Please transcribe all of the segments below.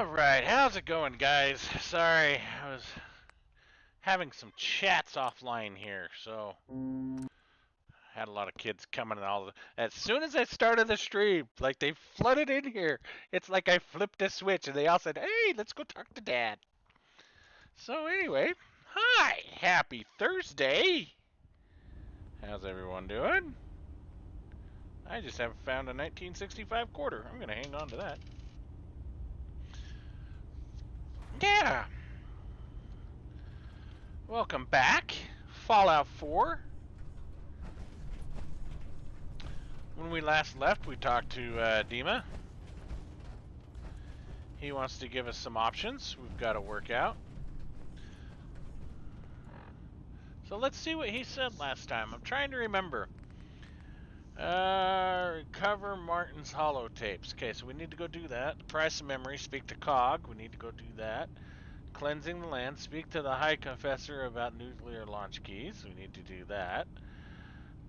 Alright, how's it going, guys? Sorry, I was having some chats offline here, so had a lot of kids coming and all. As soon as I started the stream, like they flooded in here. It's like I flipped a switch and they all said, "Hey, let's go talk to Dad." So anyway, hi, happy Thursday. How's everyone doing? I just haven't found a 1965 quarter. I'm gonna hang on to that. Yeah. Welcome back, Fallout 4. When we last left, we talked to Dima. He wants to give us some options we've got to work out. So let's see what he said last time. I'm trying to remember. Recover Martin's holotapes. Okay, so we need to go do that. The price of memory. Speak to Cog. We need to go do that. Cleansing the land. Speak to the High Confessor about nuclear launch keys. We need to do that.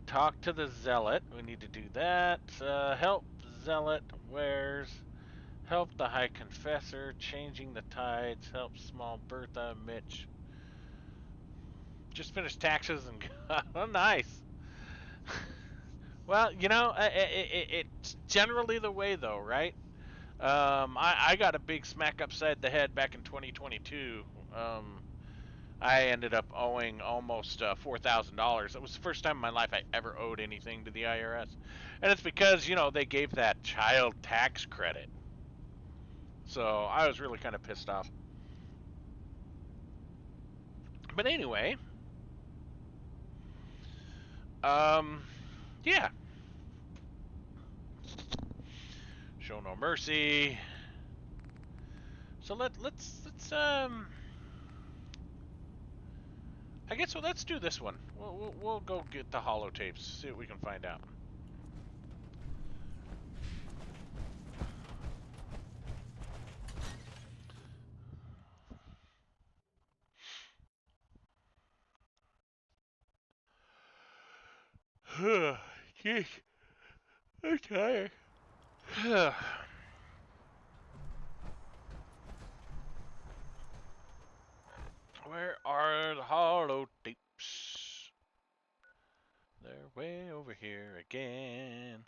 Talk to the Zealot. We need to do that. Help Zealot. Where's... Help the High Confessor, changing the tides, help small Bertha, Mitch. Just finished taxes and oh, nice. Well, you know, it's generally the way though, right? I got a big smack upside the head back in 2022. I ended up owing almost $4,000. It was the first time in my life I ever owed anything to the IRS, and it's because they gave that child tax credit. So I was really kind of pissed off. But anyway, yeah. Show no mercy. So let's I guess let's do this one. We'll go get the holotapes. See what we can find out. Jeez, I'm tired. Where are the holotapes? They're way over here again.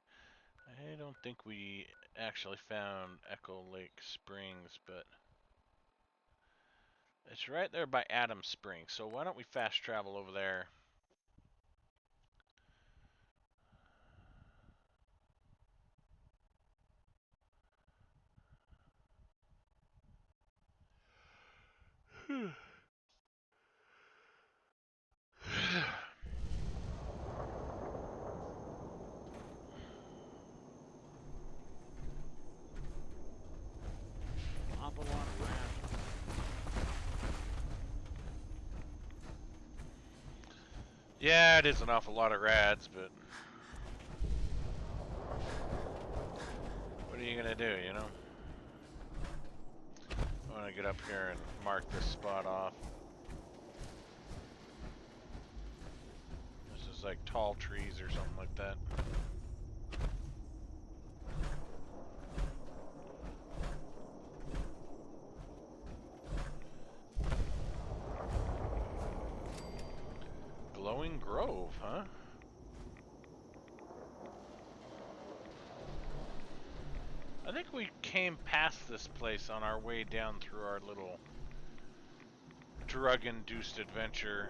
I don't think we actually found Echo Lake Springs, but it's right there by Adams Springs. So why don't we fast travel over there? Yeah, it is an awful lot of rads, but what are you gonna do, you know? I want to get up here and mark this spot off. This is like tall trees or something like that. Glowing Grove, huh? I think we came past this place on our way down through our little drug-induced adventure.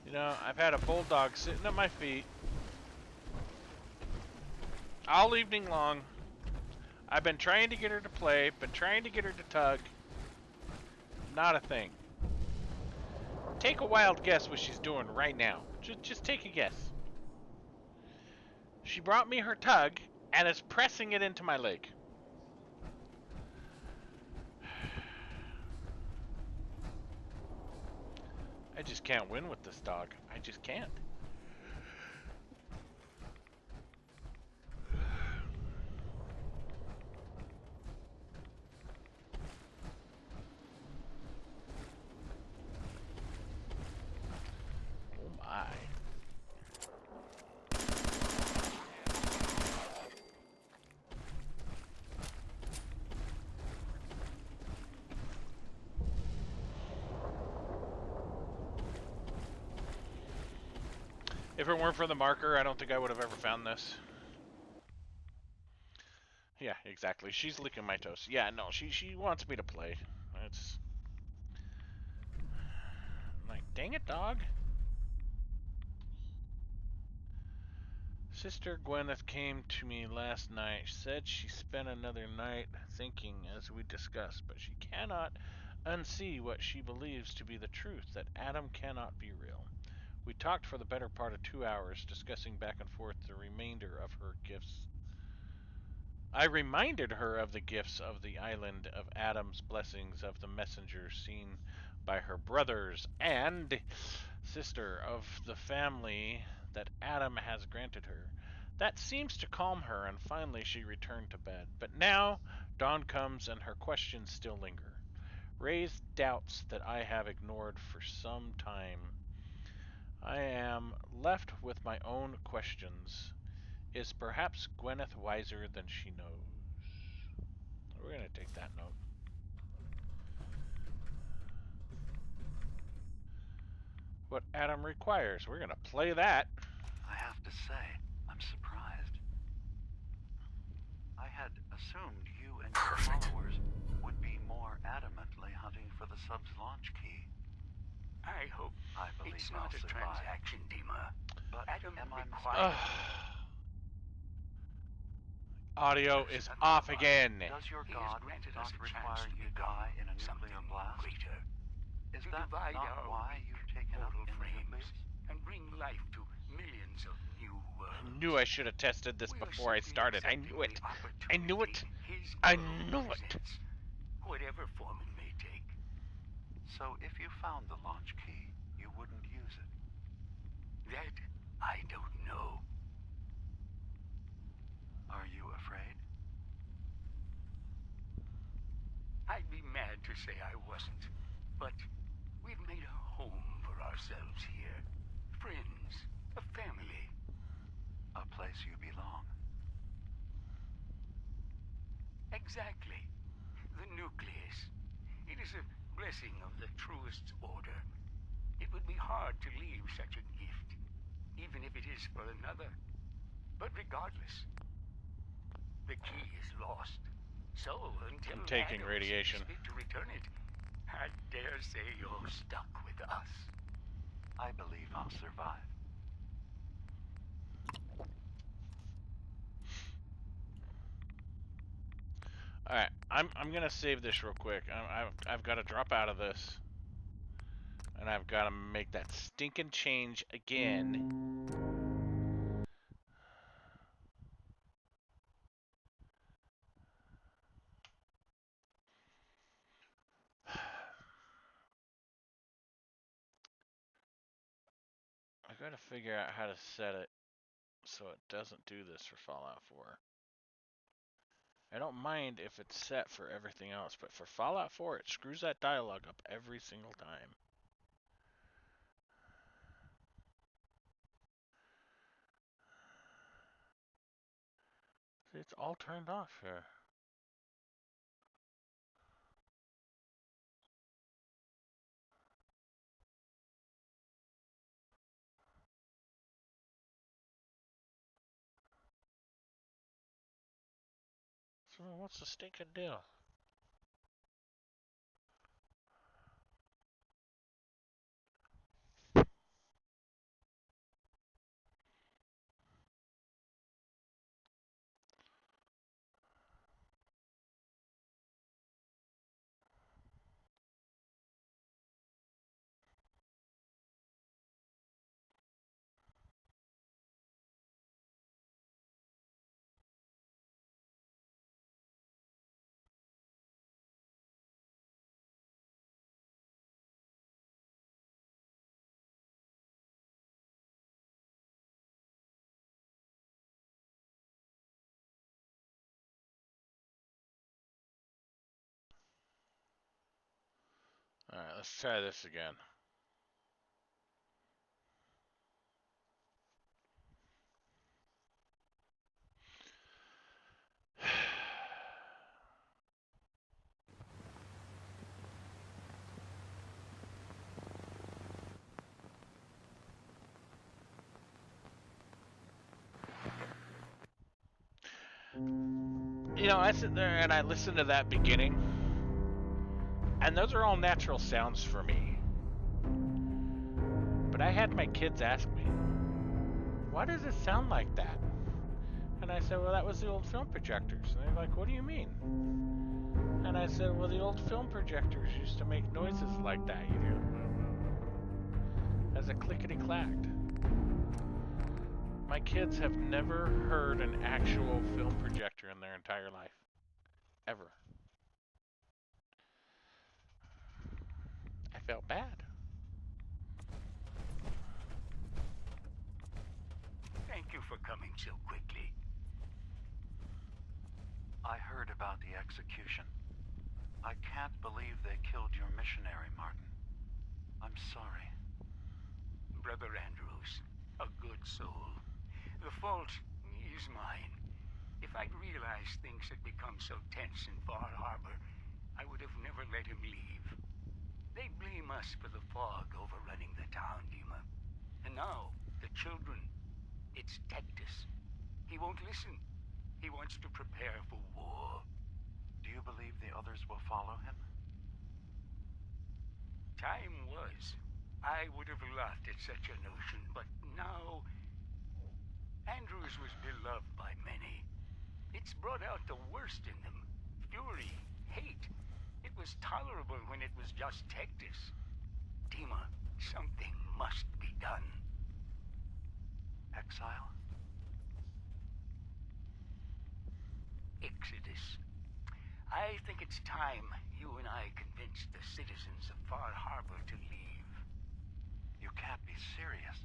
You know, I've had a bulldog sitting at my feet all evening long. I've been trying to get her to play, been trying to get her to tug. Not a thing. Take a wild guess what she's doing right now. Just take a guess. She brought me her tug and is pressing it into my leg. I just can't win with this dog. I just can't. If it weren't for the marker, I don't think I would have ever found this. Yeah, exactly. She's licking my toes. Yeah, no, she wants me to play. It's like, dang it, dog. Sister Gwyneth came to me last night. She said she spent another night thinking as we discussed, but she cannot unsee what she believes to be the truth, that Adam cannot be real. We talked for the better part of 2 hours, discussing back and forth the remainder of her gifts. I reminded her of the gifts of the island, of Adam's blessings, of the messenger seen by her brothers and sister, of the family that Adam has granted her. That seems to calm her, and finally she returned to bed. But now dawn comes, and her questions still linger. Raised doubts that I have ignored for some time. I am left with my own questions. Is perhaps Gwyneth wiser than she knows? We're going to take that note. What Adam requires. We're going to play that. I have to say, I'm surprised. I had assumed you and your followers would be more adamantly hunting for the sub's launch key. I hope I believe it's not a transaction, Dima. But Adam am I requires... Audio is off again. Does your He God has granted not us a require chance to you become die in a nuclear something blast? greater. Is To that divide not our why weak you've taken up mortal in the frames nucleus? and bring life to millions of new worlds. I knew I should have tested this We are before I simply started. I accepting knew it. the I knew it. opportunity his I world knew it. presents, whatever form it may take. So if you found the launch key, you wouldn't use it? That I don't know. Are you afraid? I'd be mad to say I wasn't, but we've made a home for ourselves here. Friends, a family. A place you belong. Exactly. The nucleus. It is a blessing of the truest order. It would be hard to leave such a gift, even if it is for another. But regardless, the key is lost. So until I'm taking Adam radiation. sees fit to return it, I dare say you're stuck with us. I believe I'll survive. All right, I'm gonna save this real quick. I've got to drop out of this, and I've got to make that stinking change again. I got to figure out how to set it so it doesn't do this for Fallout 4. I don't mind if it's set for everything else, but for Fallout 4, it screws that dialogue up every single time. See, it's all turned off here. So what's the stinking deal? Alright, let's try this again. You know, I sit there and I listen to that beginning, and those are all natural sounds for me. But I had my kids ask me, why does it sound like that? And I said, well, that was the old film projectors. And they're like, what do you mean? And I said, well, the old film projectors used to make noises like that. You do. As a clickety-clacked. My kids have never heard an actual film projector in their entire life. Ever. I felt bad. Thank you for coming so quickly. I heard about the execution. I can't believe they killed your missionary, Martin. I'm sorry. Brother Andrews, a good soul. The fault is mine. If I'd realized things had become so tense in Far Harbor, I would have never let him leave. They blame us for the fog overrunning the town, Dima. And now, the children. It's Tectus. He won't listen. He wants to prepare for war. Do you believe the others will follow him? Time was. I would have laughed at such a notion, but now... Andrews was beloved by many. It's brought out the worst in them. Fury, hate. It was tolerable when it was just Tectus. Dima, something must be done. Exile? Exodus. I think it's time you and I convinced the citizens of Far Harbor to leave. You can't be serious.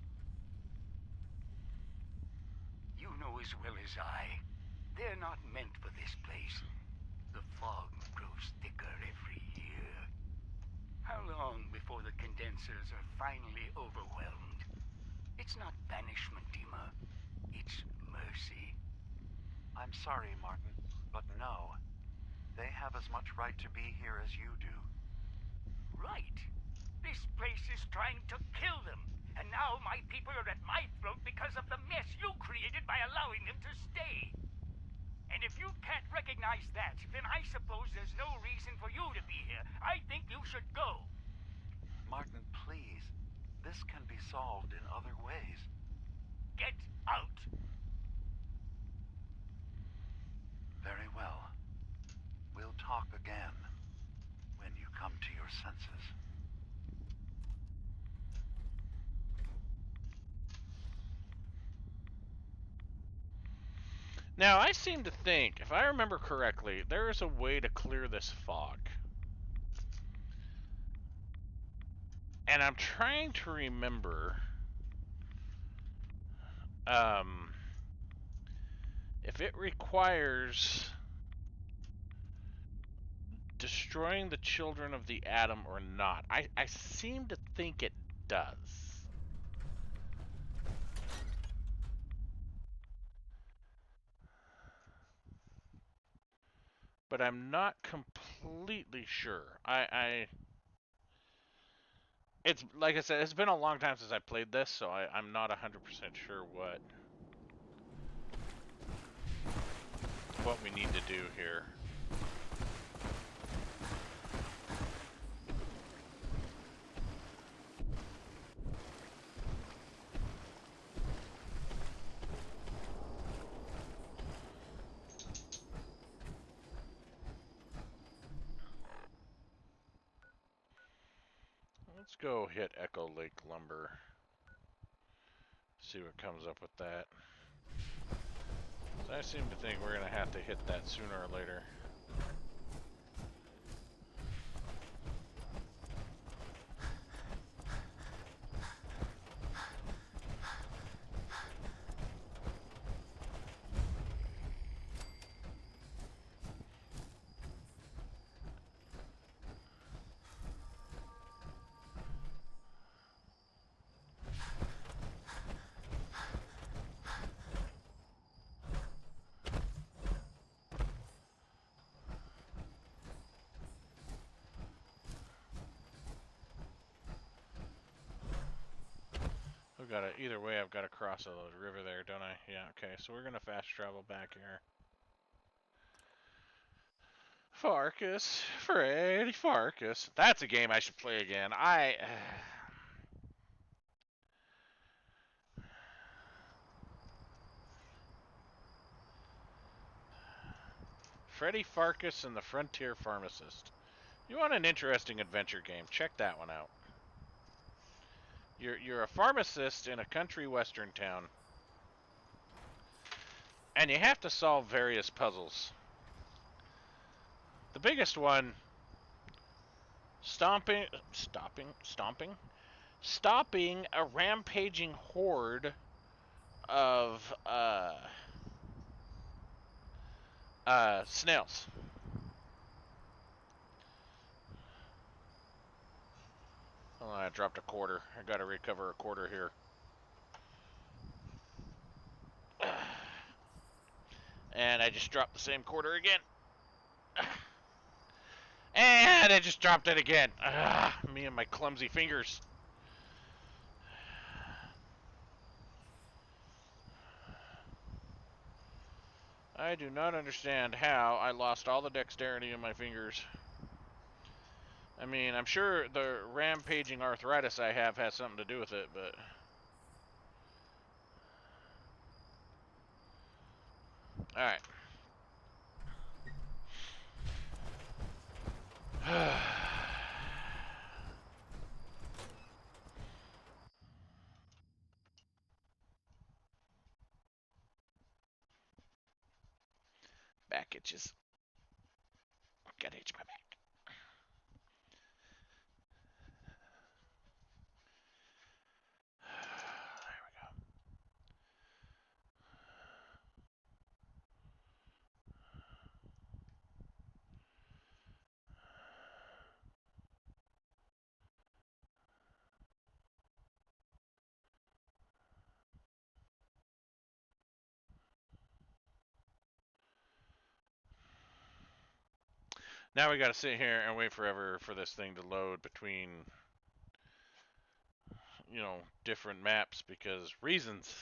You know as well as I, they're not meant for this place. The fog grows thicker every year. How long before the condensers are finally overwhelmed? It's not banishment, Dima. It's mercy. I'm sorry, Martin, but no. They have as much right to be here as you do. Right. This place is trying to kill them. And now my people are at my throat because of the mess you created by allowing them to stay. And if you can't recognize that, then I suppose there's no reason for you to be here. I think you should go. Martin, please. This can be solved in other ways. Get out. Very well. We'll talk again when you come to your senses. Now, I seem to think, if I remember correctly, there is a way to clear this fog. And I'm trying to remember if it requires destroying the children of the atom or not. I seem to think it does. But I'm not completely sure. It's like I said, it's been a long time since I played this, so I'm not 100% sure what we need to do here. Let's go hit Echo Lake Lumber. See what comes up with that. So I seem to think we're going to have to hit that sooner or later. Either way, I've got to cross a river there, don't I? Yeah, okay, so we're going to fast travel back here. Farkas. Freddy Farkas. That's a game I should play again. Freddy Farkas and the Frontier Pharmacist. You want an interesting adventure game? Check that one out. You're a pharmacist in a country western town, and you have to solve various puzzles. The biggest one, stopping a rampaging horde of snails. Oh, I dropped a quarter. I gotta recover a quarter here. And I just dropped the same quarter again. And I just dropped it again. Me and my clumsy fingers. I do not understand how I lost all the dexterity in my fingers. I mean, I'm sure the rampaging arthritis I have has something to do with it, but... Alright. Back itches. Gotta itch my back. There we go. Now we gotta sit here and wait forever for this thing to load between, you know, different maps because reasons.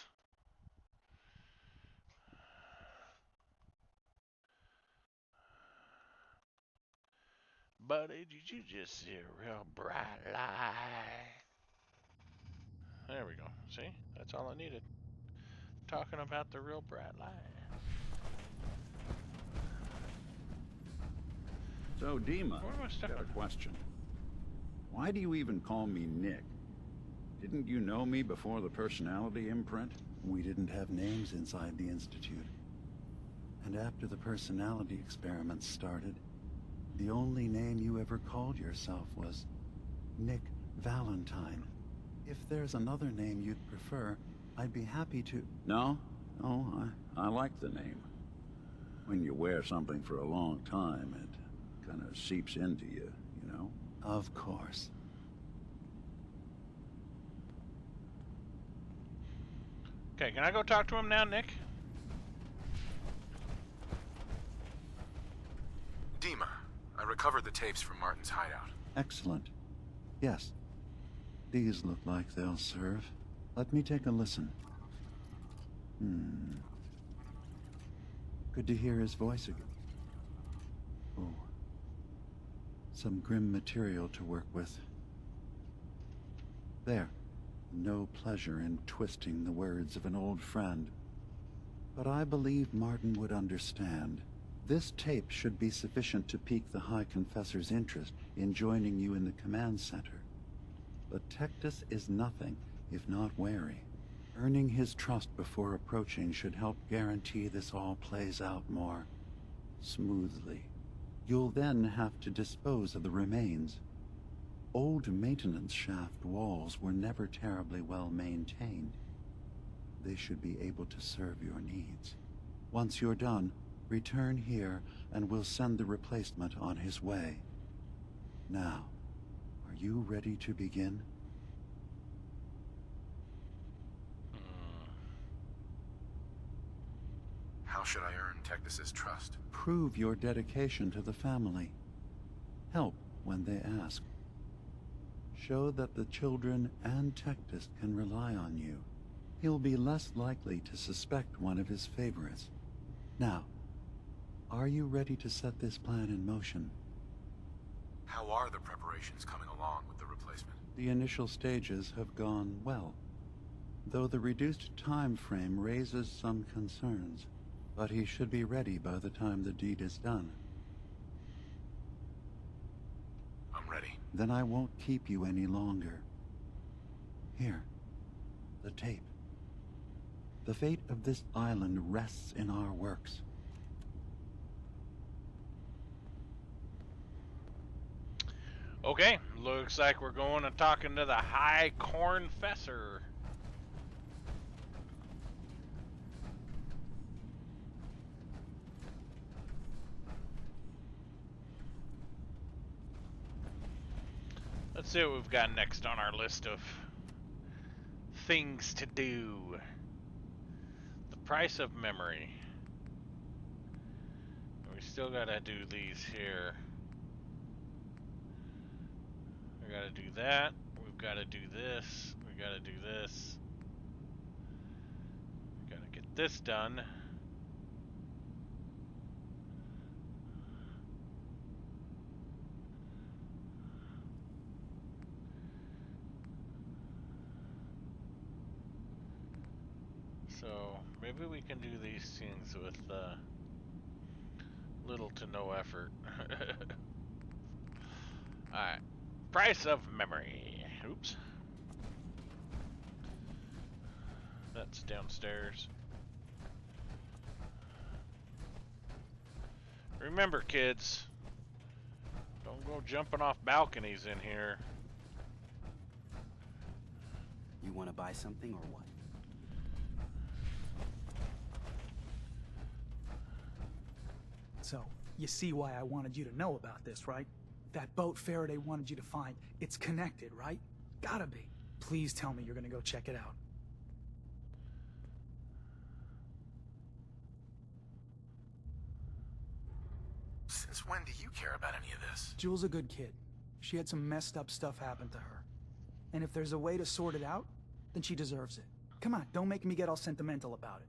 Buddy, did you just see a real bright light? There we go. See? That's all I needed. Talking about the real bright light. So, Dima, Where am I I've stepping? got a question. Why do you even call me Nick? Didn't you know me before the personality imprint? We didn't have names inside the Institute. And after the personality experiments started, the only name you ever called yourself was Nick Valentine. If there's another name you'd prefer, I'd be happy to... No, I like the name. When you wear something for a long time, it kind of seeps into you, you know? Of course. Okay, can I go talk to him now, Nick? Dima, I recovered the tapes from Martin's hideout. Excellent. Yes. These look like they'll serve. Let me take a listen. Good to hear his voice again. Oh. Some grim material to work with. There. No pleasure in twisting the words of an old friend. But I believe Martin would understand. This tape should be sufficient to pique the High Confessor's interest in joining you in the command center. But Tectus is nothing if not wary. Earning his trust before approaching should help guarantee this all plays out more smoothly. You'll then have to dispose of the remains. Old maintenance shaft walls were never terribly well maintained. They should be able to serve your needs. Once you're done, return here and we'll send the replacement on his way. Now, are you ready to begin? How should I earn Tectus's trust? Prove your dedication to the family. Help when they ask. Show that the children and Tectus can rely on you. He'll be less likely to suspect one of his favorites. Now, Are you ready to set this plan in motion? How are the preparations coming along with the replacement? The initial stages have gone well, though the reduced time frame raises some concerns. But he should be ready by the time the deed is done. I'm ready. Then I won't keep you any longer. Here, the tape. The fate of this island rests in our works. Okay, looks like we're going and talking to the High Cornfessor. Let's see what we've got next on our list of things to do. The price of memory. We still gotta do these here. We gotta do that. We've gotta do this. We gotta do this. We gotta get this done. So maybe we can do these things with little to no effort. Alright. Price of memory. Oops. That's downstairs. Remember, kids, don't go jumping off balconies in here. You want to buy something or what? So, you see why I wanted you to know about this, right? That boat Faraday wanted you to find, it's connected, right? Gotta be. Please tell me you're gonna go check it out. Since when do you care about any of this? Jewel's a good kid. She had some messed up stuff happen to her. And if there's a way to sort it out, then she deserves it. Come on, don't make me get all sentimental about it.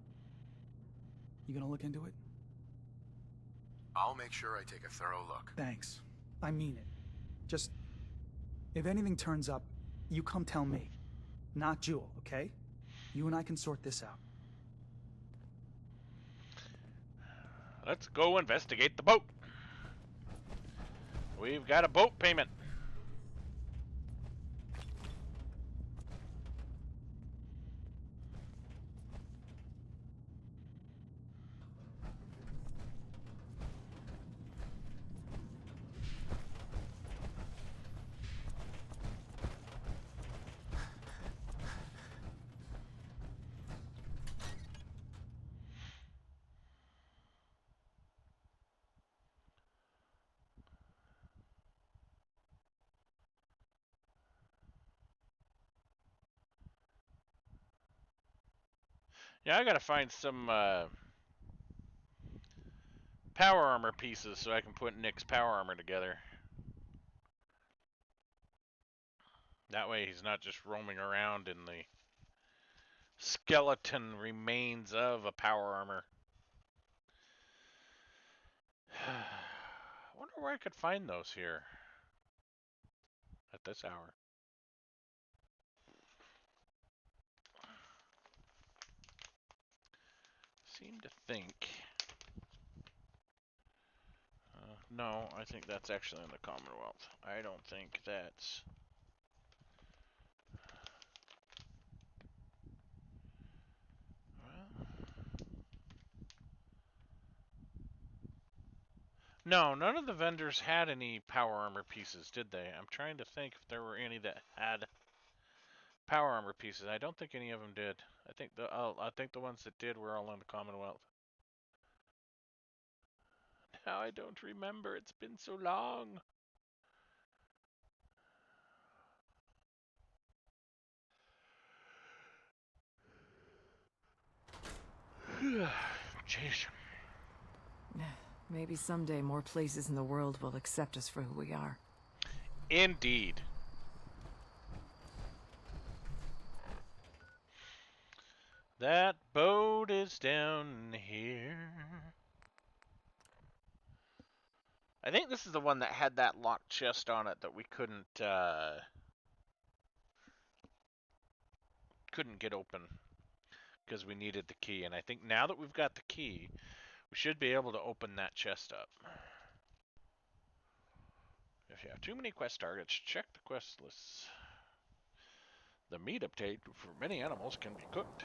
You gonna look into it? I'll make sure I take a thorough look. Thanks. I mean it. Just, if anything turns up, you come tell me. Not Jewel, okay? You and I can sort this out. Let's go investigate the boat. We've got a boat payment. Yeah, I gotta find some power armor pieces so I can put Nick's power armor together. That way he's not just roaming around in the skeleton remains of a power armor. I wonder where I could find those here at this hour. Seem to think. No, I think that's actually in the Commonwealth. I don't think that's. Well, no, none of the vendors had any power armor pieces, did they? I'm trying to think if there were any that had power armor pieces. I don't think any of them did. I think the ones that did were all in the Commonwealth. Now I don't remember. It's been so long. Jeez. Maybe someday more places in the world will accept us for who we are. Indeed. That boat is down here. I think this is the one that had that locked chest on it that we couldn't get open because we needed the key. And I think now that we've got the key, we should be able to open that chest up. If you have too many quest targets, check the quest lists. The meat update for many animals can be cooked.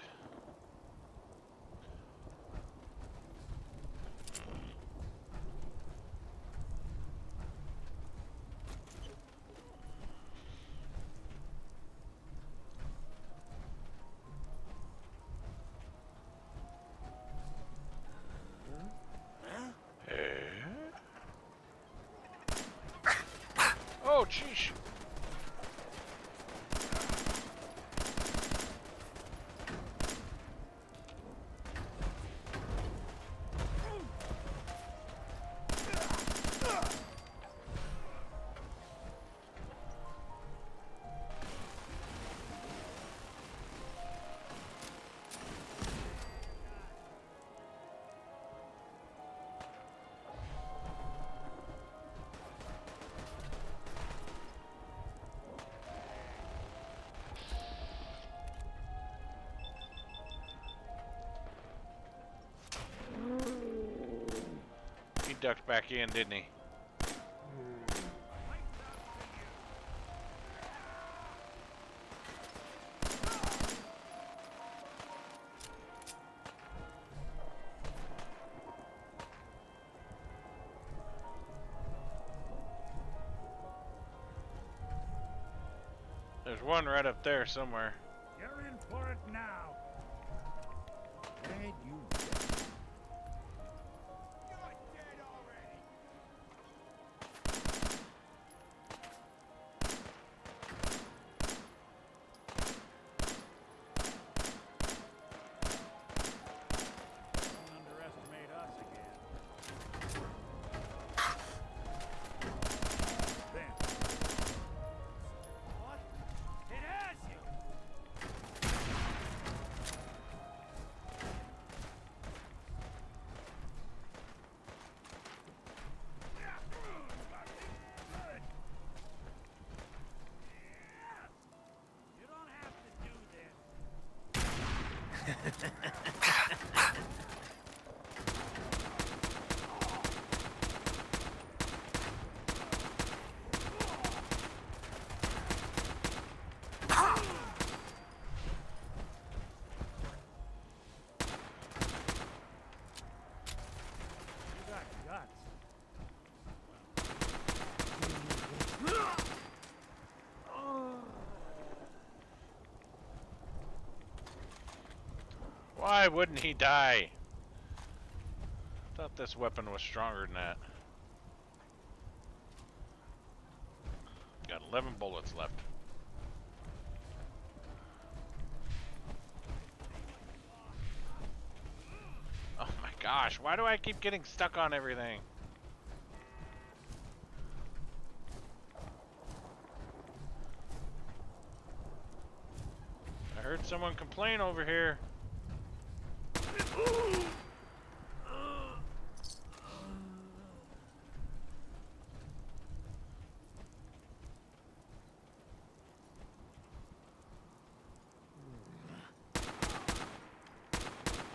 Oh, jeez. He ducked back in, didn't he? There's one right up there somewhere. You're in for it now. Where'd you You're dead already. Don't underestimate us again. Then. What? It has you! You don't have to do this. You got guts. Why wouldn't he die? Thought this weapon was stronger than that. Got 11 bullets left. Oh my gosh, why do I keep getting stuck on everything? I heard someone complain over here.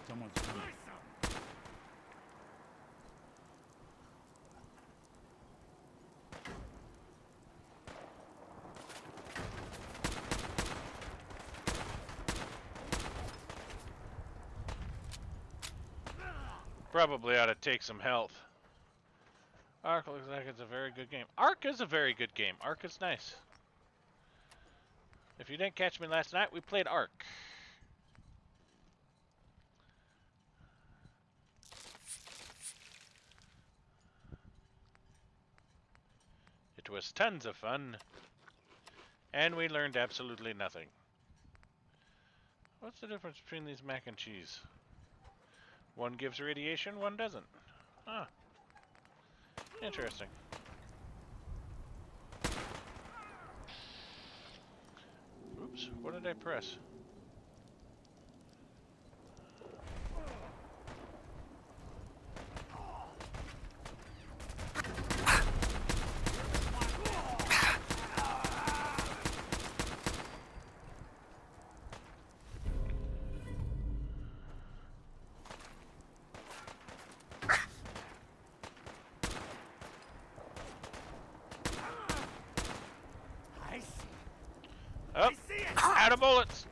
Someone's coming. Probably ought to take some health. Ark looks like it's a very good game. Ark is a very good game. Ark is nice. If you didn't catch me last night, we played Ark. It was tons of fun. And we learned absolutely nothing. What's the difference between these mac and cheese? One gives radiation, one doesn't. Ah. Interesting. Oops, what did I press? Oh, out of bullets.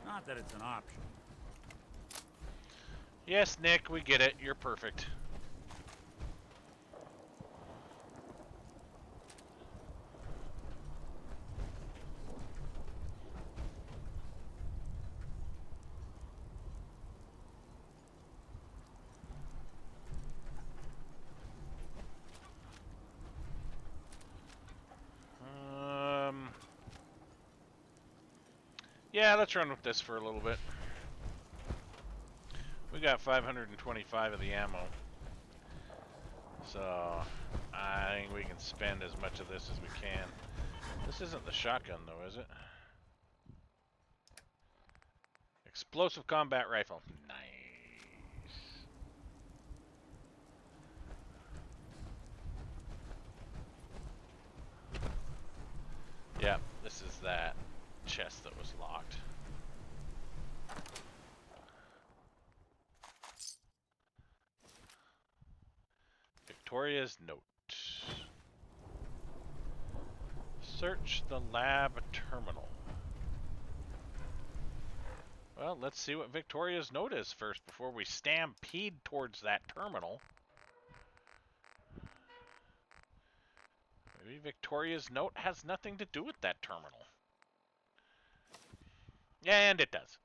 Not that it's an option. Yes, Nick, we get it. You're perfect. Yeah, let's run with this for a little bit. We got 525 of the ammo. So, I think we can spend as much of this as we can. This isn't the shotgun though, is it? Explosive combat rifle. Nice. Yeah, this is that chest that was locked. Victoria's note. Search the lab terminal. Well, let's see what Victoria's note is first before we stampede towards that terminal. Maybe Victoria's note has nothing to do with that terminal. And it does.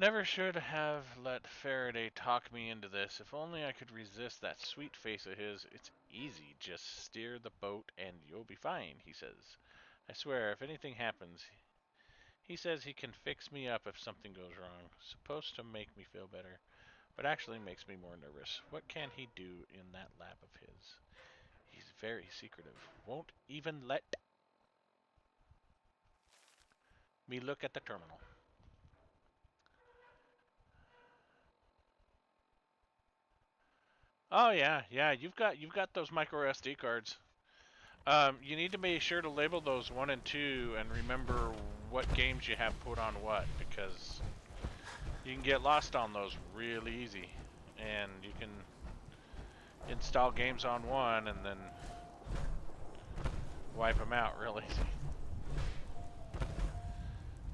Never should have let Faraday talk me into this. If only I could resist that sweet face of his. It's easy. Just steer the boat and you'll be fine, he says. I swear, if anything happens, he says he can fix me up if something goes wrong. Supposed to make me feel better, but actually makes me more nervous. What can he do in that lab of his? He's very secretive. Won't even let me look at the terminal. Oh yeah, you've got those micro SD cards. You need to be sure to label those 1 and 2 and remember what games you have put on what, because you can get lost on those really easy, and you can install games on one and then wipe them out real easy.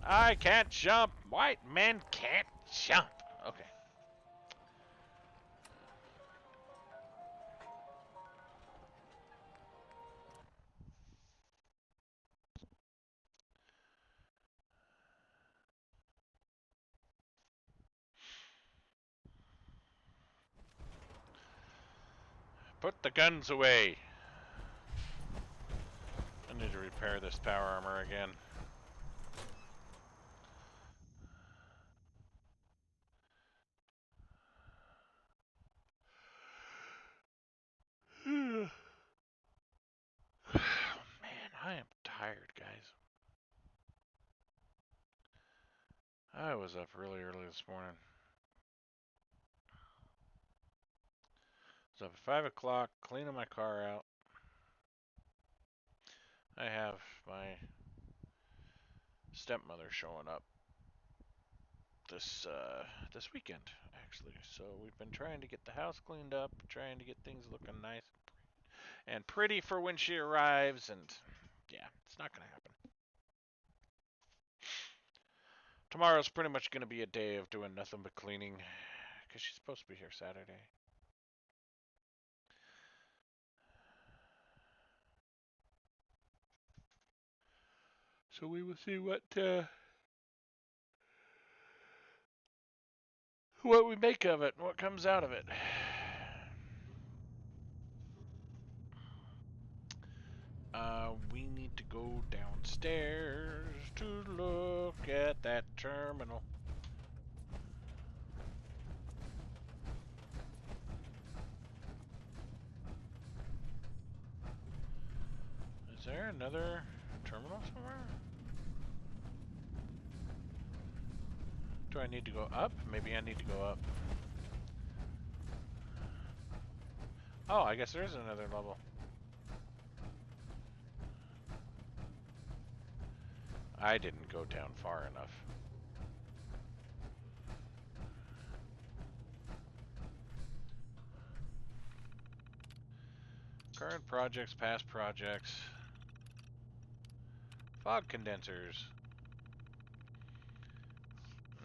I can't jump. White men can't jump. Okay. Put the guns away. I need to repair this power armor again. Man, I am tired, guys. I was up really early this morning. I was up at 5 o'clock, cleaning my car out. I have my stepmother showing up this weekend, actually. So we've been trying to get the house cleaned up, trying to get things looking nice and pretty for when she arrives, and yeah, it's not gonna happen. Tomorrow's pretty much gonna be a day of doing nothing but cleaning, because she's supposed to be here Saturday. So we will see what we make of it, what comes out of it. We need to go downstairs to look at that terminal. Is there another terminal somewhere? Do I need to go up? Maybe I need to go up. Oh, I guess there's another level. I didn't go down far enough. Current projects, past projects. Fog condensers.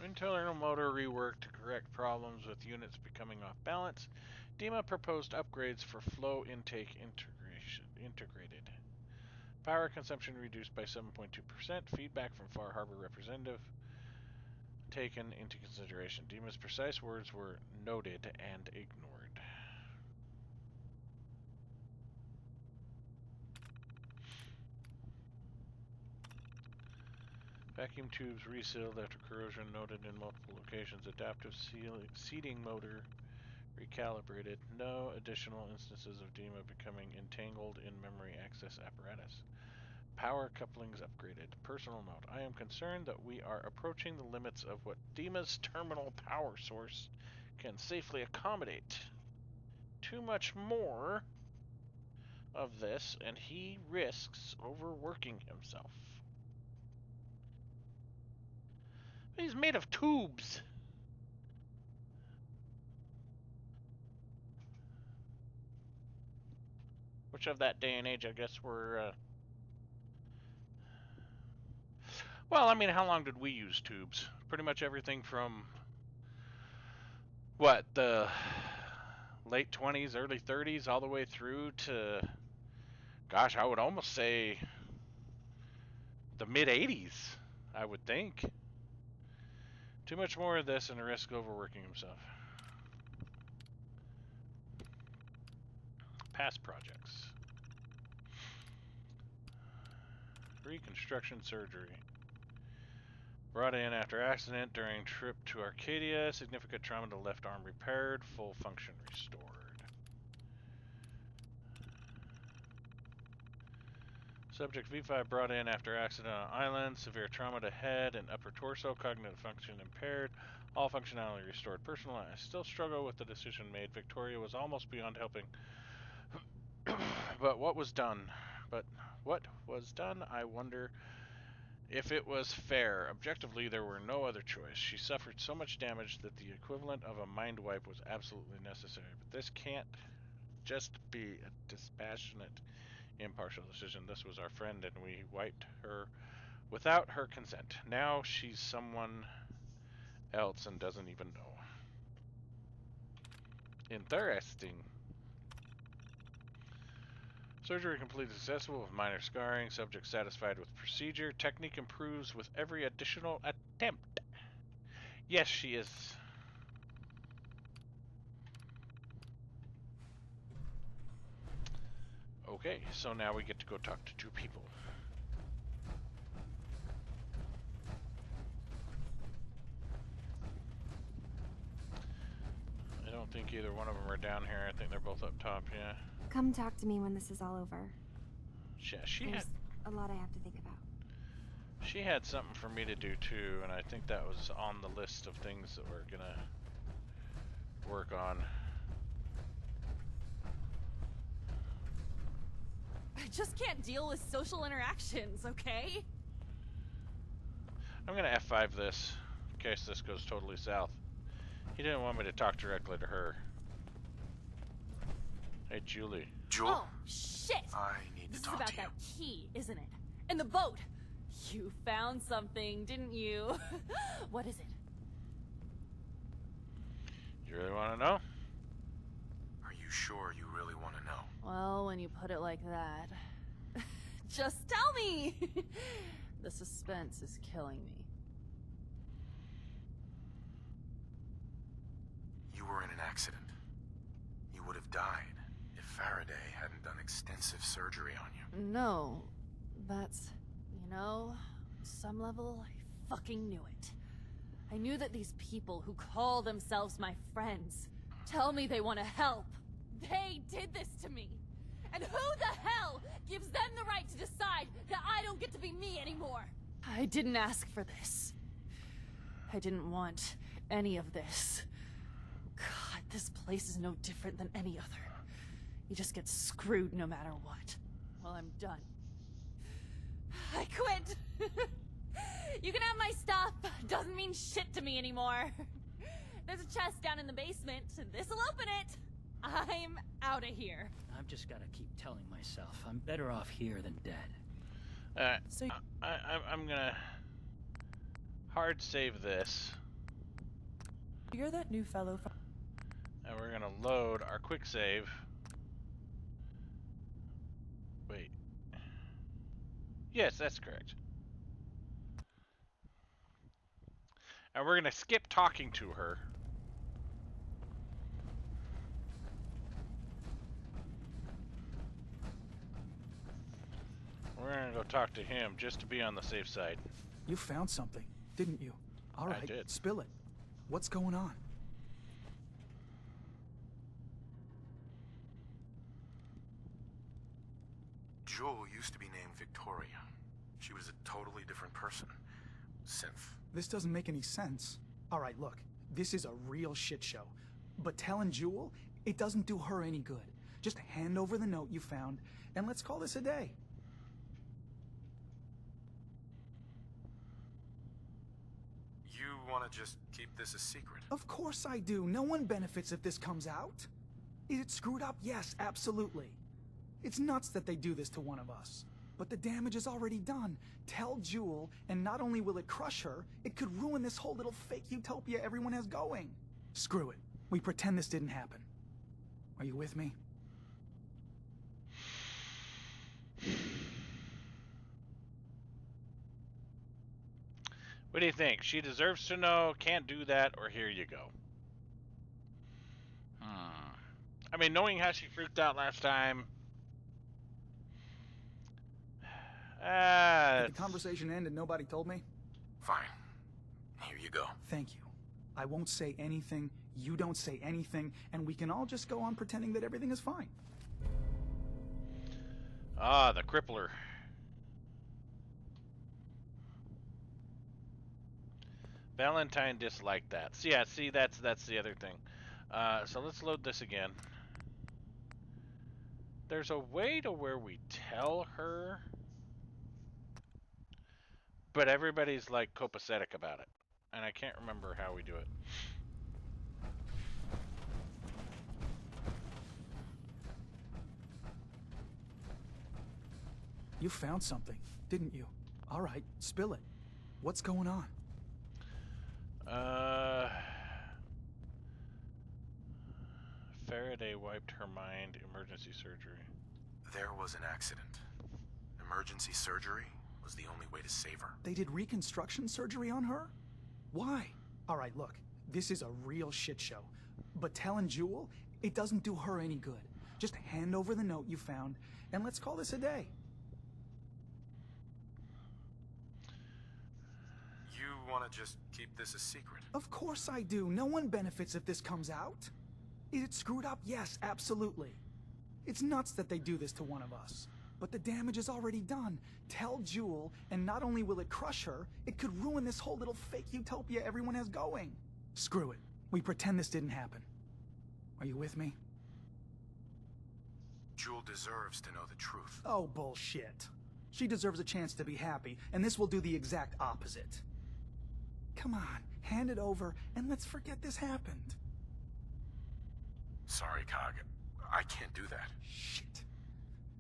Internal motor rework to correct problems with units becoming off balance. DEMA proposed upgrades for flow intake integrated. Power consumption reduced by 7.2%. Feedback from Far Harbor representative taken into consideration. DEMA's precise words were noted and ignored. Vacuum tubes resealed after corrosion noted in multiple locations. Adaptive seating motor recalibrated. No additional instances of DEMA becoming entangled in memory access apparatus. Power couplings upgraded. Personal note. I am concerned that we are approaching the limits of what DEMA's terminal power source can safely accommodate. Too much more of this, and he risks overworking himself. He's made of tubes. Which of that day and age, I guess, were... Well, I mean, how long did we use tubes? Pretty much everything from... What, the late 20s, early 30s, all the way through to... Gosh, I would almost say... the mid-80s, I would think. Too much more of this and a risk overworking himself. Past projects. Reconstruction surgery. Brought in after accident during trip to Arcadia. Significant trauma to left arm repaired. Full function restored. Subject V5 brought in after accident on island. Severe trauma to head and upper torso. Cognitive function impaired. All functionality restored. Personal, I still struggle with the decision made. Victoria was almost beyond helping. But what was done? I wonder if it was fair. Objectively, there were no other choice. She suffered so much damage that the equivalent of a mind wipe was absolutely necessary. But this can't just be a dispassionate, impartial decision. This was our friend, and we wiped her without her consent. Now she's someone else and doesn't even know. Interesting. Surgery completed successful with minor scarring. Subject satisfied with procedure. Technique improves with every additional attempt. Yes, she is. Okay, so now we get to go talk to two people. I don't think either one of them are down here. I think they're both up top, yeah. Come talk to me when this is all over. Yeah, There's a lot I have to think about. She had something for me to do too, and I think that was on the list of things that we're gonna work on. I just can't deal with social interactions, okay? I'm gonna F5 this, in case this goes totally south. He didn't want me to talk directly to her. Hey, Julie. Jewel? Oh, shit! I need to talk to you. This is about that key, isn't it? And the boat! You found something, didn't you? What is it? You really want to know? Are you sure you really want to know? Well, when you put it like that... Just tell me! The suspense is killing me. You were in an accident. You would have died if Faraday hadn't done extensive surgery on you. No, that's... You know, on some level, I fucking knew it. I knew that these people who call themselves my friends tell me they want to help. They did this to me. And who the hell gives them the right to decide that I don't get to be me anymore? I didn't ask for this. I didn't want any of this. God, this place is no different than any other. You just get screwed no matter what. Well, I'm done. I quit! You can have my stuff. Doesn't mean shit to me anymore. There's a chest down in the basement, and this'll open it. I'm out of here. I've just gotta keep telling myself I'm better off here than dead. So I'm gonna hard save this. You're that new fellow from... And we're gonna load our quick save. Wait. Yes, that's correct. And we're gonna skip talking to her. We're gonna go talk to him just to be on the safe side. You found something, didn't you? All right, I did. Spill it. What's going on? Jewel used to be named Victoria. She was a totally different person. Synth. This doesn't make any sense. All right, look, this is a real shit show. But telling Jewel, it doesn't do her any good. Just hand over the note you found, and let's call this a day. You want to just keep this a secret? Of course I do. No one benefits if this comes out. Is it screwed up? Yes, absolutely. It's nuts that they do this to one of us. But the damage is already done. Tell Jewel, and not only will it crush her, it could ruin this whole little fake utopia everyone has going. Screw it. We pretend this didn't happen. Are you with me? What do you think? She deserves to know, can't do that, or here you go? I mean, knowing how she freaked out last time... Did the conversation end and nobody told me? Fine. Here you go. Thank you. I won't say anything, you don't say anything, and we can all just go on pretending that everything is fine. Ah, the crippler. Valentine disliked that. So yeah, see, that's the other thing. So let's load this again. There's a way to where we tell her, but everybody's like copacetic about it, and I can't remember how we do it. You found something, didn't you? All right, spill it. What's going on? Faraday wiped her mind. Emergency surgery. There was an accident. Emergency surgery was the only way to save her. They did reconstruction surgery on her? Why? All right, look, this is a real shit show. But telling Jewel, it doesn't do her any good. Just hand over the note you found, and let's call this a day. You want to just keep this a secret? Of course I do. No one benefits if this comes out. Is it screwed up? Yes, absolutely. It's nuts that they do this to one of us. But the damage is already done. Tell Jewel, and not only will it crush her, it could ruin this whole little fake utopia everyone has going. Screw it. We pretend this didn't happen. Are you with me? Jewel deserves to know the truth. Oh, bullshit. She deserves a chance to be happy, and this will do the exact opposite. Come on, hand it over, and let's forget this happened. Sorry, Cog. I can't do that. Shit.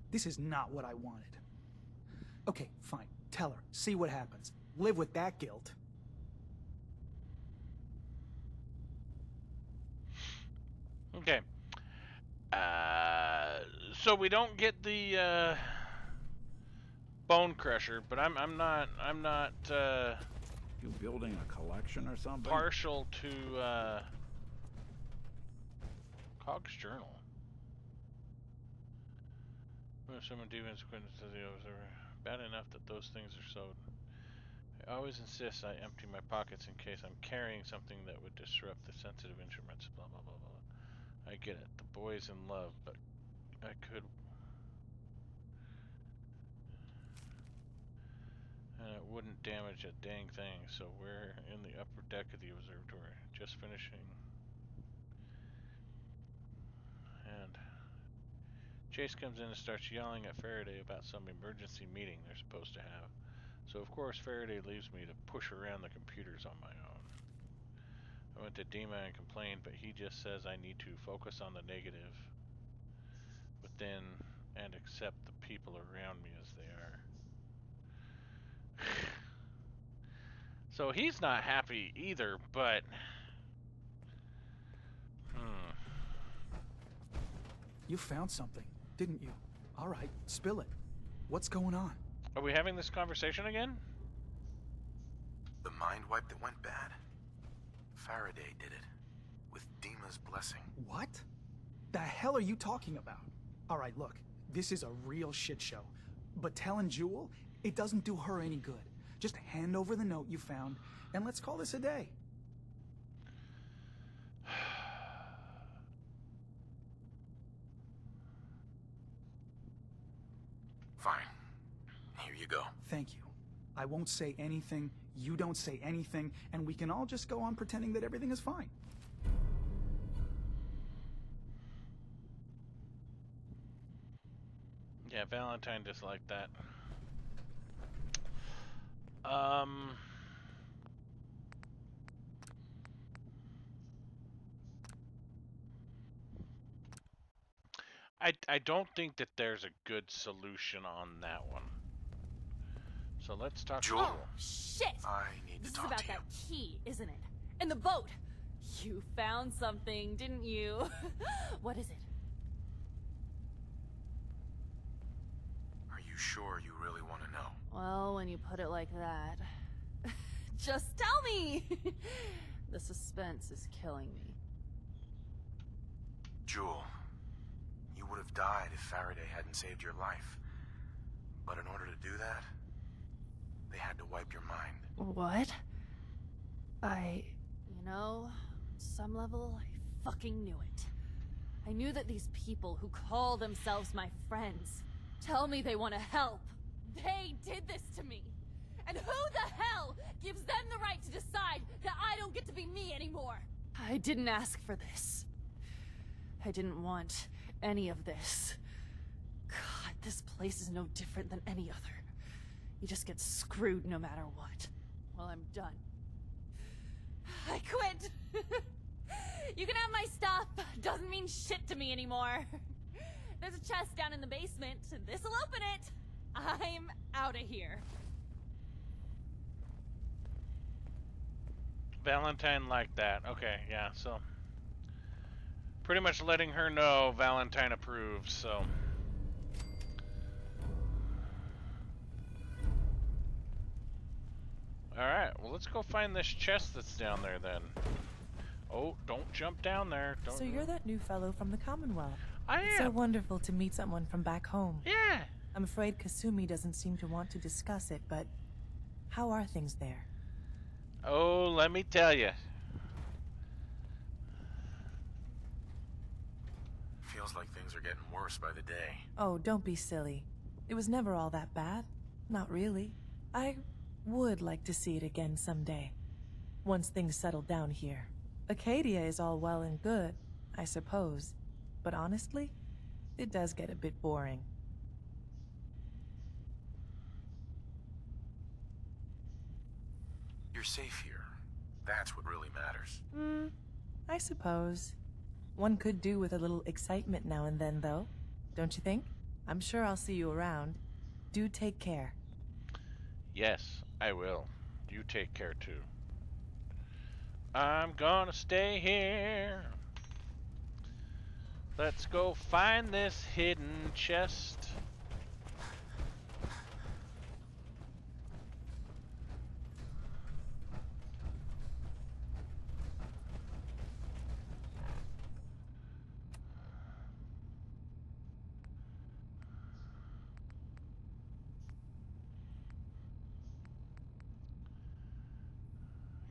This is not what I wanted. Okay, fine. Tell her. See what happens. Live with that guilt. Okay. So we don't get the bone crusher, but I'm not You building a collection or something? partial to Cog's journal. Someone demons acquaintance to the observer. Bad enough that those things are sewed. I always insist I empty my pockets in case I'm carrying something that would disrupt the sensitive instruments. Blah blah blah blah. I get it. The boy's in love, but I could. And it wouldn't damage a dang thing. So we're in the upper deck of the observatory, just finishing. And Chase comes in and starts yelling at Faraday about some emergency meeting they're supposed to have. So of course Faraday leaves me to push around the computers on my own. I went to Dima and complained, but he just says I need to focus on the negative within and accept the people around me as they are. So he's not happy either, but... You found something, didn't you? All right, spill it. What's going on? Are we having this conversation again? The mind wipe that went bad. Faraday did it. With Dima's blessing. What? The hell are you talking about? All right, look. This is a real shit show. But telling Jewel, it doesn't do her any good. Just hand over the note you found, and let's call this a day. Fine. Here you go. Thank you. I won't say anything, you don't say anything, and we can all just go on pretending that everything is fine. Yeah, Valentine just like that. I don't think that there's a good solution on that one. So let's talk to Jewel. Oh, shit! I need This to is talk about to you. that key, isn't it? And the boat! You found something, didn't you? What is it? Are you sure you really want to know? Well, when you put it like that... Just tell me! The suspense is killing me. Jewel, you would have died if Faraday hadn't saved your life. But in order to do that, they had to wipe your mind. What? You know, on some level, I fucking knew it. I knew that these people who call themselves my friends tell me they want to help. They did this to me. And who the hell gives them the right to decide that I don't get to be me anymore? I didn't ask for this. I didn't want any of this. God, this place is no different than any other. You just get screwed no matter what. Well, I'm done. I quit! You can have my stuff. Doesn't mean shit to me anymore. There's a chest down in the basement. This'll open it. I'm out of here. Valentine like that. Okay, yeah, so... pretty much letting her know Valentine approves, so... Alright, well let's go find this chest that's down there then. Oh, don't jump down there. Don't. So you're that new fellow from the Commonwealth. I am. It's so wonderful to meet someone from back home. Yeah. I'm afraid Kasumi doesn't seem to want to discuss it, but how are things there? Oh, let me tell you. Feels like things are getting worse by the day. Oh, don't be silly. It was never all that bad. Not really. I would like to see it again someday. Once things settle down here. Acadia is all well and good, I suppose. But honestly, it does get a bit boring. You're safe here. That's what really matters. I suppose. One could do with a little excitement now and then, though. Don't you think? I'm sure I'll see you around. Do take care. Yes, I will. You take care too. I'm gonna stay here. Let's go find this hidden chest.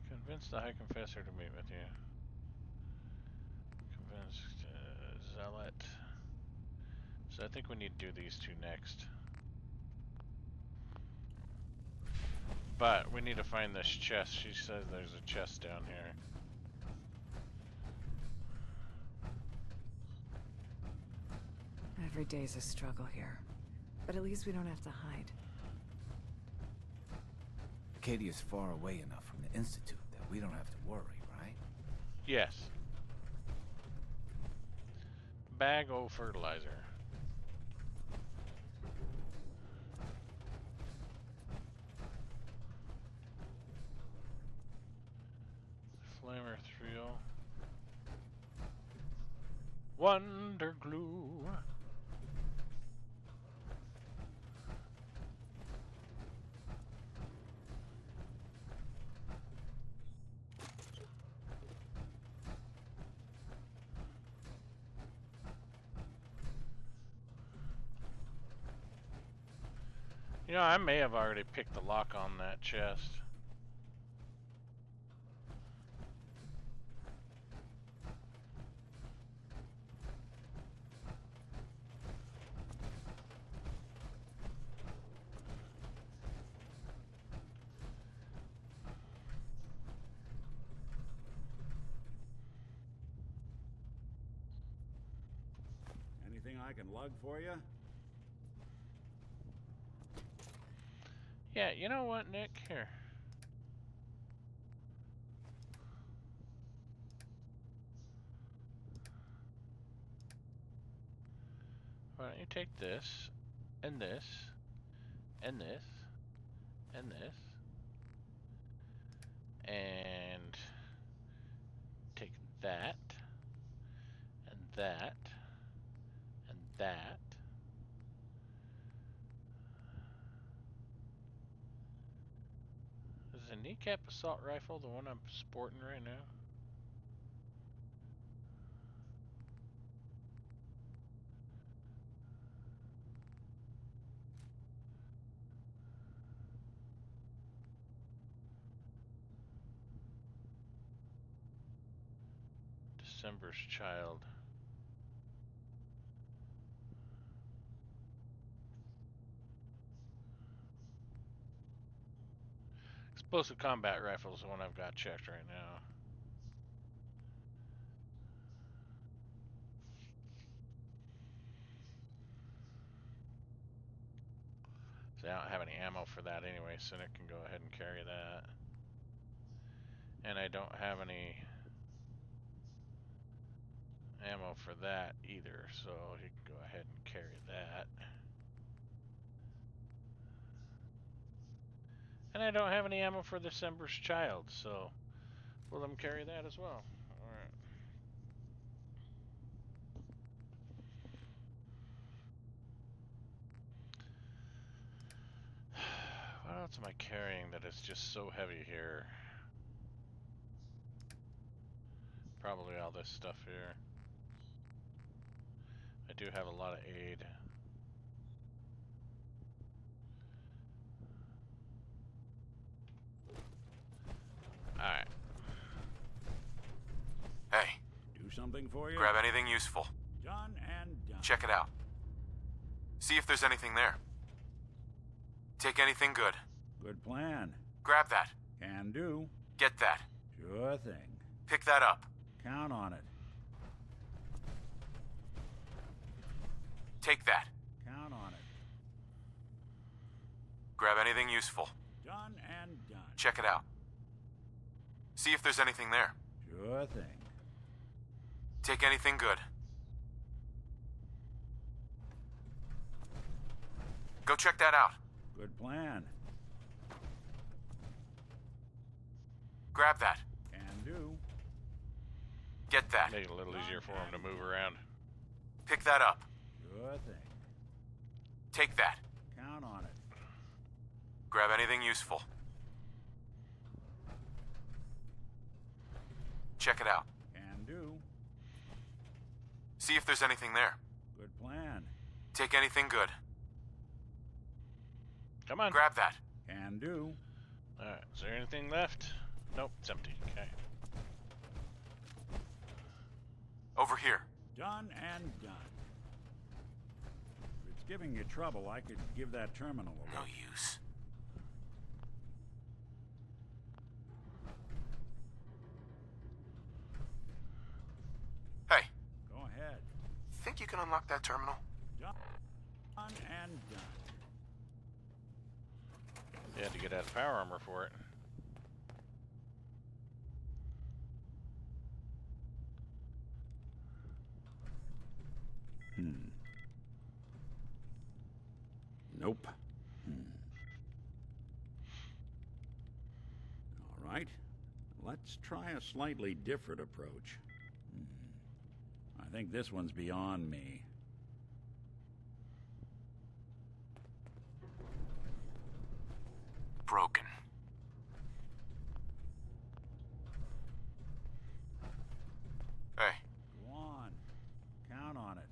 Convince the High Confessor to meet with you. Convince Zealot. So I think we need to do these two next. But we need to find this chest. She says there's a chest down here. Every day's a struggle here. But at least we don't have to hide. Acadia's far away enough from the Institute that we don't have to worry, right? Yes. Bag o' fertilizer. Flamer 3-0. Wonder glue. You know, I may have already picked the lock on that chest. Anything I can lug for you? Yeah, you know what, Nick? Here. Why don't you take this, and this, and this, and this, and take that, and that, and that. Is the kneecap assault rifle the one I'm sporting right now? December's Child. Explosive combat rifle is the one I've got checked right now. So I don't have any ammo for that anyway, so Nick can go ahead and carry that. And I don't have any ammo for that either, so he can go ahead and carry that. And I don't have any ammo for December's Child, so we'll let him carry that as well. Alright. What else am I carrying that is just so heavy here? Probably all this stuff here. I do have a lot of aid. Alright. Hey. Do something for you? Grab anything useful. Done and done. Check it out. See if there's anything there. Take anything good. Good plan. Grab that. Can do. Get that. Sure thing. Pick that up. Count on it. Take that. Count on it. Grab anything useful. Done and done. Check it out. See if there's anything there. Sure thing. Take anything good. Go check that out. Good plan. Grab that. Can do. Get that. Make it a little easier for him to move around. Pick that up. Sure thing. Take that. Count on it. Grab anything useful. Check it out. Can do. See if there's anything there. Good plan. Take anything good. Come on. Grab that. Can do. Alright, is there anything left? Nope, it's empty. Okay. Over here. Done and done. If it's giving you trouble, I could give that terminal a No look. use. Hey, Go ahead. think you can unlock that terminal? Done and done. You had to get out of power armor for it. Nope. All right. Let's try a slightly different approach. I think this one's beyond me. Broken. Hey. Go on. Count on it.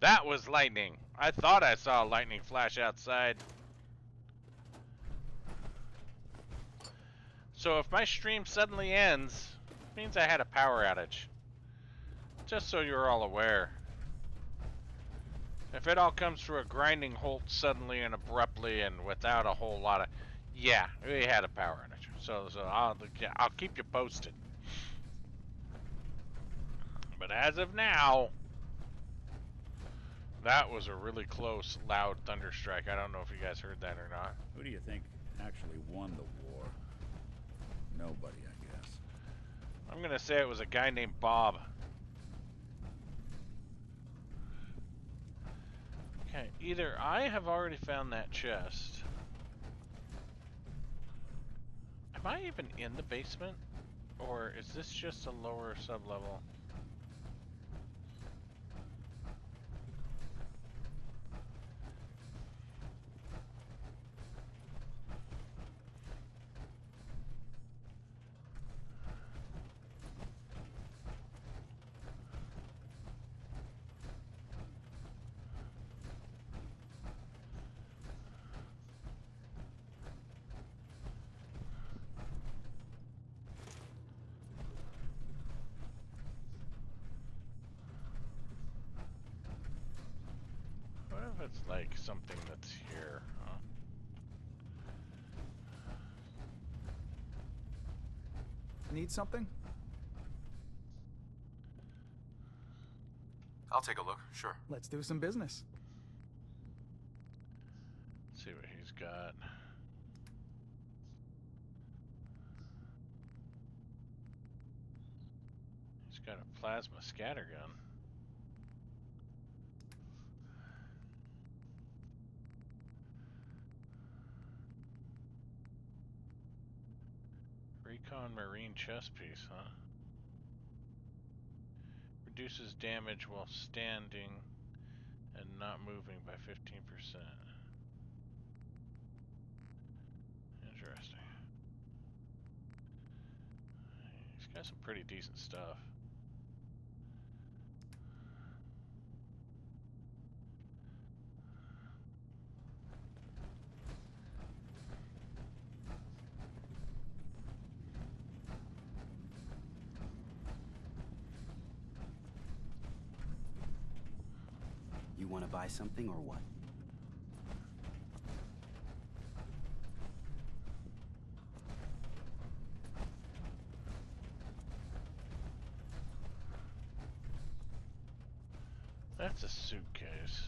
That was lightning. I thought I saw a lightning flash outside. So if my stream suddenly ends, it means I had a power outage. Just so you're all aware. If it all comes to a grinding halt suddenly and abruptly and without a whole lot of... Yeah, we had a power outage. So I'll keep you posted. But as of now... That was a really close, loud thunderstrike. I don't know if you guys heard that or not. Who do you think actually won the war? Nobody, I guess. I'm gonna say it was a guy named Bob. Okay, either I have already found that chest. Am I even in the basement? Or is this just a lower sub-level? What if it's like something that's here, huh? Need something? I'll take a look, sure. Let's do some business. Let's see what he's got. He's got a plasma scattergun. Recon Marine chest piece, huh? Reduces damage while standing and not moving by 15%. Interesting. He's got some pretty decent stuff. You want to buy something or what? That's a suitcase.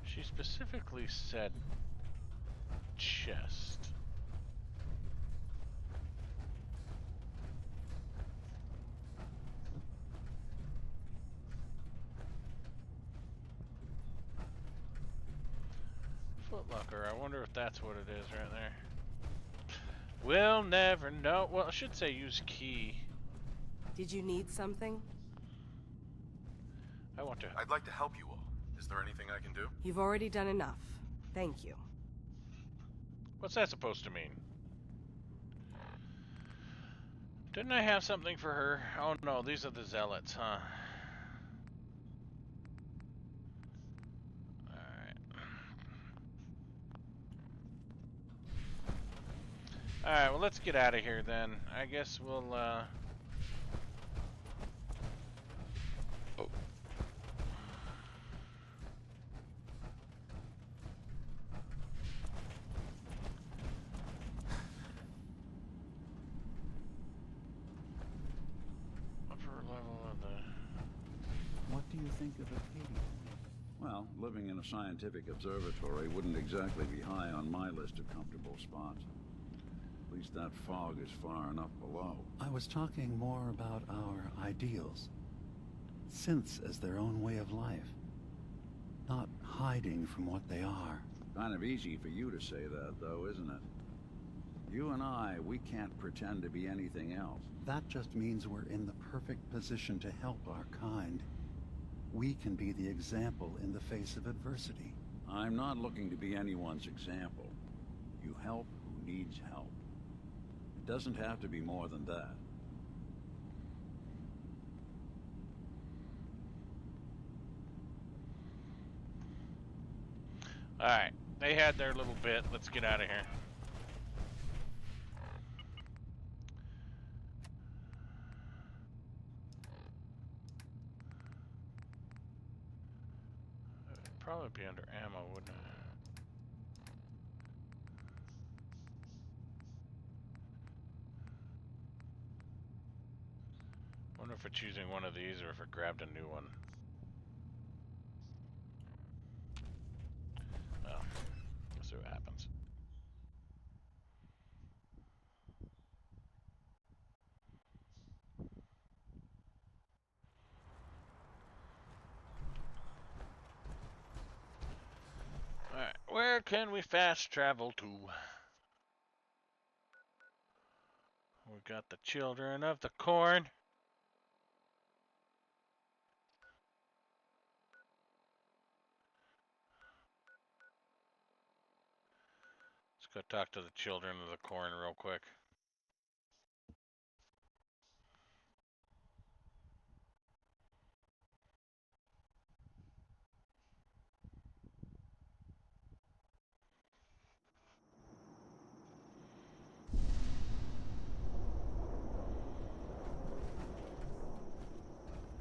She specifically said chest. Footlocker, I wonder if that's what it is right there. We'll never know. Well, I should say use key. Did you need something? I want to. I'd like to help you all. Is there anything I can do? You've already done enough. Thank you. What's that supposed to mean? Didn't I have something for her? Oh no, these are the zealots, huh? Alright, well let's get out of here then. I guess we'll Oh. level of the... What do you think of Acadia? Well, living in a scientific observatory wouldn't exactly be high on my list of comfortable spots. At least that fog is far enough below. I was talking more about our ideals. Synths as their own way of life. Not hiding from what they are. Kind of easy for you to say that, though, isn't it? You and I, we can't pretend to be anything else. That just means we're in the perfect position to help our kind. We can be the example in the face of adversity. I'm not looking to be anyone's example. You help who needs help. It doesn't have to be more than that. Alright, they had their little bit. Let's get out of here. It'd probably be under ammo, wouldn't it? Wonder if it's using one of these or if it grabbed a new one. Well, we'll see what happens. Alright, where can we fast travel to? We got the Children of the Corn. Let's go talk to the Children of the Corn real quick.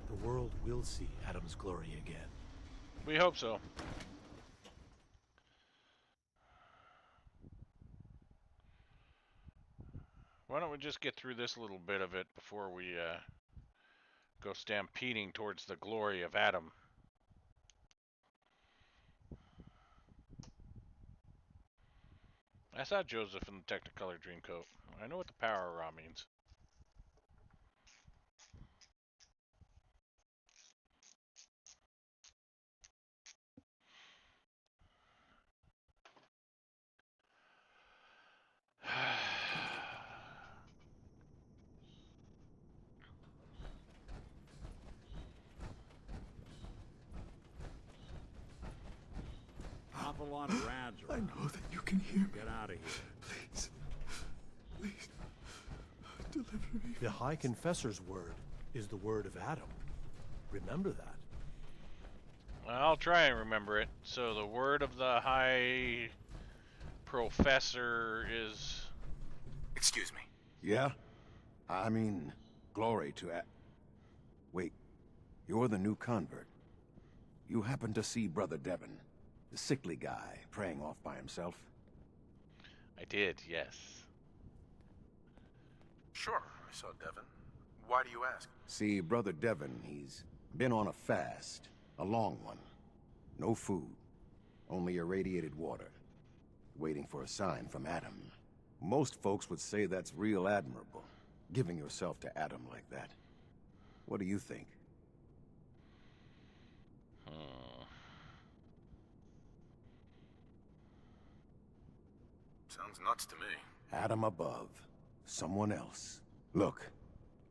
The world will see Adam's glory again. We hope so. Why don't we just get through this little bit of it before we go stampeding towards the glory of Adam. I saw Joseph in the Technicolor Dreamcoat. I know what the power raw means. Awful lot of rads I around. know that you can hear me. Get out of here. Please. Please. Deliver me. The High Confessor's word is the word of Adam. Remember that. I'll try and remember it. So the word of the High Professor is... Excuse me. Yeah? I mean, glory to Wait, you're the new convert. You happen to see Brother Devon, the sickly guy praying off by himself? I did, yes. Sure, I saw Devon. Why do you ask? See, Brother Devon, he's been on a fast, a long one. No food, only irradiated water, waiting for a sign from Adam. Most folks would say that's real admirable, giving yourself to Adam like that. What do you think? Sounds nuts to me. Adam above, someone else. Look,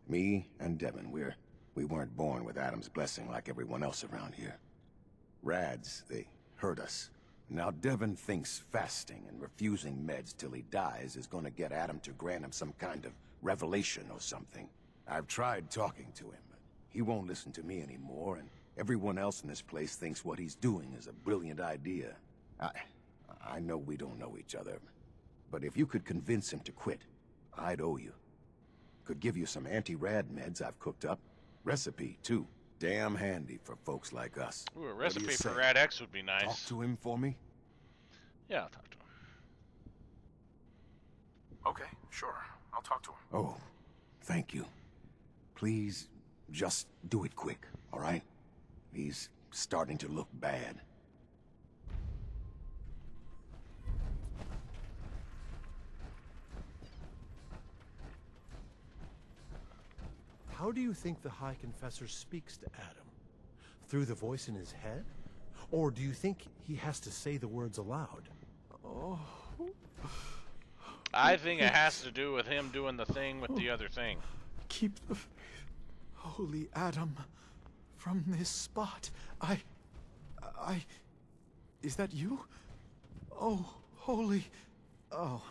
me and Devon, we weren't born with Adam's blessing like everyone else around here. Rads, they hurt us. Now Devon thinks fasting and refusing meds till he dies is gonna get Adam to grant him some kind of revelation or something. I've tried talking to him, but he won't listen to me anymore, and everyone else in this place thinks what he's doing is a brilliant idea. I know we don't know each other, but if you could convince him to quit, I'd owe you. Could give you some anti-rad meds I've cooked up. Recipe, too. Damn handy for folks like us. Ooh, a recipe for Rad X would be nice. Talk to him for me? Yeah, I'll talk to him. Okay, sure. I'll talk to him. Oh, thank you. Please, Just do it quick, all right? He's starting to look bad. How do you think the High Confessor speaks to Adam? Through the voice in his head? Or do you think he has to say the words aloud? Oh. I think it has to do with him doing the thing with the other thing. Keep the faith. Holy Adam, from this spot, Is that you? Oh, holy... Oh.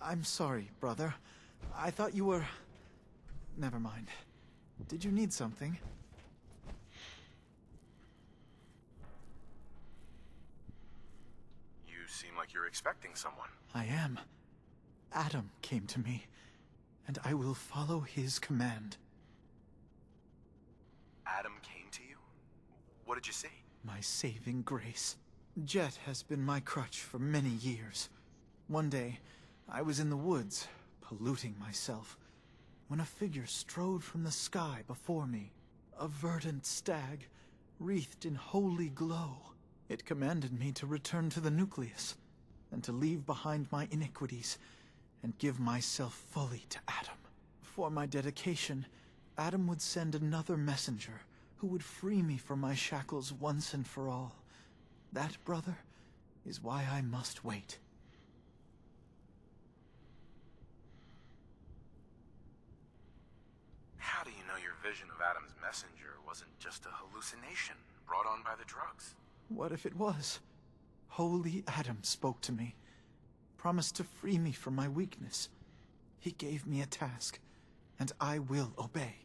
I'm sorry, brother. I thought you were... Never mind. Did you need something? You seem like you're expecting someone. I am. Adam came to me, and I will follow his command. Adam came to you? What did you see? My saving grace. Jet has been my crutch for many years. One day, I was in the woods, polluting myself, when a figure strode from the sky before me. A verdant stag, wreathed in holy glow. It commanded me to return to the nucleus, and to leave behind my iniquities, and give myself fully to Adam. For my dedication, Adam would send another messenger, who would free me from my shackles once and for all. That, brother, is why I must wait. How do you know your vision of Adam's messenger wasn't just a hallucination brought on by the drugs? What if it was? Holy Adam spoke to me, promised to free me from my weakness. He gave me a task, and I will obey.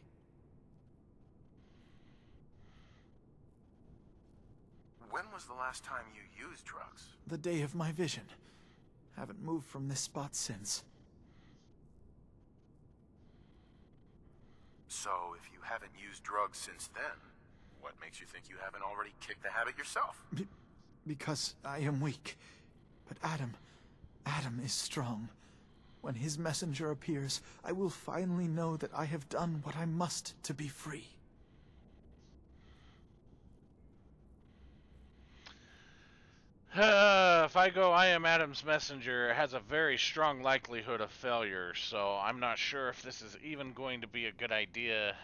When was the last time you used drugs? The day of my vision. Haven't moved from this spot since. So, if you haven't used drugs since then, what makes you think you haven't already kicked the habit yourself? Because I am weak. But Adam is strong. When his messenger appears, I will finally know that I have done what I must to be free. If I go, I am Adam's messenger, it has a very strong likelihood of failure, so I'm not sure if this is even going to be a good idea.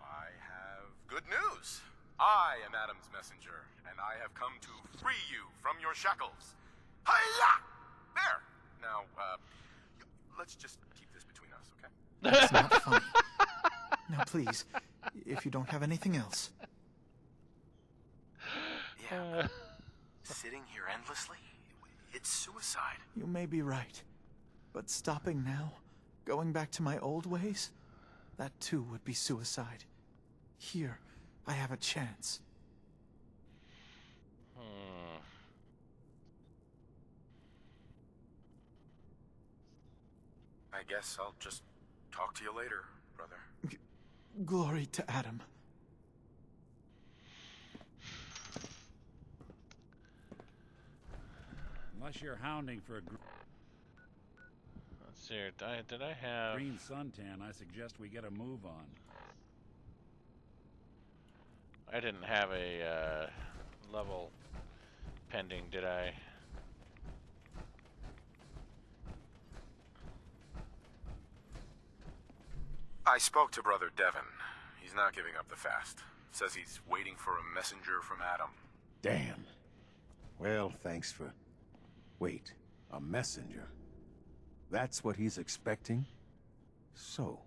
I have good news. I am Adam's messenger, and I have come to free you from your shackles. Hiya! There! Now, let's just keep this between us, okay? That's not funny. Now please, if you don't have anything else. Yeah. Sitting here endlessly? It's suicide. You may be right. But stopping now, going back to my old ways, that too would be suicide. Here, I have a chance. I guess I'll just talk to you later, brother. Glory to Adam. Unless you're hounding for a Let's see here. Did I have... green suntan, I suggest we get a move on. I didn't have a level pending, did I? I spoke to Brother Devon. He's not giving up the fast. Says he's waiting for a messenger from Adam. Damn. Well, thanks for... Wait, a messenger? That's what he's expecting? So,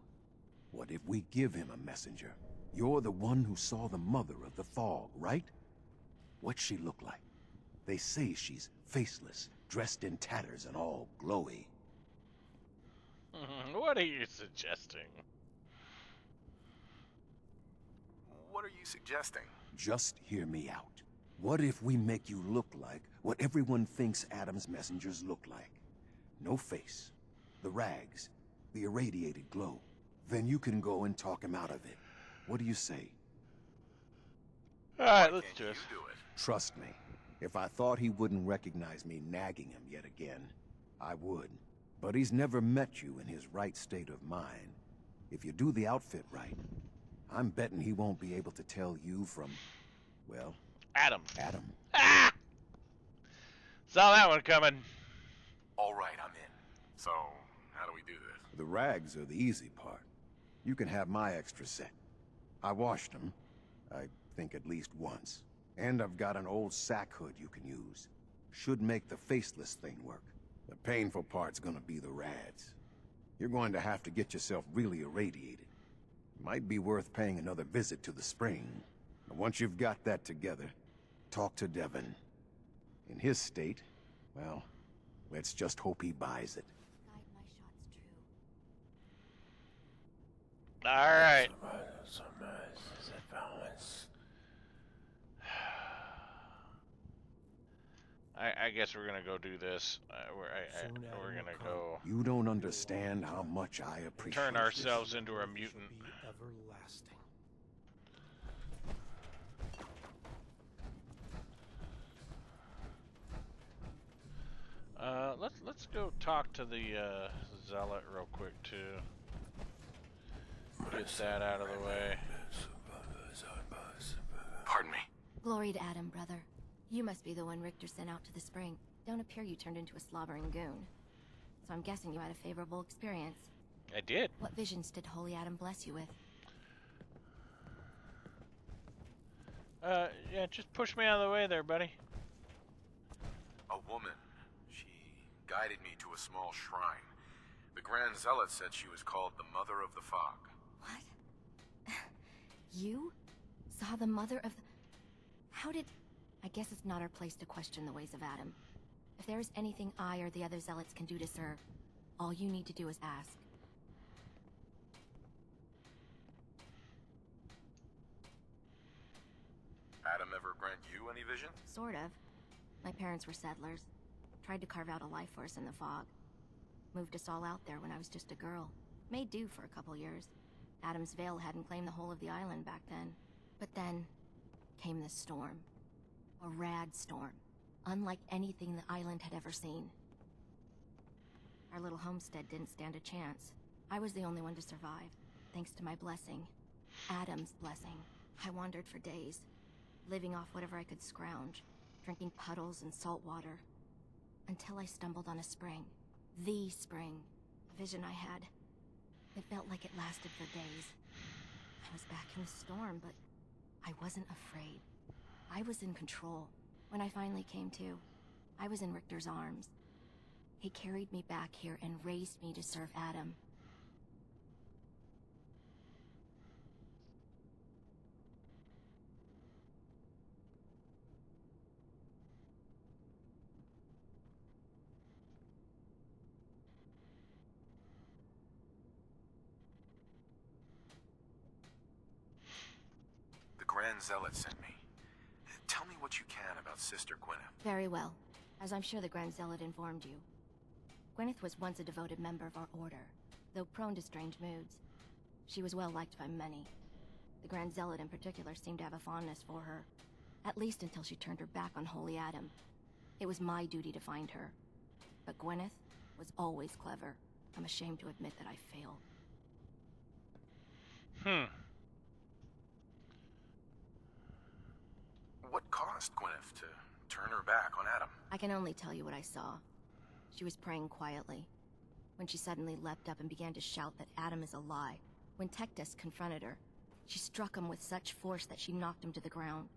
what if we give him a messenger? You're the one who saw the mother of the fog, right? What's she look like? They say she's faceless, dressed in tatters and all glowy. What are you suggesting? What are you suggesting? Just hear me out. What if we make you look like what everyone thinks Adam's messengers look like? No face, the rags, the irradiated glow. Then you can go and talk him out of it. What do you say? Alright, let's do it. Trust me, if I thought he wouldn't recognize me nagging him yet again, I would. But he's never met you in his right state of mind. If you do the outfit right, I'm betting he won't be able to tell you from, well... Adam. Adam. Ah! Saw that one coming. All right, I'm in. So, how do we do this? The rags are the easy part. You can have my extra set. I washed them, I think at least once. And I've got an old sack hood you can use. Should make the faceless thing work. The painful part's gonna be the rads. You're going to have to get yourself really irradiated. Might be worth paying another visit to the spring. And once you've got that together, talk to Devon. In his state, well, let's just hope he buys it. All right. I guess we're gonna go do this. We're gonna go. You don't understand how much I appreciate. Turn ourselves into a mutant. Everlasting. Let's go talk to the zealot real quick too. Get that out of the way. Pardon me. Glory to Adam, brother. You must be the one Richter sent out to the spring. Don't appear you turned into a slobbering goon. So I'm guessing you had a favorable experience. I did. What visions did Holy Adam bless you with? Yeah, just push me out of the way there, buddy. A woman. She guided me to a small shrine. The Grand Zealot said she was called the Mother of the Fog. What? You saw the Mother of the... How did... I guess it's not our place to question the ways of Adam. If there is anything I or the other Zealots can do to serve, all you need to do is ask. Adam ever grant you any vision? Sort of. My parents were settlers. Tried to carve out a life for us in the fog. Moved us all out there when I was just a girl. Made do for a couple years. Adam's Veil hadn't claimed the whole of the island back then. But then came this storm. A rad storm. Unlike anything the island had ever seen. Our little homestead didn't stand a chance. I was the only one to survive, thanks to my blessing. Adam's blessing. I wandered for days, living off whatever I could scrounge, drinking puddles and salt water, until I stumbled on a spring. The spring. A vision I had. It felt like it lasted for days. I was back in the storm, but I wasn't afraid. I was in control. When I finally came to, I was in Richter's arms. He carried me back here and raised me to serve Adam. The Grand Zealot sent me. Tell me what you can about Sister Gwyneth. Very well, as I'm sure the Grand Zealot informed you. Gwyneth was once a devoted member of our order, though prone to strange moods. She was well liked by many. The Grand Zealot in particular seemed to have a fondness for her, at least until she turned her back on Holy Adam. It was my duty to find her. But Gwyneth was always clever. I'm ashamed to admit that I failed. What caused Gwyneth to turn her back on Adam? I can only tell you what I saw. She was praying quietly, when she suddenly leapt up and began to shout that Adam is a lie. When Tectus confronted her, she struck him with such force that she knocked him to the ground.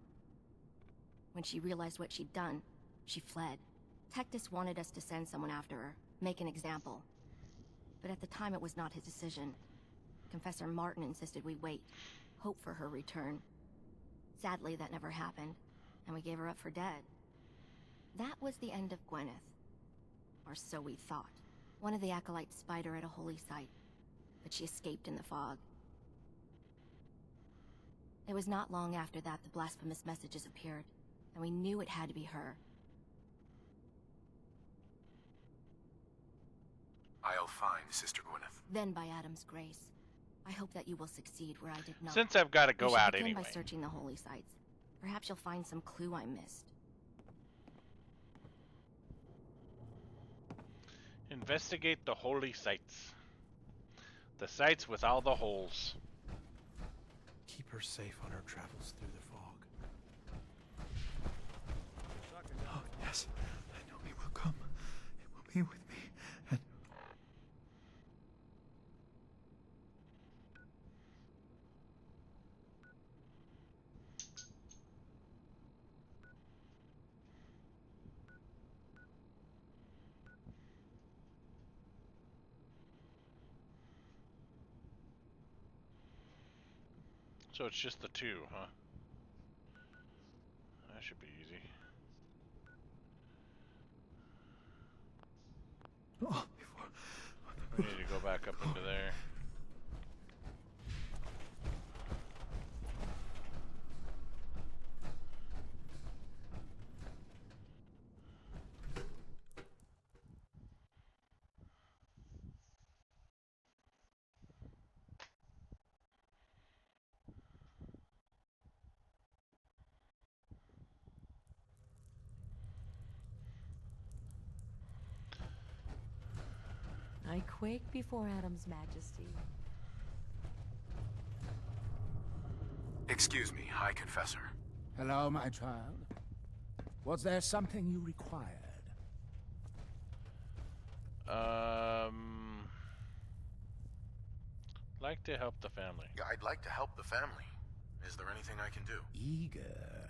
When she realized what she'd done, she fled. Tectus wanted us to send someone after her, make an example. But at the time it was not his decision. Confessor Martin insisted we wait, hope for her return. Sadly, that never happened, and we gave her up for dead. That was the end of Gwyneth. Or so we thought. One of the acolytes spied her at a holy site, but she escaped in the fog. It was not long after that the blasphemous messages appeared, and we knew it had to be her. I'll find Sister Gwyneth. Then by Adam's grace. I hope that you will succeed where I did not. Since I've got to go out begin anyway. by searching the holy sites. Perhaps you'll find some clue I missed. In Investigate the holy sites. The sites with all the holes. Keep her safe on her travels through the fog. Oh, yes. I know he will come. He will be with me. And... So it's just the two, huh? That should be easy. Oh, We need to go back up into there. I quake before Adam's majesty. Excuse me, High Confessor. Hello, my child. Was there something you required? Like to help the family. Yeah, I'd like to help the family. Is there anything I can do? Eager.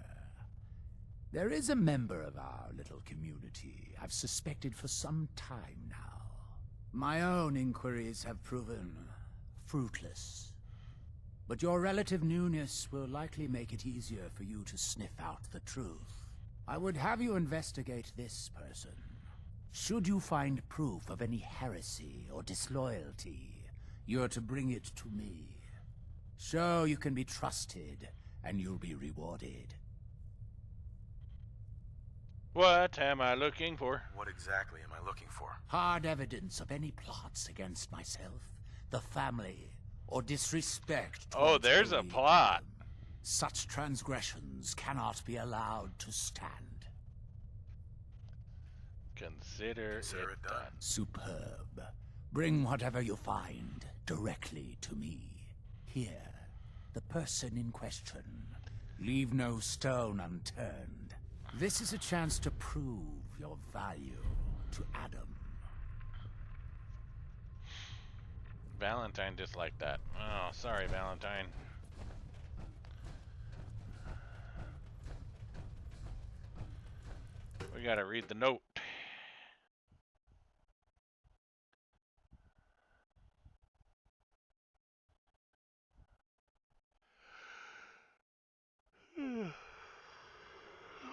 There is a member of our little community I've suspected for some time now. My own inquiries have proven fruitless. But your relative newness will likely make it easier for you to sniff out the truth. I would have you investigate this person. Should you find proof of any heresy or disloyalty, you're to bring it to me. Show you can be trusted, and you'll be rewarded. What am I looking for? What exactly am I looking for? Hard evidence of any plots against myself, the family, or disrespect. Oh, there's a plot. Such transgressions cannot be allowed to stand. Consider it done. Superb. Bring whatever you find directly to me. Here, the person in question. Leave no stone unturned. This is a chance to prove your value to Adam. Valentine disliked that. Oh, sorry, Valentine. We gotta read the note.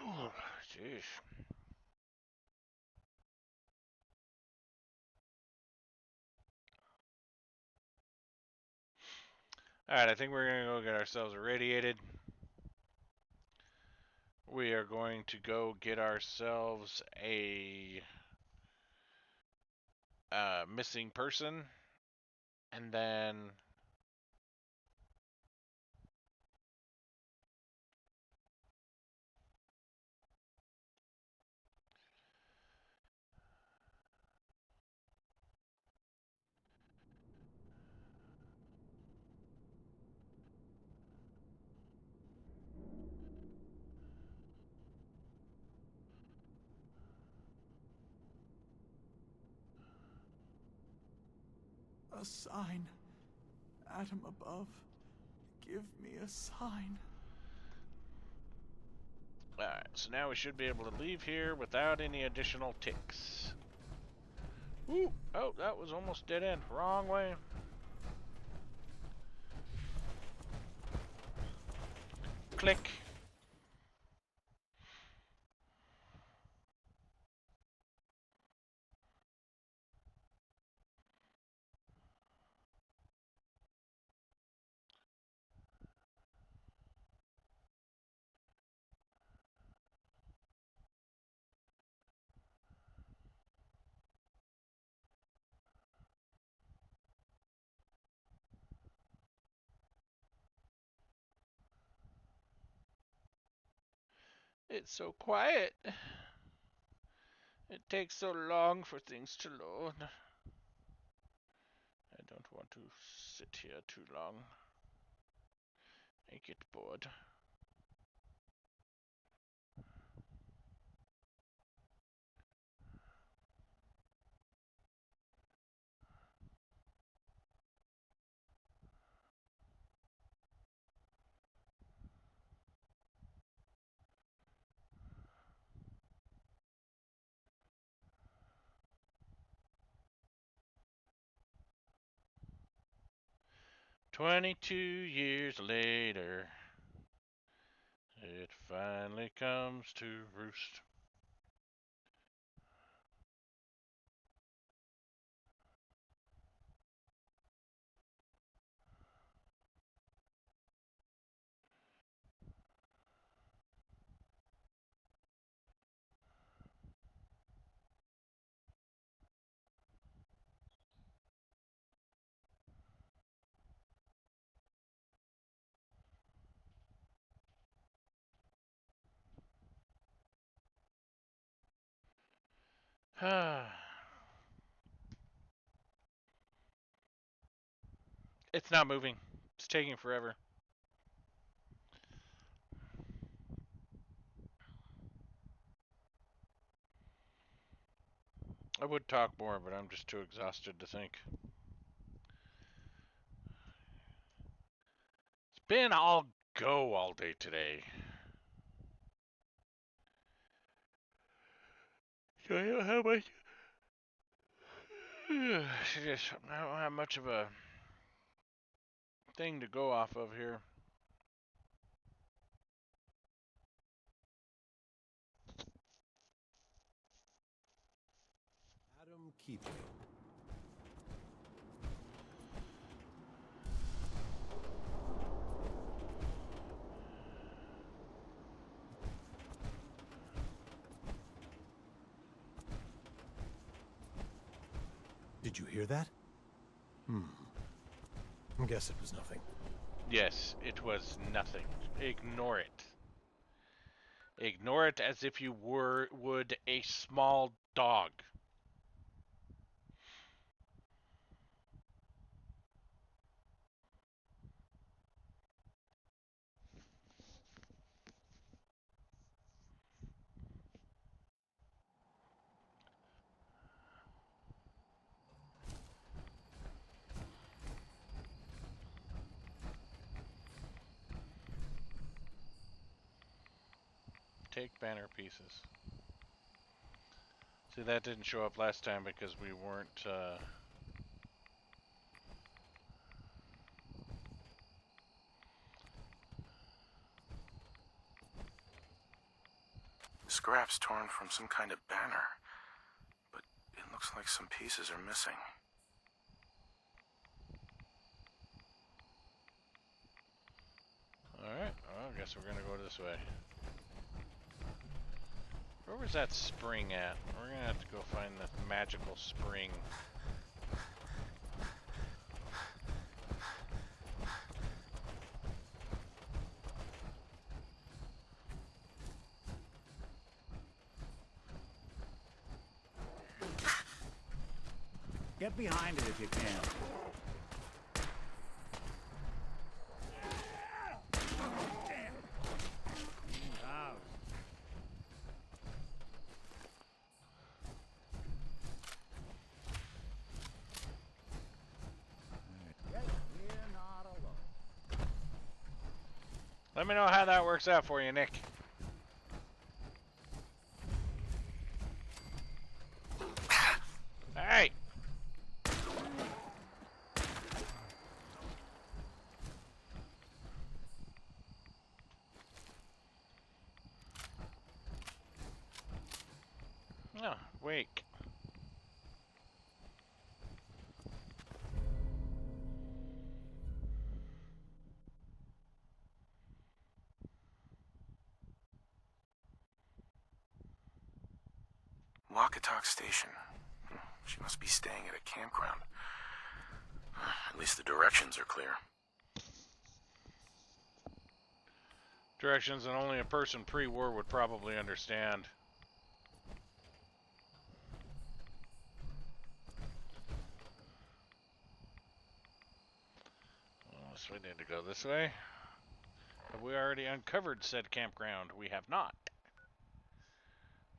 Oh, jeez. Alright, I think we're gonna go get ourselves irradiated. We are going to go get ourselves a missing person, and then A sign. Adam above. Give me a sign. alright, so now we should be able to leave here without any additional ticks. Ooh, oh, that was almost dead end. Wrong way. Click. It's so quiet. It takes so long for things to load. I don't want to sit here too long. I get bored. "22 years later, it finally comes to roost." It's not moving. It's taking forever. I would talk more, but I'm just too exhausted to think. It's been all go all day today. So I don't have much. I don't have much of a thing to go off of here. Adam Keating. Did you hear that? I guess it was nothing. Yes, it was nothing. Ignore it. Ignore it as if you would a small dog. Take banner pieces. See, that didn't show up last time because we weren't, Scraps torn from some kind of banner, but it looks like some pieces are missing. Alright, well, I guess we're gonna go this way. Where was that spring at? We're gonna have to go find the magical spring. Get behind it if you can. Let me know how that works out for you, Nick. Alright. Oh, wake. Wacatok Station. She must be staying at a campground. At least the directions are clear. Directions that only a person pre-war would probably understand. guess we need to go this way. Have we already uncovered said campground? We have not.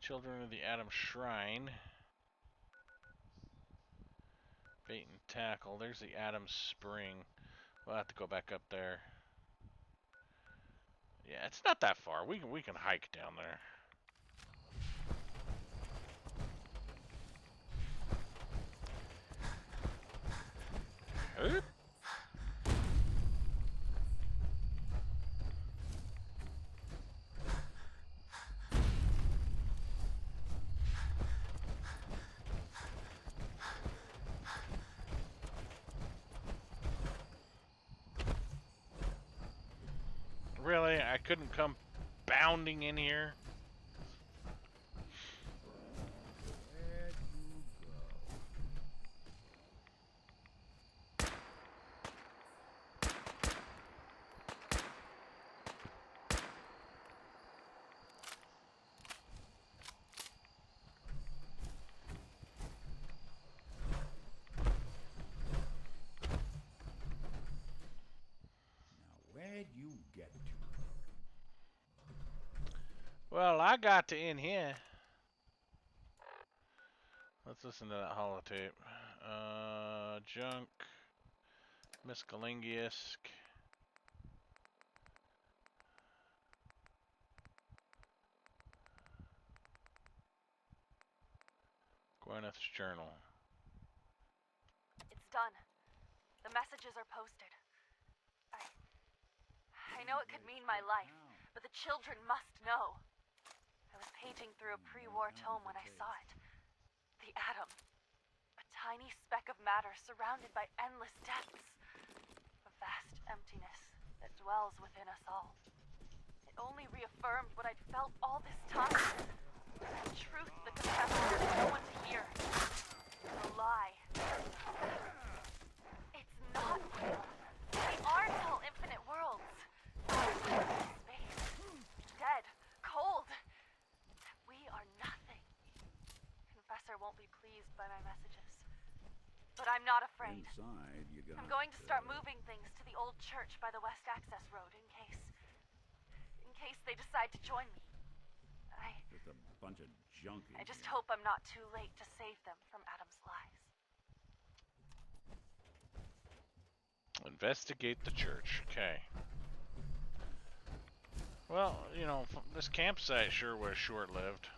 Children of the Atom Shrine. Bait and tackle. There's the Atom Spring. We'll have to go back up there. Yeah, it's not that far. We can hike down there. Oop. Really? I couldn't come bounding in here? Where'd you get to? Well, I got to in here. Let's listen to that holotape. Junk. Miscellaneous. Gwyneth's journal. It's done. The messages are posted. I know it could mean my life, but the children must know. I was paging through a pre-war tome when I saw it. The atom. A tiny speck of matter surrounded by endless depths. A vast emptiness that dwells within us all. It only reaffirmed what I'd felt all this time. The truth the confessor wanted no one to hear. A lie. It's not real. We aren't all infinite worlds. Space. Dead. Cold. We are nothing. Confessor won't be pleased by my messages. But I'm not afraid. Inside, you got, I'm going to start moving things to the old church by the West Access Road in case they decide to join me. Just a bunch of junk. I just hope I'm not too late to save them from Adam's lies. Investigate the church. Okay. Well, you know, this campsite sure was short-lived.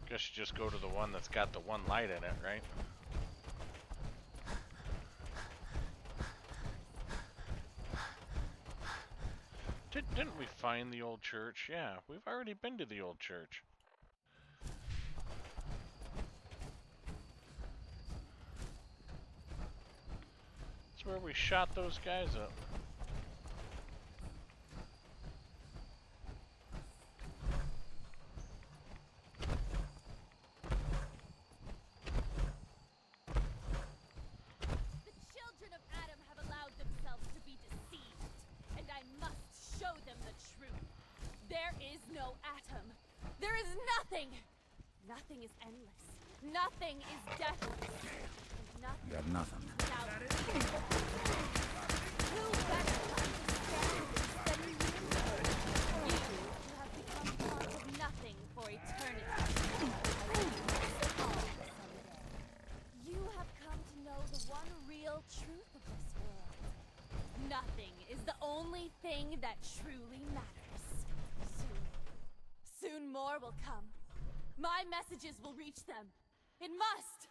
Guess you just go to the one that's got the one light in it, right? Didn't we find the old church? Yeah, we've already been to the old church. It's where we shot those guys up. Nothing is endless. Nothing is deathless. And nothing You got nothing. Who better to understand this than you? You have become part of nothing for eternity. You have come to know the one real truth of this world. Nothing is the only thing that truly matters. Soon more will come. My messages will reach them. It must!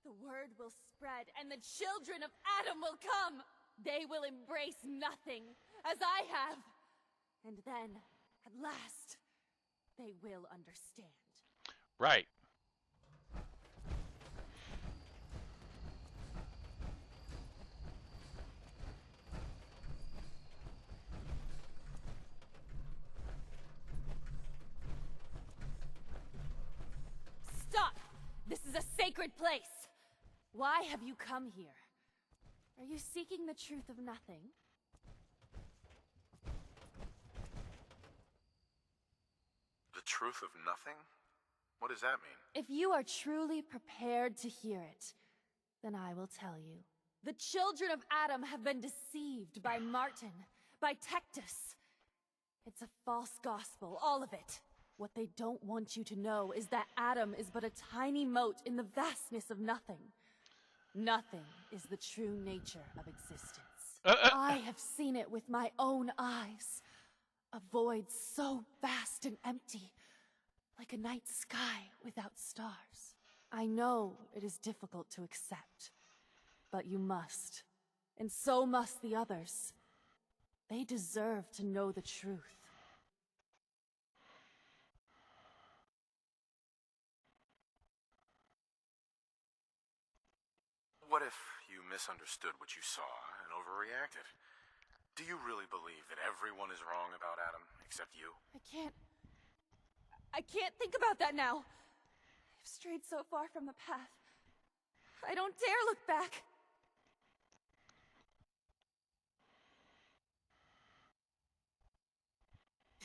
The word will spread, and the children of Adam will come! They will embrace nothing, as I have. And then, at last, they will understand. Right. Stop! This is a sacred place! Why have you come here? Are you seeking the truth of nothing? The truth of nothing? What does that mean? If you are truly prepared to hear it, then I will tell you. The children of Adam have been deceived by Martin, by Tectus. It's a false gospel, all of it. What they don't want you to know is that Adam is but a tiny mote in the vastness of nothing. Nothing is the true nature of existence. I have seen it with my own eyes. A void so vast and empty, like a night sky without stars. I know it is difficult to accept, but you must. And so must the others. They deserve to know the truth. What if you misunderstood what you saw and overreacted? Do you really believe that everyone is wrong about Adam, except you? I can't think about that now. I've strayed so far from the path. I don't dare look back.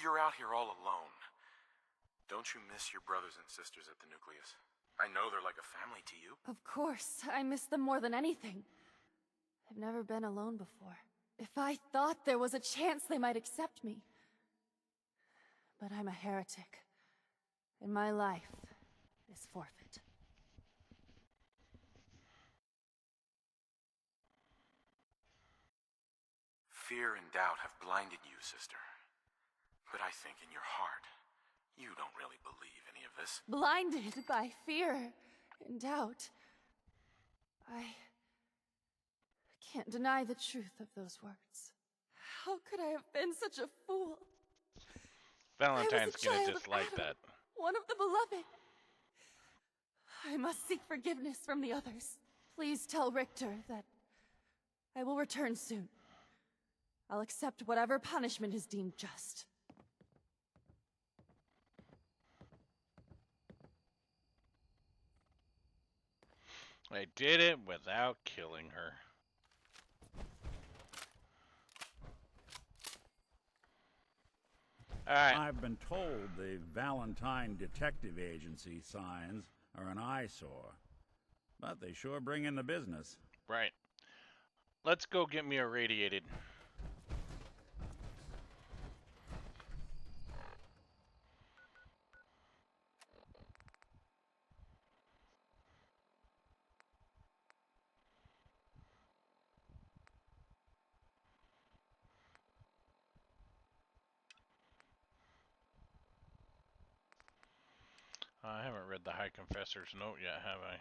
You're out here all alone. Don't you miss your brothers and sisters at the nucleus? I know they're like a family to you. Of course, I miss them more than anything. I've never been alone before. If I thought there was a chance they might accept me. But I'm a heretic, and my life is forfeit. Fear and doubt have blinded you, sister. But I think in your heart, you don't really believe any of this. Blinded by fear and doubt. I can't deny the truth of those words. How could I have been such a fool? Valentine's gonna dislike that. One of the beloved. I must seek forgiveness from the others. Please tell Richter that I will return soon. I'll accept whatever punishment is deemed just. I did it without killing her. Alright. I've been told the Valentine Detective Agency signs are an eyesore, but they sure bring in the business. Right. Let's go get me irradiated. I haven't read the High Confessor's note yet, have I?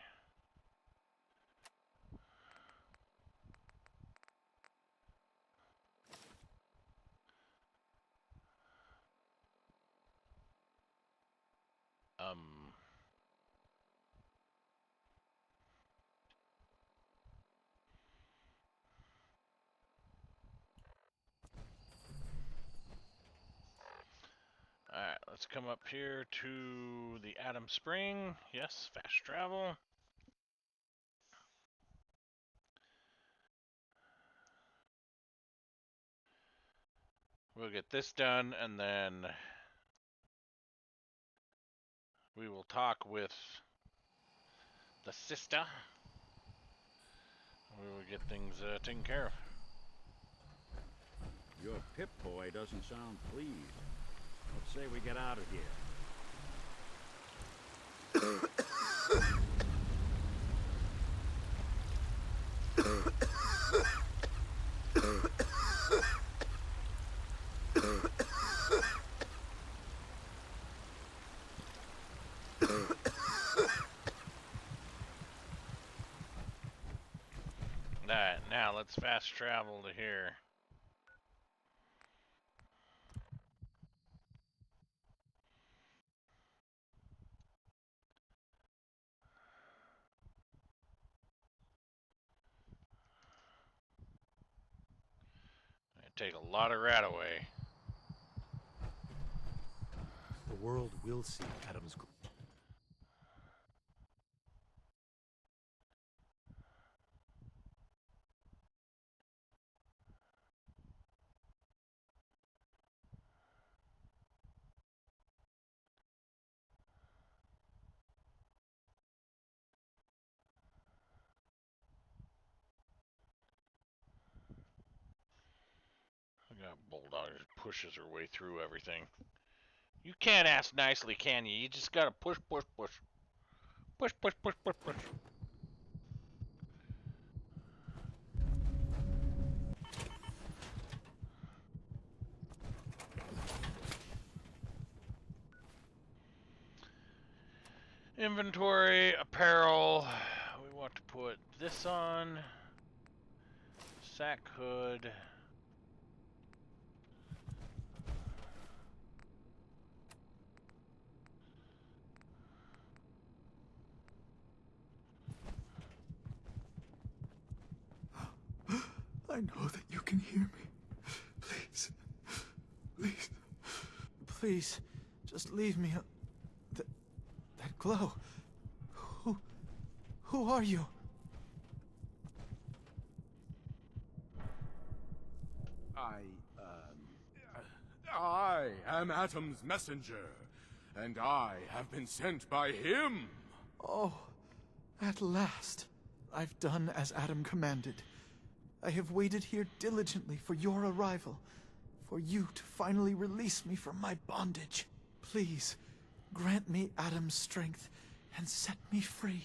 Alright, let's come up here to the Adam Spring. Yes, fast travel. We'll get this done, and then we will talk with the sister. We will get things taken care of. Your Pip-Boy doesn't sound pleased. Let's say we get out of here. Alright, now let's fast travel to here. Take a lot of rat away. The world will see Adam's. Got Bulldog just pushes her way through everything. You can't ask nicely, can you? You just gotta push, push, push. Push, push, push, push, push. Inventory, apparel. We want to put this on. Sack hood. I know that you can hear me. Please. Please. Please. Just leave me. That glow. Who are you? I am Atom's messenger, and I have been sent by him. Oh, at last. I've done as Adam commanded. I have waited here diligently for your arrival, for you to finally release me from my bondage. Please, grant me Adam's strength and set me free.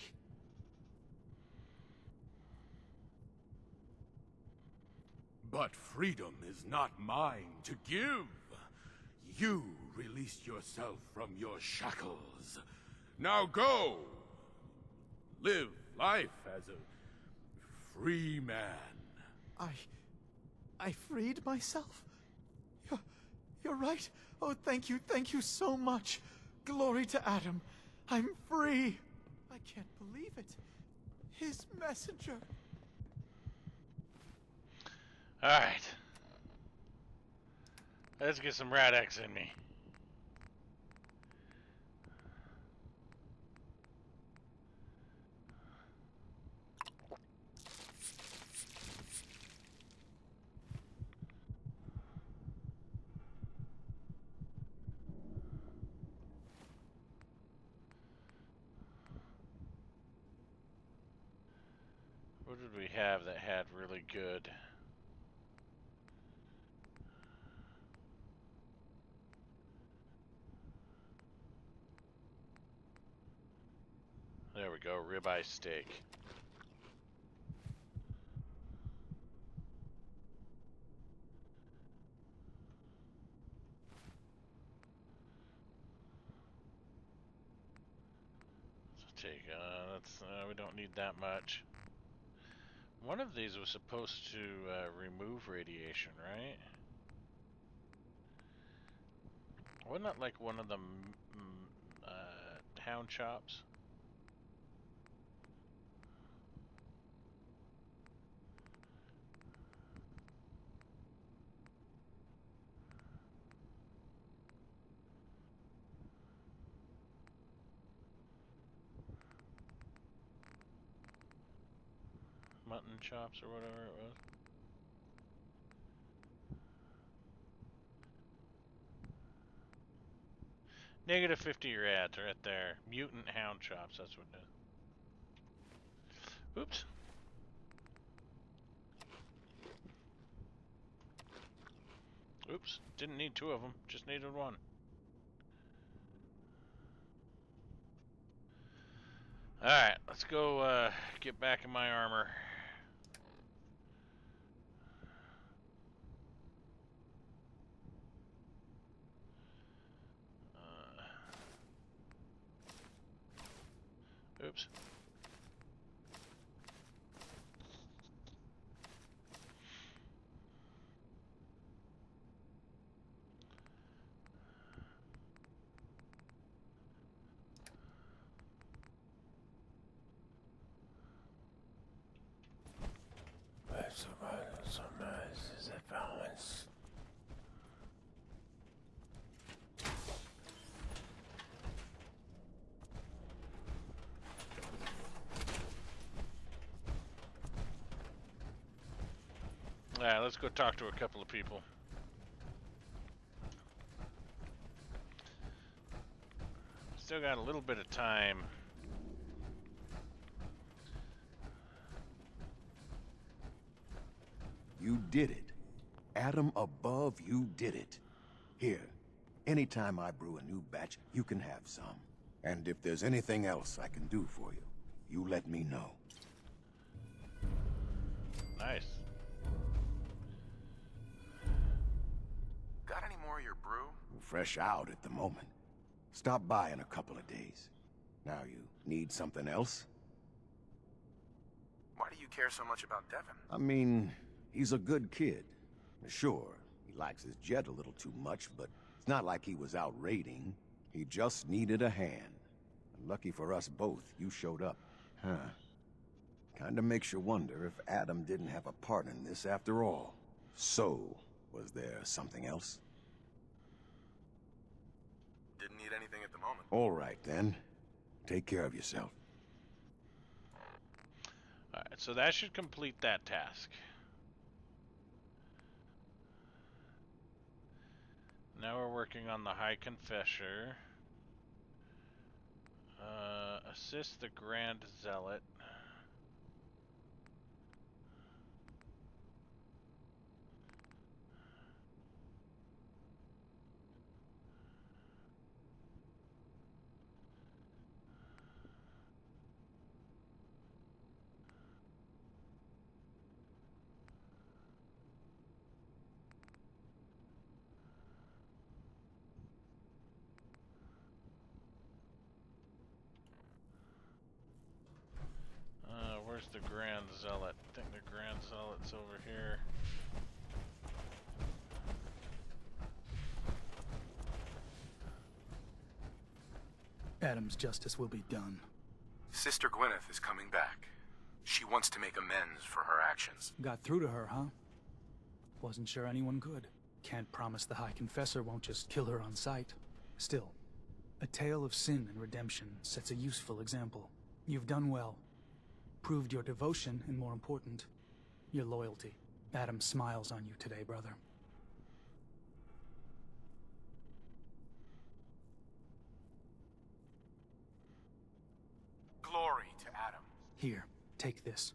But freedom is not mine to give. You released yourself from your shackles. Now go! Live life as a free man. I freed myself? You're right. Oh, thank you so much. Glory to Adam. I'm free. I can't believe it. His messenger. Alright. Let's get some Rad-X in me. What did we have that had really good? There we go, ribeye steak. Let's take, we don't need that much. One of these was supposed to remove radiation, right? Wasn't that like one of the hound chops? Mutton chops or whatever it was. Negative 50 rads right there. Mutant hound chops, that's what it is. Oops. Oops. Didn't need two of them, just needed one. Alright, let's go get back in my armor. Oops. Alright, let's go talk to a couple of people. Still got a little bit of time. You did it. Adam above, you did it. Here, anytime I brew a new batch, you can have some. And if there's anything else I can do for you, you let me know. Nice. Got any more of your brew? Fresh out at the moment. Stop by in a couple of days. Now you need something else? Why do you care so much about Devin? I mean, he's a good kid. Sure, he likes his jet a little too much, but it's not like he was out raiding. He just needed a hand. And lucky for us both, you showed up. Huh. Kinda makes you wonder if Adam didn't have a part in this after all. So, was there something else? Didn't need anything at the moment. All right, then. Take care of yourself. Alright, so that should complete that task. Now we're working on the High Confessor. Assist the Grand Zealot. Where's the Grand Zealot? I think the Grand Zealot's over here. Adam's justice will be done. Sister Gwyneth is coming back. She wants to make amends for her actions. Got through to her, huh? Wasn't sure anyone could. Can't promise the High Confessor won't just kill her on sight. Still, a tale of sin and redemption sets a useful example. You've done well. Proved your devotion, and more important, your loyalty. Adam smiles on you today, brother. Glory to Adam. Here, take this.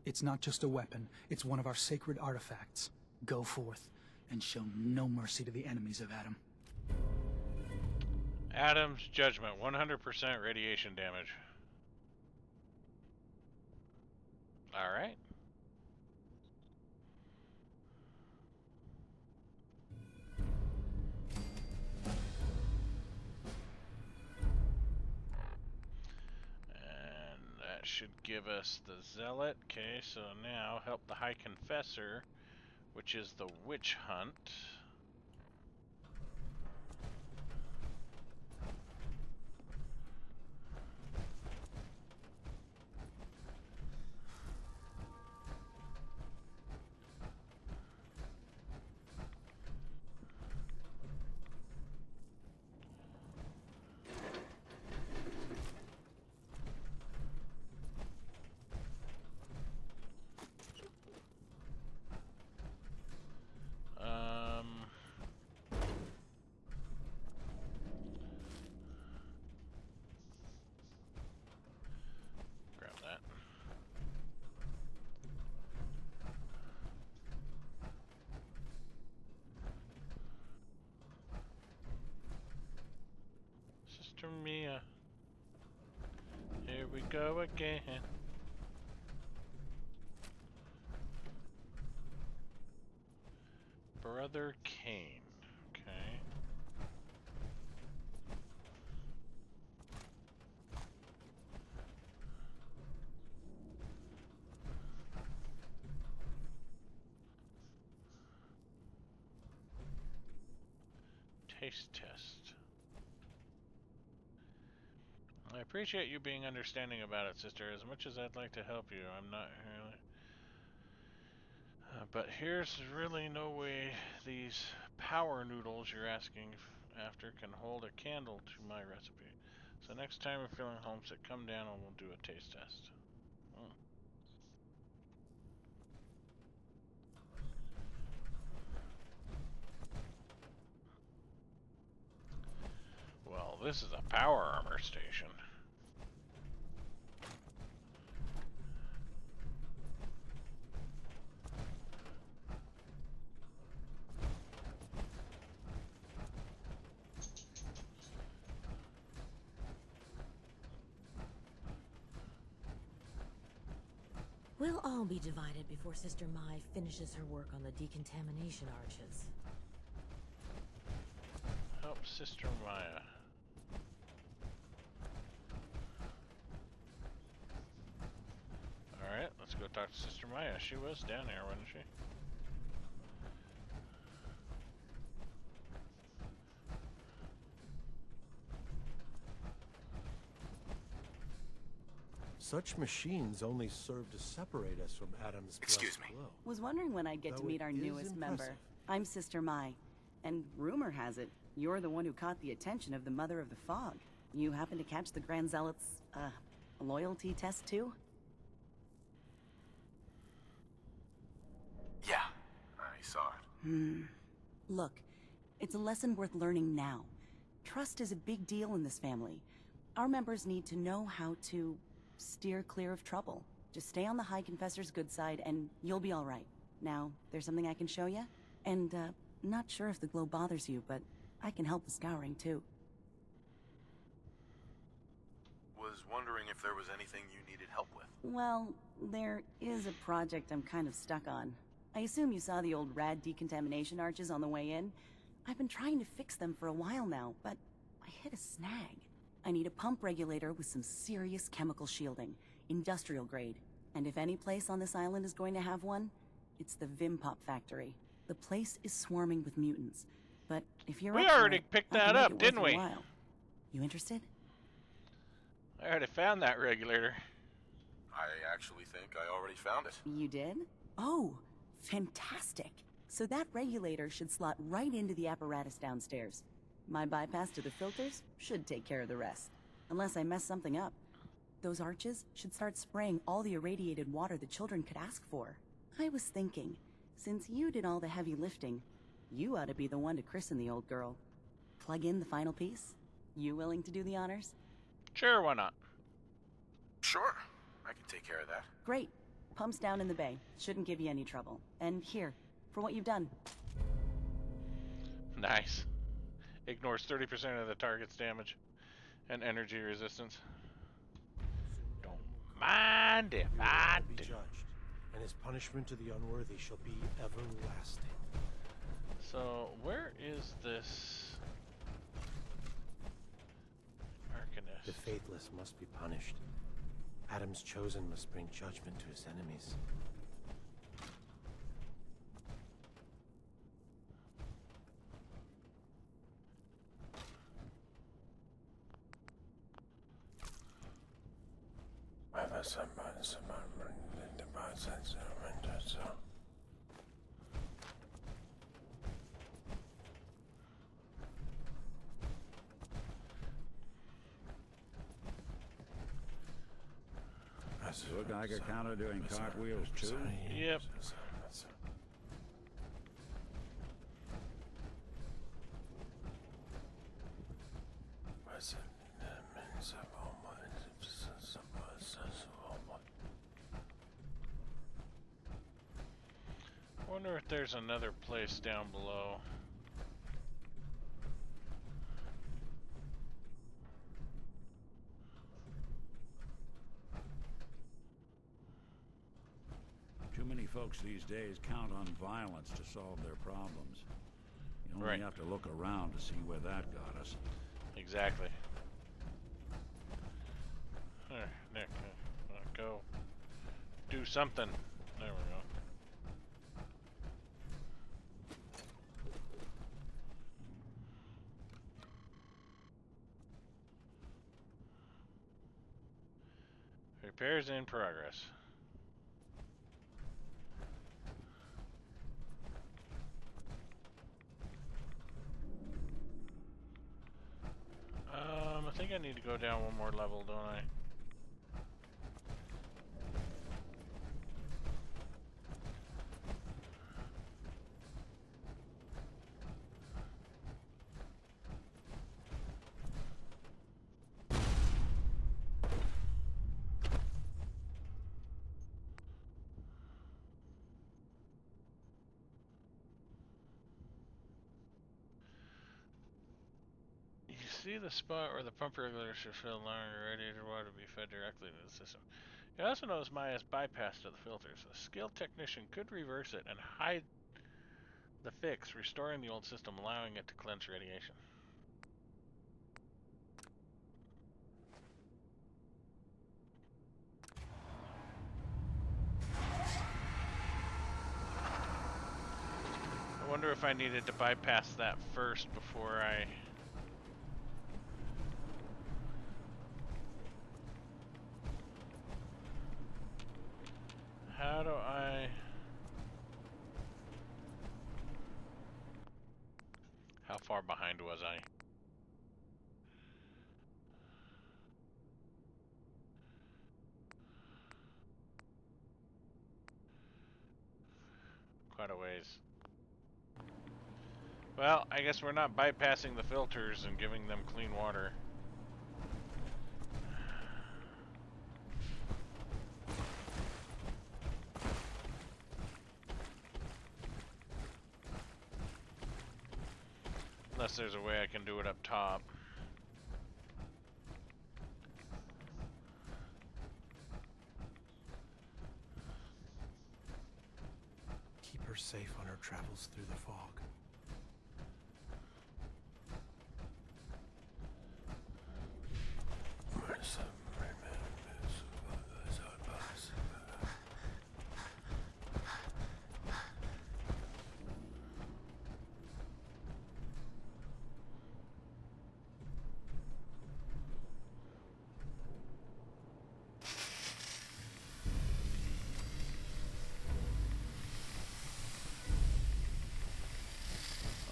It's not just a weapon, it's one of our sacred artifacts. Go forth, and show no mercy to the enemies of Adam. Adam's Judgment, 100% radiation damage. Alright. And that should give us the Zealot. Okay, so now help the High Confessor, which is the Witch Hunt. Grab that. Sister Mia. Here we go again. Brother Kane. Okay. Taste test. I appreciate you being understanding about it, sister. As much as I'd like to help you, I'm not really... but here's really no way these power noodles you're asking after can hold a candle to my recipe. So next time you're feeling homesick, come down and we'll do a taste test. Well, this is a power armor station. We'll all be divided before Sister Mai finishes her work on the decontamination arches. Help Sister Maya. Alright, let's go talk to Sister Maya. She was down there, wasn't she? Such machines only serve to separate us from Adam's Excuse blessed me. glow. Was wondering when I'd get to Though meet our it is newest member. impressive. I'm Sister Mai, and rumor has it, you're the one who caught the attention of the Mother of the Fog. You happen to catch the Grand Zealot's, loyalty test too? Yeah, I saw it. Look, it's a lesson worth learning now. Trust is a big deal in this family. Our members need to know how to steer clear of trouble. Just stay on the High Confessor's good side and you'll be all right. Now, there's something I can show you? And, not sure if the glow bothers you, but I can help with scouring too. Was wondering if there was anything you needed help with. Well, there is a project I'm kind of stuck on. I assume you saw the old rad decontamination arches on the way in. I've been trying to fix them for a while now, but I hit a snag. I need a pump regulator with some serious chemical shielding, industrial grade. And if any place on this island is going to have one, it's the Vim Pop factory. The place is swarming with mutants. But if you're We up for already it, picked I can that make up, it worth didn't your we? while. You interested? I already found that regulator. I actually think I already found it. You did? Oh, fantastic. So that regulator should slot right into the apparatus downstairs. My bypass to the filters should take care of the rest. Unless I mess something up. Those arches should start spraying all the irradiated water the children could ask for. I was thinking, since you did all the heavy lifting, you ought to be the one to christen the old girl. Plug in the final piece? You willing to do the honors? Sure, why not? Sure, I can take care of that. Great. Pumps down in the bay. Shouldn't give you any trouble. And here, for what you've done. Nice. Ignores 30% of the target's damage and energy resistance. Don't mind if I He will be do. judged, and his punishment to the unworthy shall be everlasting. So, where is this Arcanist? The faithless must be punished. Adam's chosen must bring judgment to his enemies. Your Geiger counter doing cartwheels too? Yep. Wonder if there's another place down below. Too many folks these days count on violence to solve their problems. You only Right. have to look around to see where that got us. Exactly. There, Nick, go do something. There we go. Repairs in progress. I think I need to go down one more level, don't I? See the spot where the pump regulator should fill longer radiator water to be fed directly into the system. You also notice Maya's bypass to the filters. A skilled technician could reverse it and hide the fix, restoring the old system, allowing it to cleanse radiation. I wonder if I needed to bypass that first before I... How do I... How far behind was I? Quite a ways. Well, I guess we're not bypassing the filters and giving them clean water. Unless there's a way I can do it up top. Keep her safe on her travels through the fog.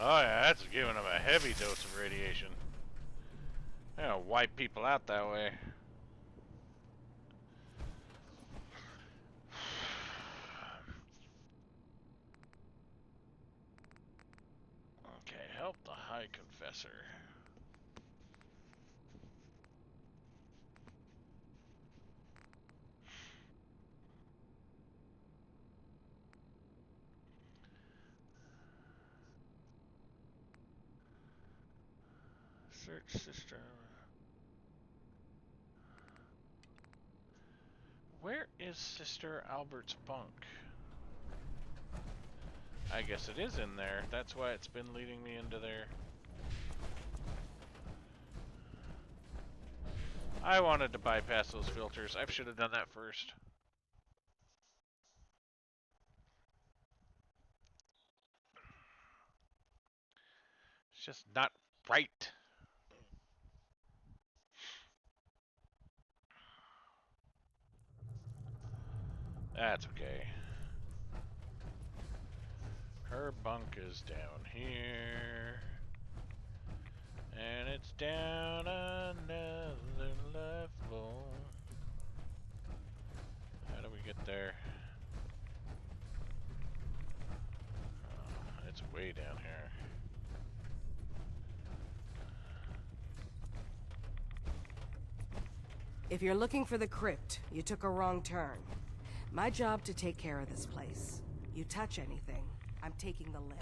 Oh yeah, that's giving them a heavy dose of radiation. They're gonna wipe people out that way. Okay, help the High Confessor. Search Sister. Where is Sister Albert's bunk? I guess it is in there. That's why it's been leading me into there. I wanted to bypass those filters. I should have done that first. It's just not right. That's okay. Her bunk is down here. And it's down another level. How do we get there? Oh, it's way down here. If you're looking for the crypt, you took a wrong turn. My job to take care of this place. You touch anything, I'm taking the limb.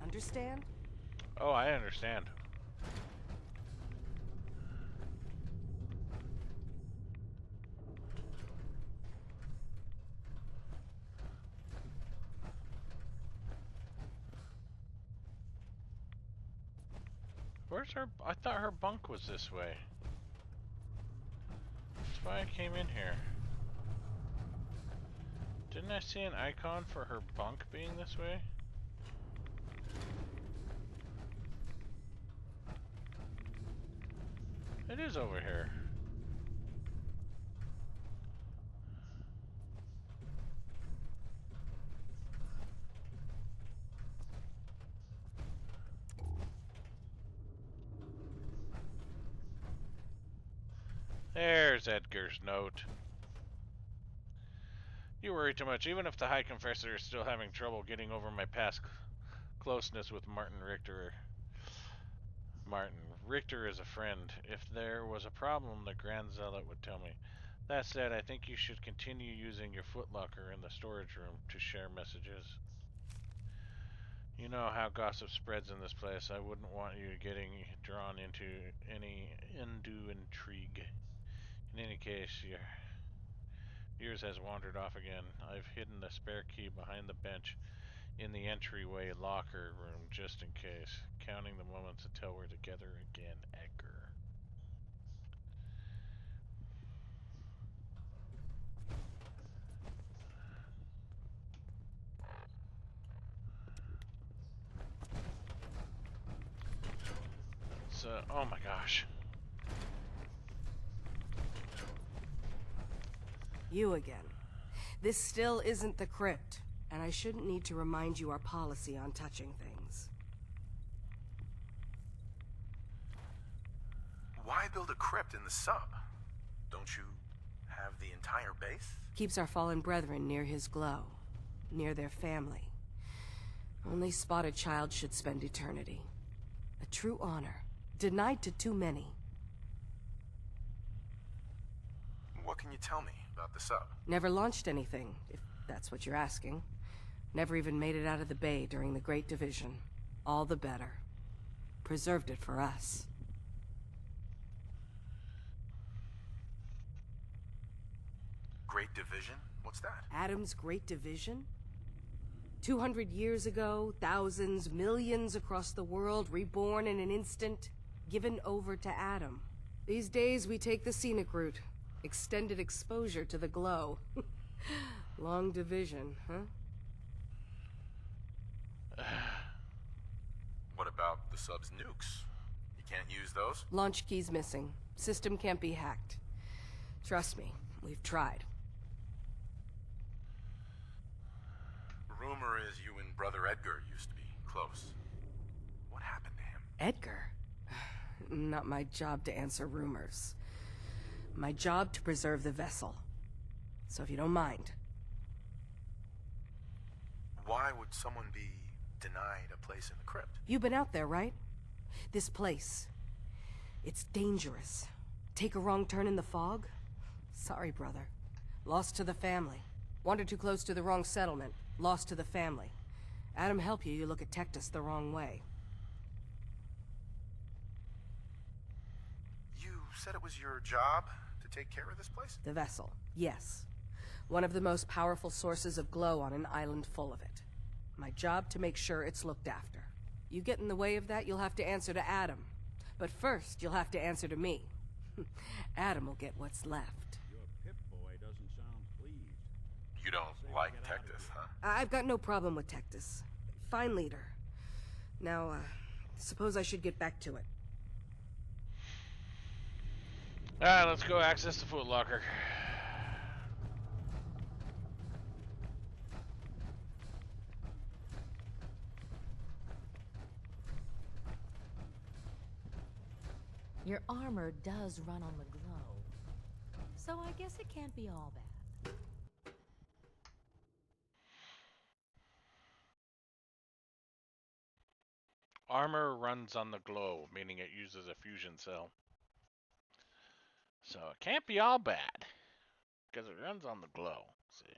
Understand? Oh, I understand. Where's her? I thought her bunk was this way. That's why I came in here. Didn't I see an icon for her bunk being this way? It is over here. There's Edgar's note. You worry too much. Even if the High Confessor is still having trouble getting over my past closeness with Martin Richter. Martin Richter is a friend. If there was a problem, the Grand Zealot would tell me. That said, I think you should continue using your footlocker in the storage room to share messages. You know how gossip spreads in this place. I wouldn't want you getting drawn into any undue intrigue. In any case, yours has wandered off again. I've hidden the spare key behind the bench in the entryway locker room just in case. Counting the moments until we're together again, Edgar. So, oh my gosh. You again. This still isn't the crypt, and I shouldn't need to remind you our policy on touching things. Why build a crypt in the sub? Don't you have the entire base? Keeps our fallen brethren near his glow, near their family. Only spotted child should spend eternity. A true honor, denied to too many. What can you tell me about the sub? Never launched anything, if that's what you're asking. Never even made it out of the bay during the Great Division. All the better. Preserved it for us. Great Division? What's that? Adam's Great Division? 200 years ago, thousands, millions across the world, reborn in an instant, given over to Adam. These days, we take the scenic route. Extended exposure to the glow. Long division, huh? What about the sub's nukes? You can't use those? Launch key's missing. System can't be hacked. Trust me, we've tried. Rumor is you and Brother Edgar used to be close. What happened to him? Edgar? Not my job to answer rumors. My job to preserve the vessel. So if you don't mind. Why would someone be denied a place in the crypt? You've been out there, right? This place. It's dangerous. Take a wrong turn in the fog? Sorry, brother. Lost to the family. Wandered too close to the wrong settlement. Lost to the family. Adam help you, you look at Tectus the wrong way. You said it was your job to take care of this place? The vessel, yes. One of the most powerful sources of glow on an island full of it. My job to make sure it's looked after. You get in the way of that, you'll have to answer to Adam. But first, you'll have to answer to me. Adam will get what's left. Your Pip-Boy doesn't sound pleased. You don't like Tectus, huh? I've got no problem with Tectus. Fine leader. Now, suppose I should get back to it. Alright, let's go access the Foot Locker. Your armor does run on the glow, so I guess it can't be all bad. Armor runs on the glow, meaning it uses a fusion cell. So it can't be all bad, because it runs on the glow. See.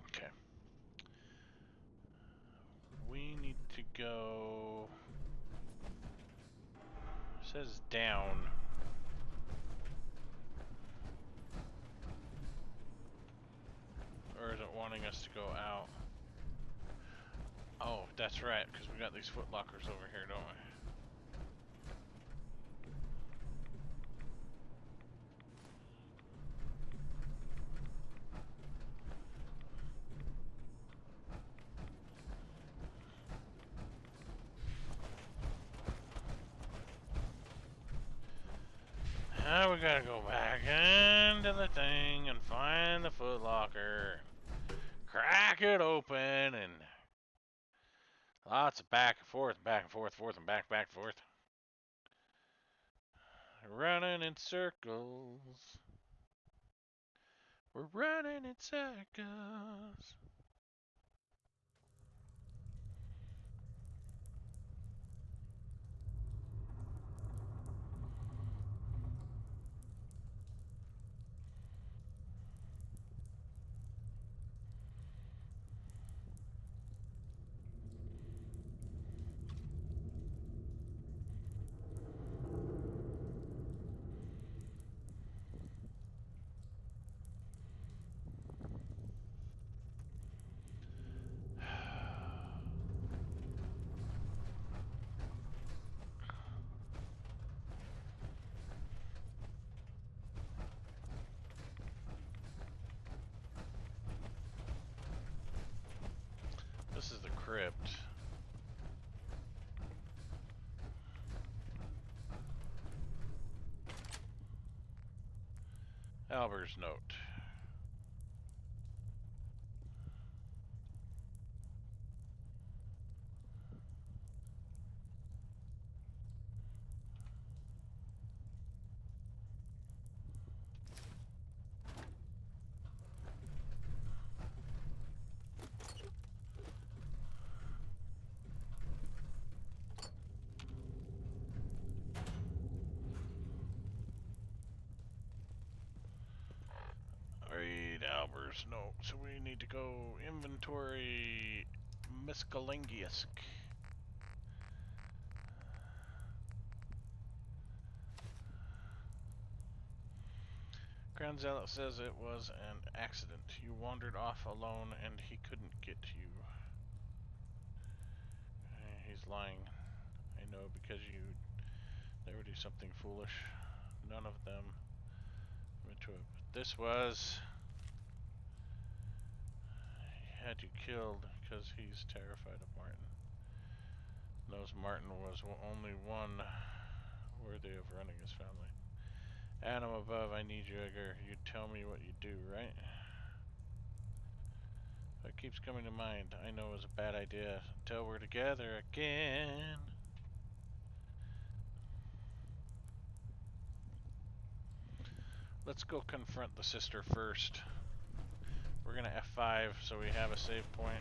Okay. We need to go. It says down. Or is it wanting us to go out? Oh, that's right, because we got these foot lockers over here, don't we? Now we gotta go back into the thing and find the Foot Locker. Crack it open and lots of back and forth, forth and back and forth. Running in circles. We're running in circles. This is the crypt. Albert's note. Read Albert's note. So we need to go inventory miscellaneous. Ground Zealot says it was an accident. You wandered off alone and he couldn't get you. He's lying. I know, because you never do something foolish. None of them went to it. But this was... He had you killed because he's terrified of Martin. Knows Martin was only one worthy of running his family. Adam above, I need you, Edgar. You tell me what you do, right? It keeps coming to mind. I know it was a bad idea until we're together again. Let's go confront the sister first. We're gonna F5 so we have a save point.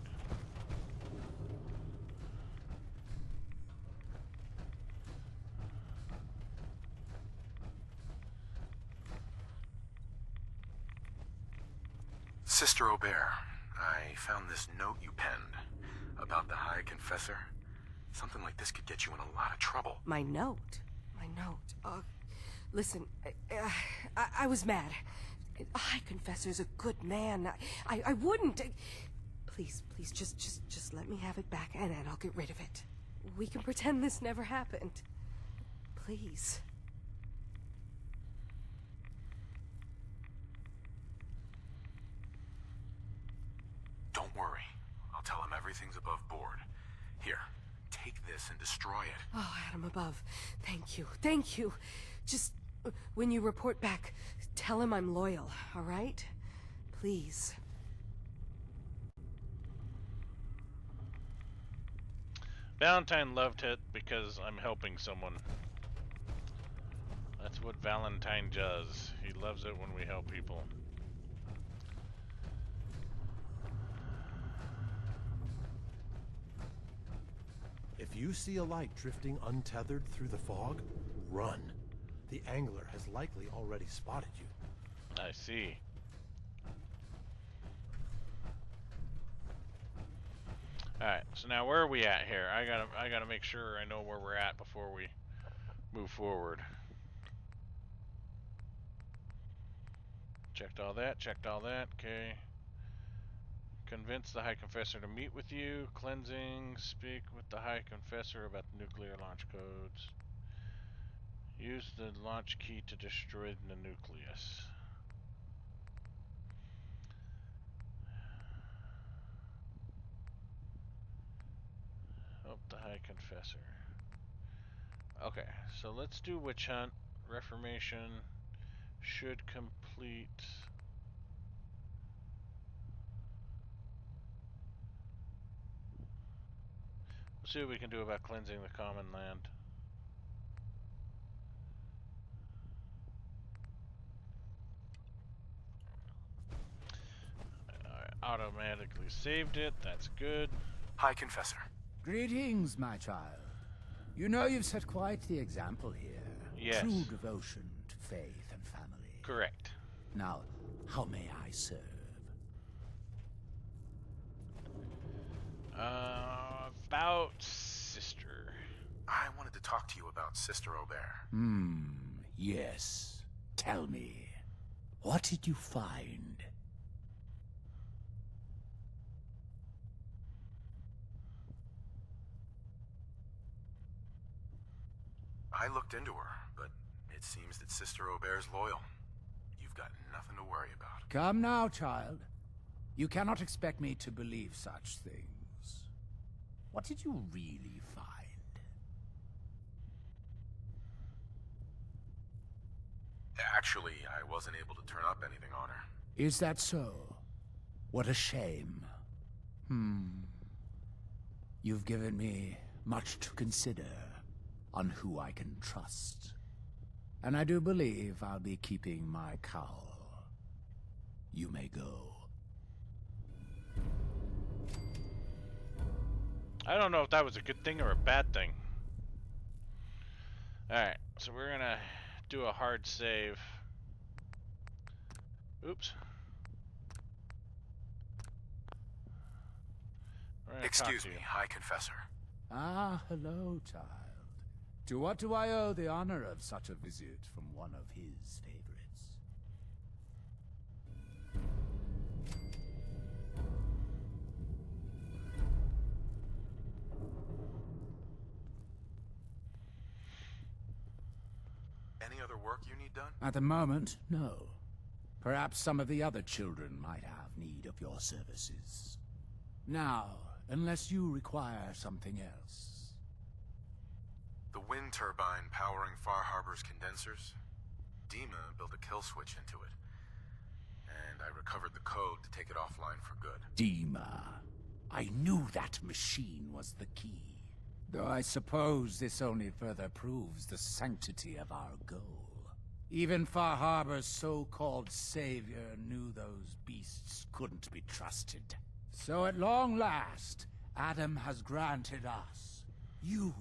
Sister Aubert, I found this note you penned about the High Confessor. Something like this could get you in a lot of trouble. My note? My note? Listen, I was mad. High Confessor's a good man. I wouldn't... Please, just let me have it back and I'll get rid of it. We can pretend this never happened. Please. Don't worry. I'll tell him everything's above board. Here, take this and destroy it. Oh, Adam above. Thank you. Thank you. Just, when you report back, tell him I'm loyal, all right? Please. Valentine loved it because I'm helping someone. That's what Valentine does. He loves it when we help people. If you see a light drifting untethered through the fog, run. The angler has likely already spotted you. I see. Alright, so now where are we at here? I gotta make sure I know where we're at before we move forward. Checked all that, okay. Convince the High Confessor to meet with you. Cleansing, speak with the High Confessor about the nuclear launch codes. Use the launch key to destroy the nucleus. Help the High Confessor. Okay, so let's do Witch Hunt. Reformation should complete. We'll see what we can do about cleansing the common land. automatically saved it. That's good. High Confessor. Greetings, my child. You know you've set quite the example here. Yes. True devotion to faith and family. Correct. Now, how may I serve? About Sister. I wanted to talk to you about Sister Aubert. Yes. Tell me, what did you find? I looked into her, but it seems that Sister Aubert's loyal. You've got nothing to worry about. Come now, child. You cannot expect me to believe such things. What did you really find? Actually, I wasn't able to turn up anything on her. Is that so? What a shame. You've given me much to consider on who I can trust. And I do believe I'll be keeping my cowl. You may go. I don't know if that was a good thing or a bad thing. Alright, so we're gonna do a hard save. Oops. Excuse me, High Confessor. Ah, hello, child. To what do I owe the honor of such a visit from one of his favorites? Any other work you need done? At the moment, no. Perhaps some of the other children might have need of your services. Now, unless you require something else. The wind turbine powering Far Harbor's condensers. Dima built a kill switch into it. And I recovered the code to take it offline for good. Dima. I knew that machine was the key. Though I suppose this only further proves the sanctity of our goal. Even Far Harbor's so-called savior knew those beasts couldn't be trusted. So at long last, Adam has granted us, you,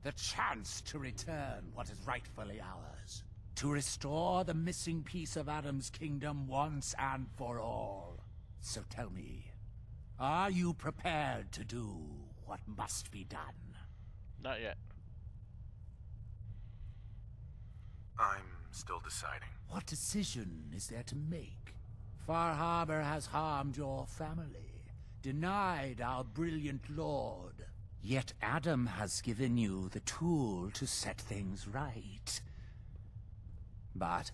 the chance to return what is rightfully ours. To restore the missing piece of Adam's kingdom once and for all. So tell me, are you prepared to do what must be done? Not yet. I'm still deciding. What decision is there to make? Far Harbor has harmed your family, denied our brilliant lord. Yet Adam has given you the tool to set things right. But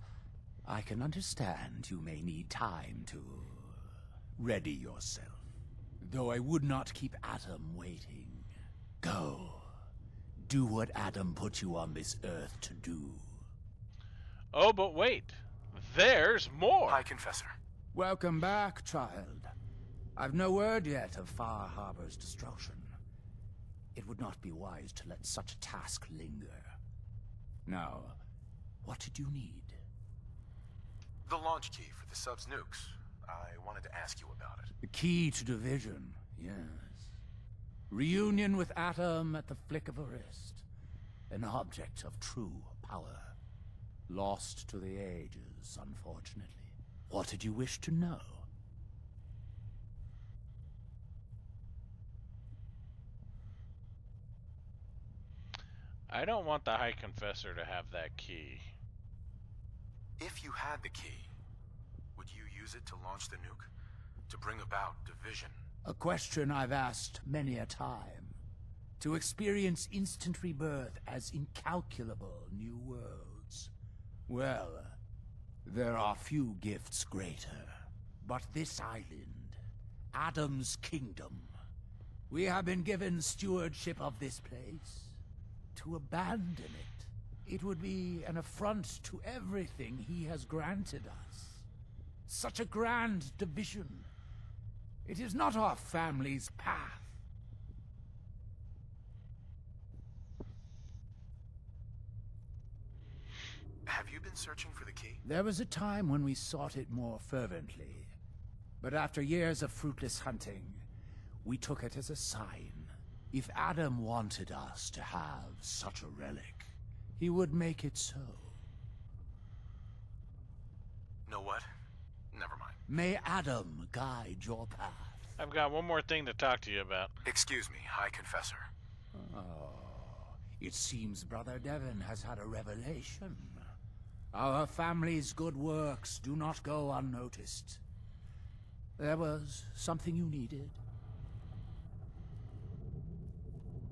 I can understand you may need time to ready yourself. Though I would not keep Adam waiting. Go. Do what Adam put you on this earth to do. Oh, but wait. There's more. High Confessor. Welcome back, child. I've no word yet of Far Harbor's destruction. It would not be wise to let such a task linger. Now, what did you need? The launch key for the sub's nukes. I wanted to ask you about it. The key to division, yes. Reunion with Atom at the flick of a wrist. An object of true power. Lost to the ages, unfortunately. What did you wish to know? I don't want the High Confessor to have that key. If you had the key, would you use it to launch the nuke? To bring about division? A question I've asked many a time. To experience instant rebirth as incalculable new worlds. Well, there are few gifts greater. But this island, Adam's kingdom, we have been given stewardship of this place. To abandon it would be an affront to everything he has granted us. Such a grand division. It is not our family's path. Have you been searching for the key? There was a time when we sought it more fervently. But after years of fruitless hunting, we took it as a sign. If Adam wanted us to have such a relic, he would make it so. Know what? Never mind. May Adam guide your path. I've got one more thing to talk to you about. Excuse me, High Confessor. Oh, it seems Brother Devon has had a revelation. Our family's good works do not go unnoticed. There was something you needed.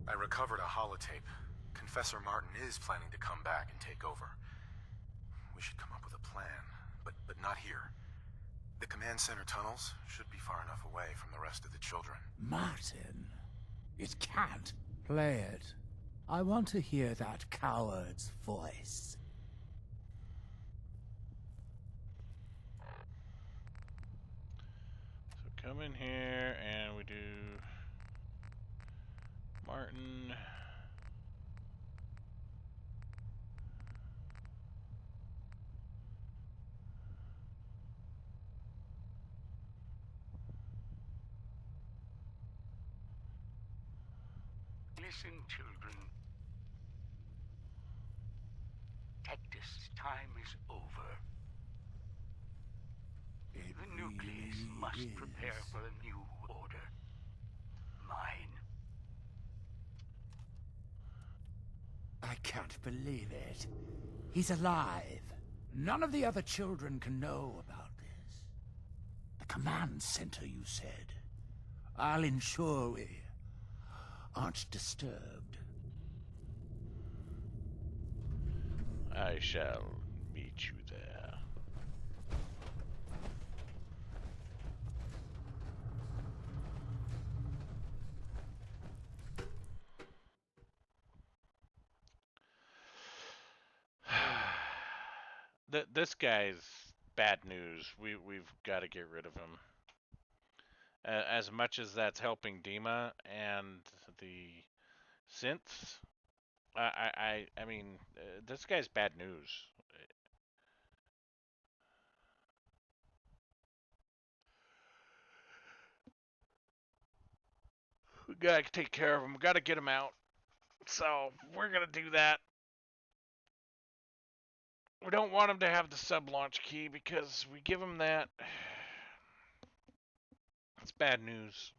I recovered a holotape. Confessor Martin is planning to come back and take over. We should come up with a plan, but not here. The command center tunnels should be far enough away from the rest of the children. Martin, it can't. Play it. I want to hear that coward's voice. So come in here and we do Martin. Listen, children. Tectus' time is over. The nucleus must prepare for a new order. Mine. I can't believe it. He's alive. None of the other children can know about this. The command center, you said. I'll ensure we aren't disturbed. I shall meet you there. This guy's bad news. We've got to get rid of him. As much as that's helping Dima and the synths, I mean, this guy's bad news. We gotta take care of him. We gotta get him out. So we're gonna do that. We don't want him to have the sub-launch key because we give him that. It's bad news.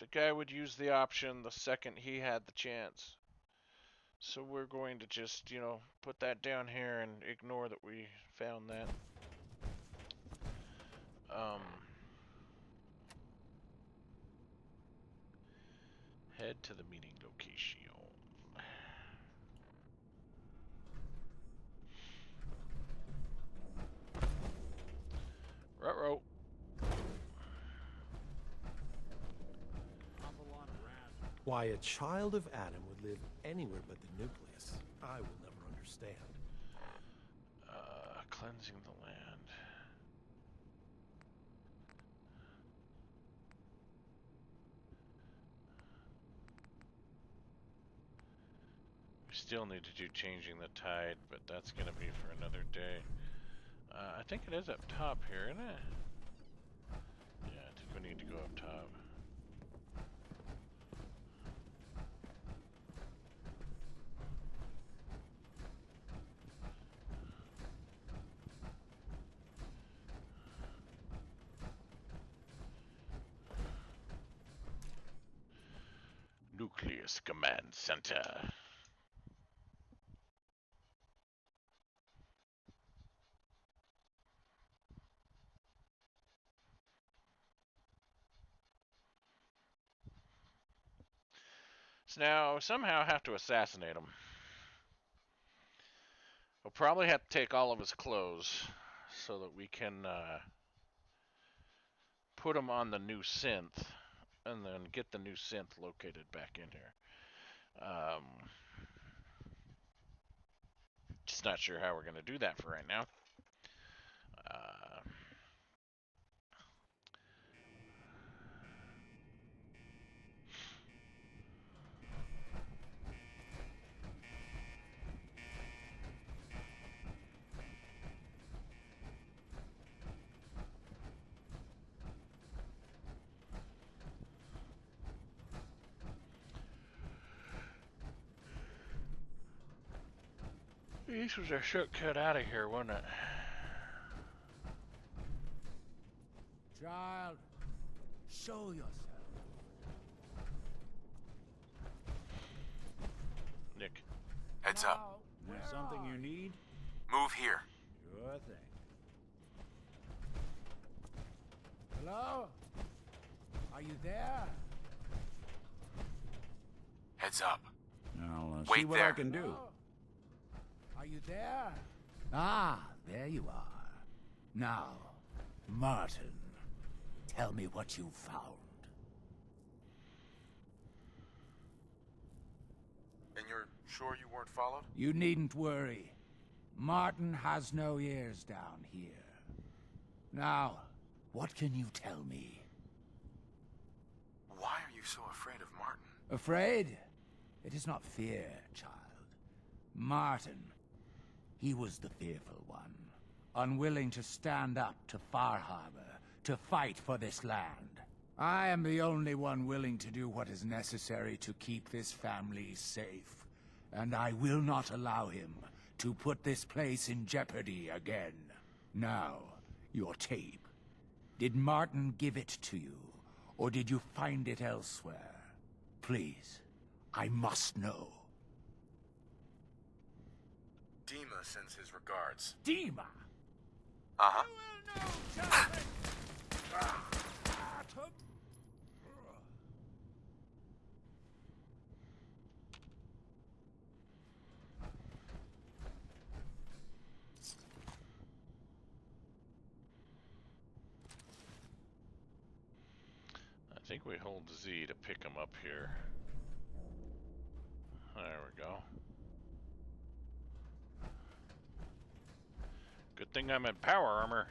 The guy would use the option the second he had the chance. So we're going to just, put that down here and ignore that we found that. Head to the meeting location. Ruh-roh. Why a child of Adam would live anywhere but the nucleus, I will never understand. Cleansing the land. We still need to do changing the tide, but that's going to be for another day. I think it is up top here, isn't it? Yeah, I think we need to go up top. Nucleus Command Center. So now, somehow have to assassinate him. We'll probably have to take all of his clothes so that we can put him on the new synth and then get the new synth located back in here. Just not sure how we're going to do that for right now. This was a shortcut out of here, wasn't it? Child, show yourself. Nick. Heads up. There's something you need? Move here. Sure thing. Hello? Are you there? Heads up. I'll Wait see what there. I can do. Are you there? Ah, there you are. Now, Martin, tell me what you found. And you're sure you weren't followed? You needn't worry. Martin has no ears down here. Now, what can you tell me? Why are you so afraid of Martin? Afraid? It is not fear, child. Martin, he was the fearful one, unwilling to stand up to Far Harbor, to fight for this land. I am the only one willing to do what is necessary to keep this family safe, and I will not allow him to put this place in jeopardy again. Now, your tape. Did Martin give it to you, or did you find it elsewhere? Please, I must know. Dima sends his regards. Dima? Uh-huh. I think we hold Z to pick him up here. There we go. Good thing I'm in power armor.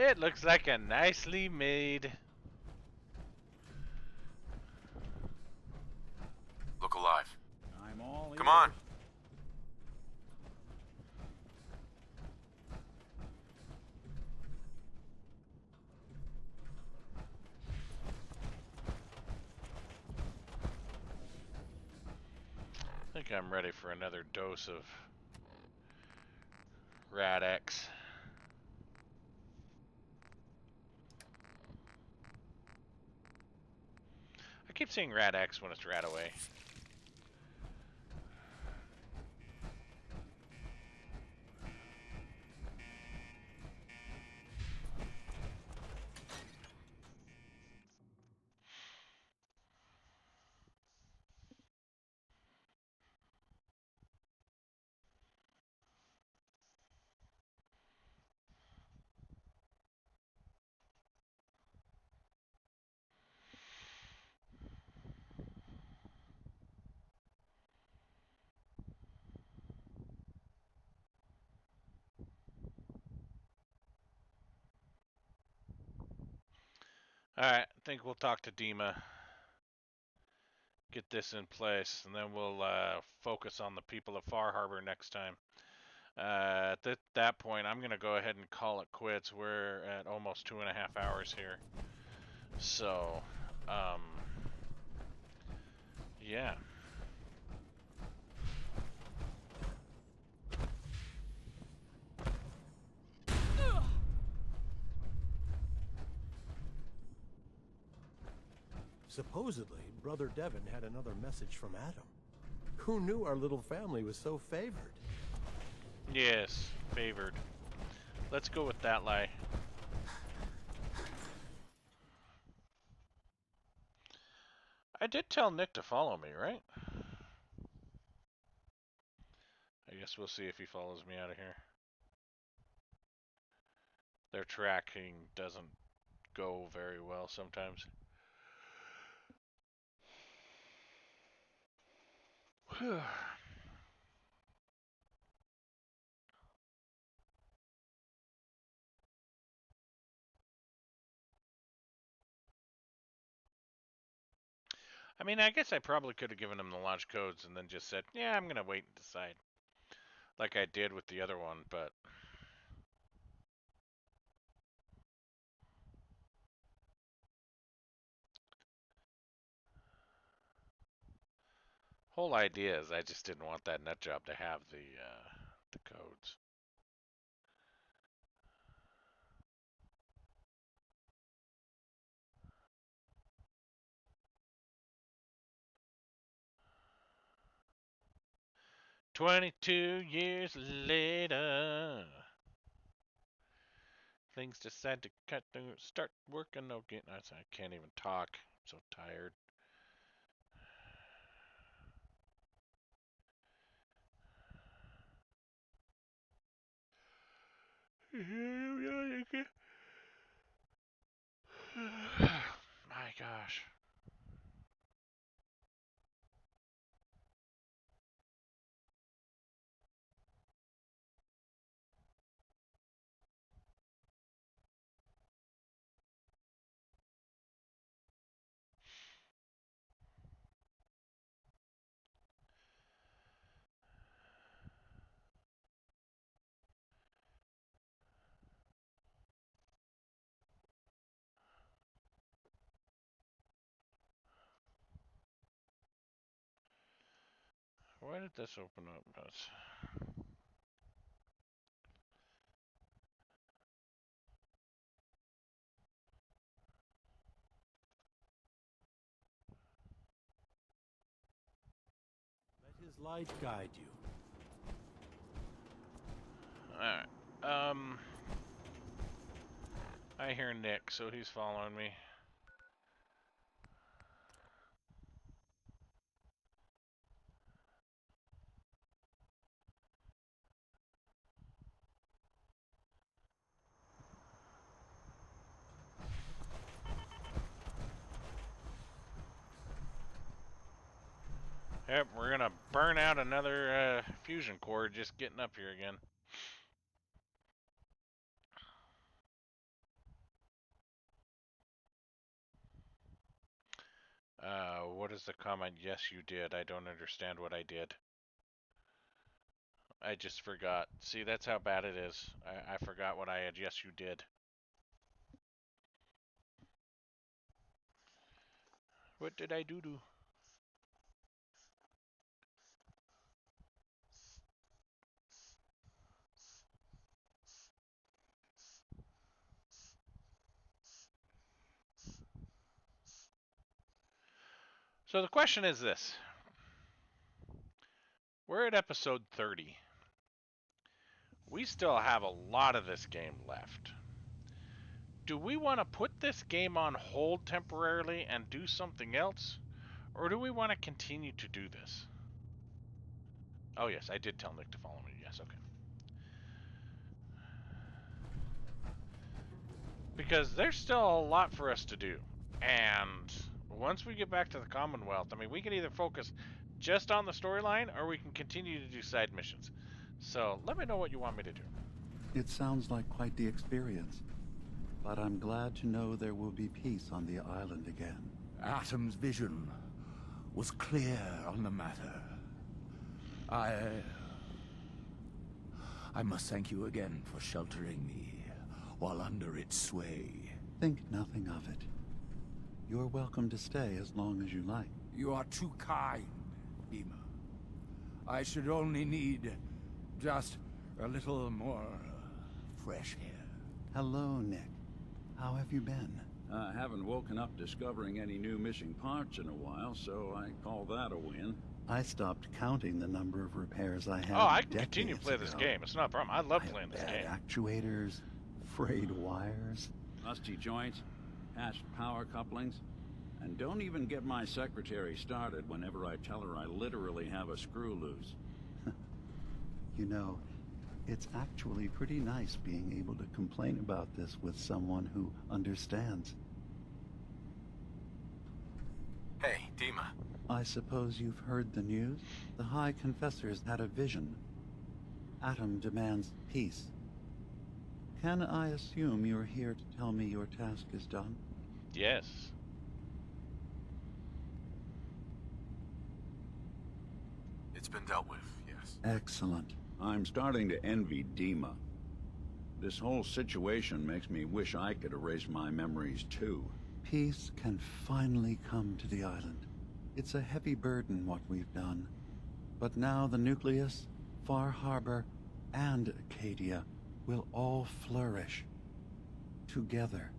It looks like a nicely made. Look alive. I'm all Come on. I think I'm ready for another dose of Rad-X. I keep saying Rad-X when it's Rad-Away. Alright, I think we'll talk to Dima. Get this in place, and then we'll focus on the people of Far Harbor next time. At that point, I'm going to go ahead and call it quits. We're at almost 2.5 hours here. So, yeah. Supposedly, Brother Devon had another message from Adam. Who knew our little family was so favored? Yes, favored. Let's go with that lie. I did tell Nick to follow me, right? I guess we'll see if he follows me out of here. Their tracking doesn't go very well sometimes. Whew. I mean, I guess I probably could have given him the launch codes and then just said, yeah, I'm going to wait and decide. Like I did with the other one, but... Whole idea is I just didn't want that nut job to have the codes. "22 years later, things decide to start working again." I can't even talk. I'm so tired. My gosh. Why did this open up? Let his light guide you. Alright. I hear Nick, so he's following me. Yep, we're gonna burn out another fusion core just getting up here again. What is the comment? Yes, you did. I don't understand what I did. I just forgot. See, that's how bad it is. I forgot what I had. Yes, you did. What did I do? So the question is this. We're at episode 30. We still have a lot of this game left. Do we want to put this game on hold temporarily and do something else? Or do we want to continue to do this? Oh yes, I did tell Nick to follow me. Yes, okay. Because there's still a lot for us to do. And once we get back to the Commonwealth, I mean, we can either focus just on the storyline or we can continue to do side missions. So let me know what you want me to do. It sounds like quite the experience. But I'm glad to know there will be peace on the island again. Atom's vision was clear on the matter. I must thank you again for sheltering me while under its sway. Think nothing of it. You're welcome to stay as long as you like. You are too kind, Dima. I should only need just a little more fresh air. Hello, Nick. How have you been? I haven't woken up discovering any new missing parts in a while, so I call that a win. I stopped counting the number of repairs I had. Oh, I can continue to play this game. It's not a problem. I love playing this game. Actuators, frayed wires, rusty joints, patched power couplings, and don't even get my secretary started whenever I tell her I literally have a screw loose. You know, it's actually pretty nice being able to complain about this with someone who understands. Hey, Dima. I suppose you've heard the news? The High Confessor's had a vision. Atom demands peace. Can I assume you're here to tell me your task is done? Yes. It's been dealt with, yes. Excellent. I'm starting to envy Dima. This whole situation makes me wish I could erase my memories too. Peace can finally come to the island. It's a heavy burden what we've done. But now the Nucleus, Far Harbor, and Acadia will all flourish together.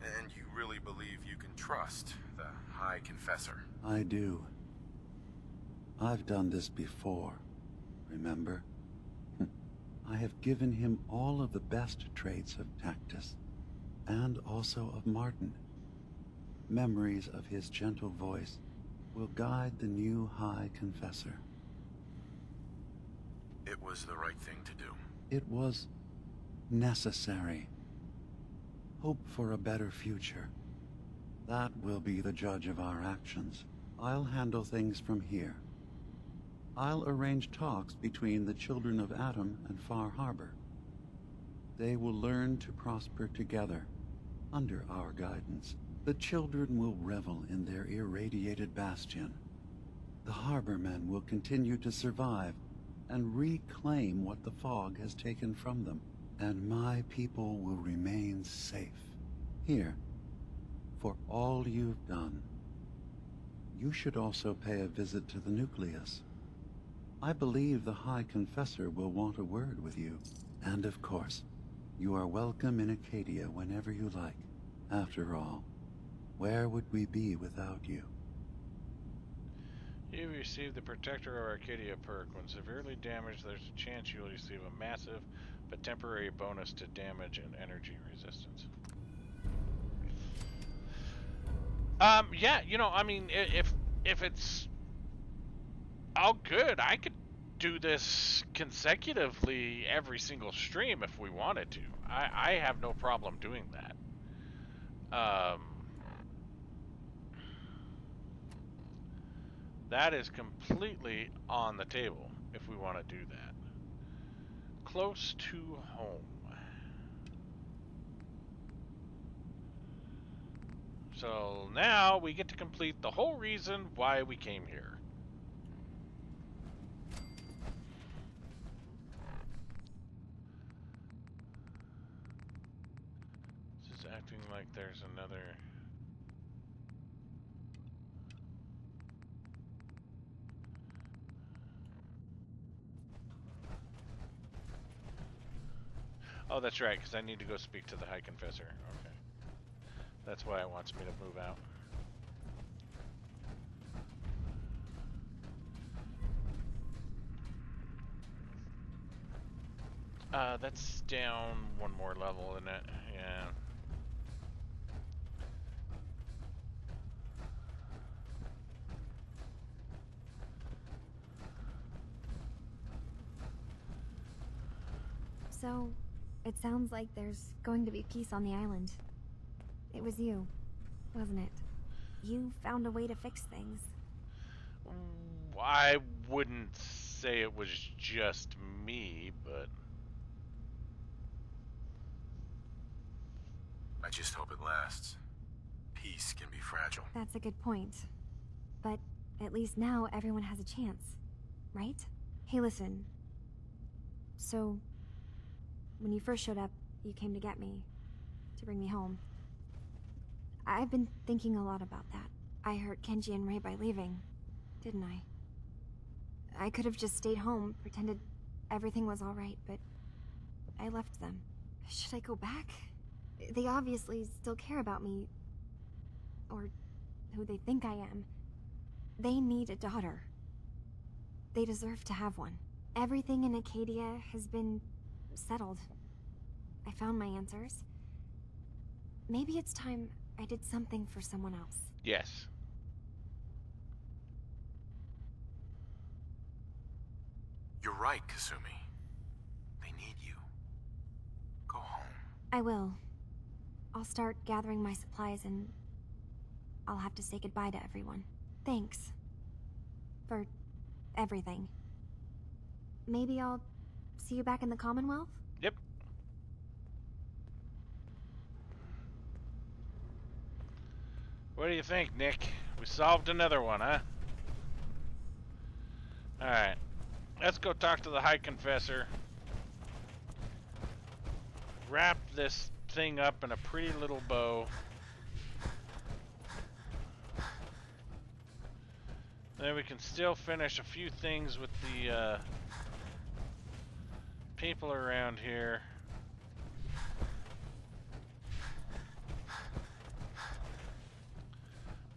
And you really believe you can trust the High Confessor? I do. I've done this before, remember? I have given him all of the best traits of Tactus, and also of Martin. Memories of his gentle voice will guide the new High Confessor. It was the right thing to do. It was necessary. Hope for a better future. That will be the judge of our actions. I'll handle things from here. I'll arrange talks between the children of Adam and Far Harbor. They will learn to prosper together, under our guidance. The children will revel in their irradiated bastion. The harbormen will continue to survive and reclaim what the fog has taken from them. And my people will remain safe. Here, for all you've done. You should also pay a visit to the Nucleus. I believe the High Confessor will want a word with you. And of course, you are welcome in Acadia whenever you like. After all, where would we be without you? You receive the Protector of Arcadia perk. When severely damaged, there's a chance you'll receive a massive but temporary bonus to damage and energy resistance. Yeah, you know, I mean, if it's all good, I could do this consecutively every single stream if we wanted to. I have no problem doing that. That is completely on the table if we want to do that. Close to home. So now we get to complete the whole reason why we came here. This is acting like there's another... Oh, that's right, because I need to go speak to the High Confessor. Okay. That's why it wants me to move out. That's down one more level, isn't it? Yeah. So, it sounds like there's going to be peace on the island. It was you, wasn't it? You found a way to fix things. I wouldn't say it was just me, but... I just hope it lasts. Peace can be fragile. That's a good point. But at least now everyone has a chance, right? Hey, listen. So, when you first showed up, you came to get me, to bring me home. I've been thinking a lot about that. I hurt Kenji and Ray by leaving, didn't I? I could have just stayed home, pretended everything was alright, but I left them. Should I go back? They obviously still care about me, or who they think I am. They need a daughter. They deserve to have one. Everything in Acadia has been settled. I found my answers. Maybe it's time I did something for someone else. Yes. You're right, Kasumi. They need you. Go home. I will. I'll start gathering my supplies and I'll have to say goodbye to everyone. Thanks. For everything. Maybe I'll see you back in the Commonwealth? Yep. What do you think, Nick? We solved another one, huh? Alright. Let's go talk to the High Confessor. Wrap this thing up in a pretty little bow. Then we can still finish a few things with the people around here.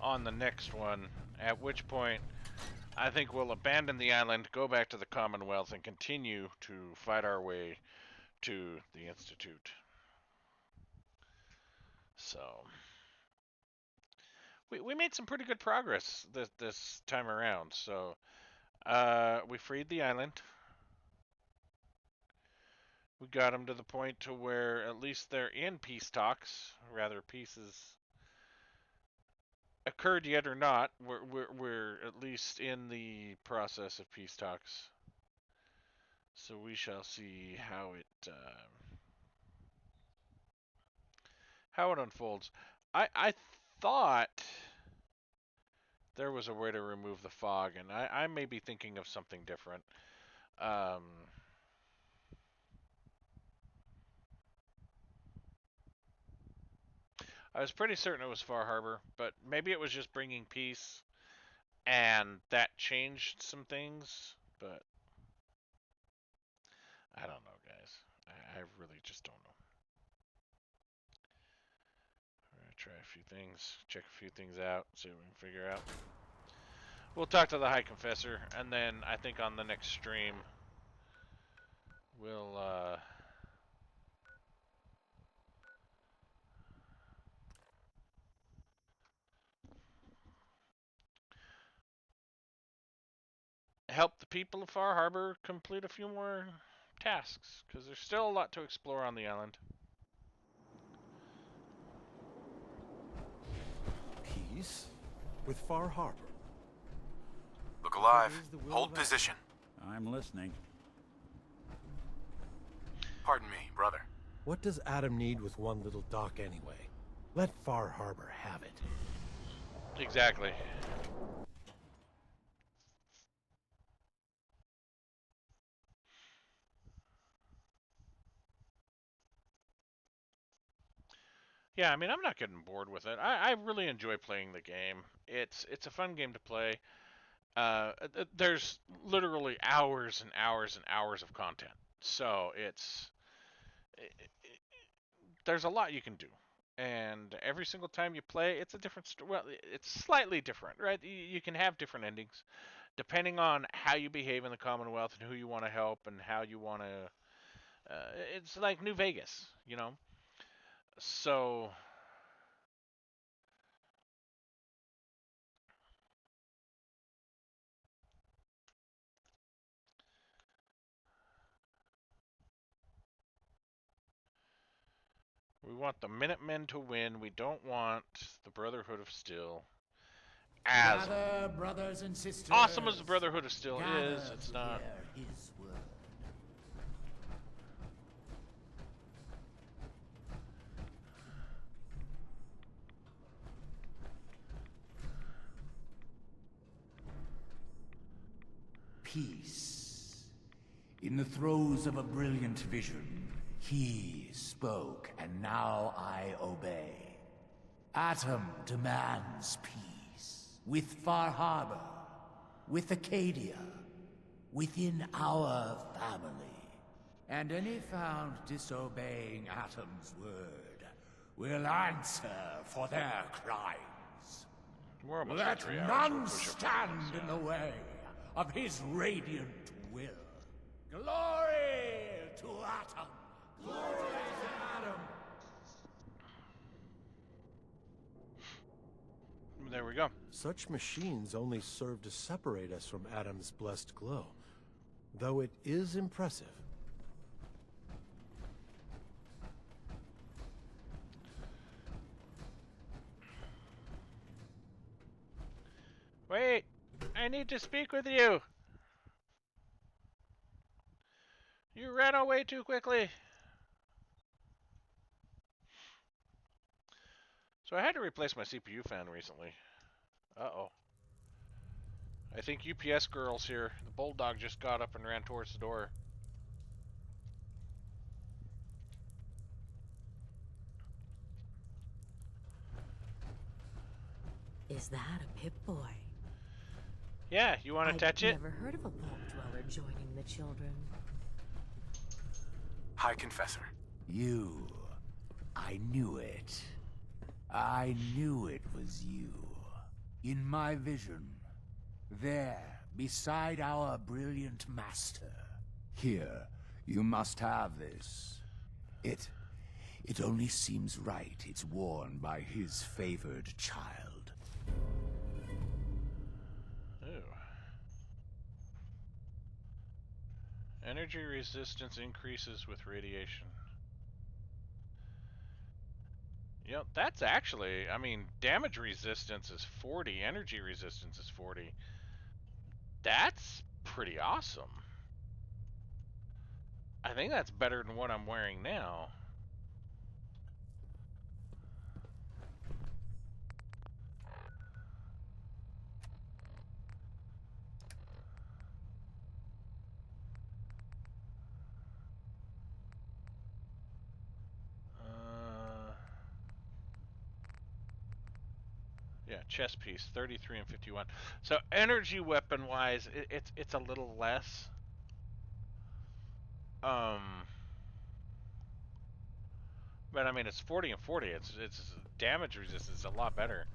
On the next one, at which point I think we'll abandon the island, go back to the Commonwealth, and continue to fight our way to the Institute. So we made some pretty good progress this time around. So we freed the island. We got them to the point to where at least they're in peace talks. Rather, peace has occurred yet or not. We're at least in the process of peace talks. So we shall see how it unfolds. I thought there was a way to remove the fog, and I may be thinking of something different. I was pretty certain it was Far Harbor, but maybe it was just bringing peace, and that changed some things, but I don't know, guys. I really just don't know. We're going to try a few things, check a few things out, see what we can figure out. We'll talk to the High Confessor, and then I think on the next stream, we'll help the people of Far Harbor complete a few more tasks, because there's still a lot to explore on the island. Peace? With Far Harbor? Look alive. Hold position. I'm listening. Pardon me, brother. What does Adam need with one little dock anyway? Let Far Harbor have it. Exactly. Yeah, I mean, I'm not getting bored with it. I really enjoy playing the game. It's a fun game to play. There's literally hours and hours and hours of content. So there's a lot you can do. And every single time you play, it's a different well, it's slightly different, right? You can have different endings depending on how you behave in the Commonwealth and who you want to help and how you want to it's like New Vegas, you know. So we want the Minutemen to win. We don't want the Brotherhood of Steel. As Gather, brothers and sisters, awesome as the Brotherhood of Steel is, it's not. His word. Peace. In the throes of a brilliant vision, he spoke, and now I obey. Atom demands peace. With Far Harbor, with Acadia, within our family. And any found disobeying Atom's word will answer for their crimes. Let none stand in the way of his radiant will. Glory to Atom! Glory to Atom! There we go. Such machines only serve to separate us from Adam's blessed glow, though it is impressive. Wait! I need to speak with you! You ran away too quickly! So I had to replace my CPU fan recently. Uh-oh. I think UPS girl's here. The bulldog just got up and ran towards the door. Is that a Pip-Boy? Yeah, you want to touch it? I've never heard of a vault dweller joining the children. High Confessor. You. I knew it. I knew it was you. In my vision. There, beside our brilliant master. Here, you must have this. It only seems right it's worn by his favored child. Ooh. Energy resistance increases with radiation. Yep, that's actually, I mean, damage resistance is 40, energy resistance is 40. That's pretty awesome. I think that's better than what I'm wearing now. Yeah, chest piece, 33 and 51. So energy weapon wise, it's a little less. But I mean it's 40 and 40. It's damage resistance a lot better.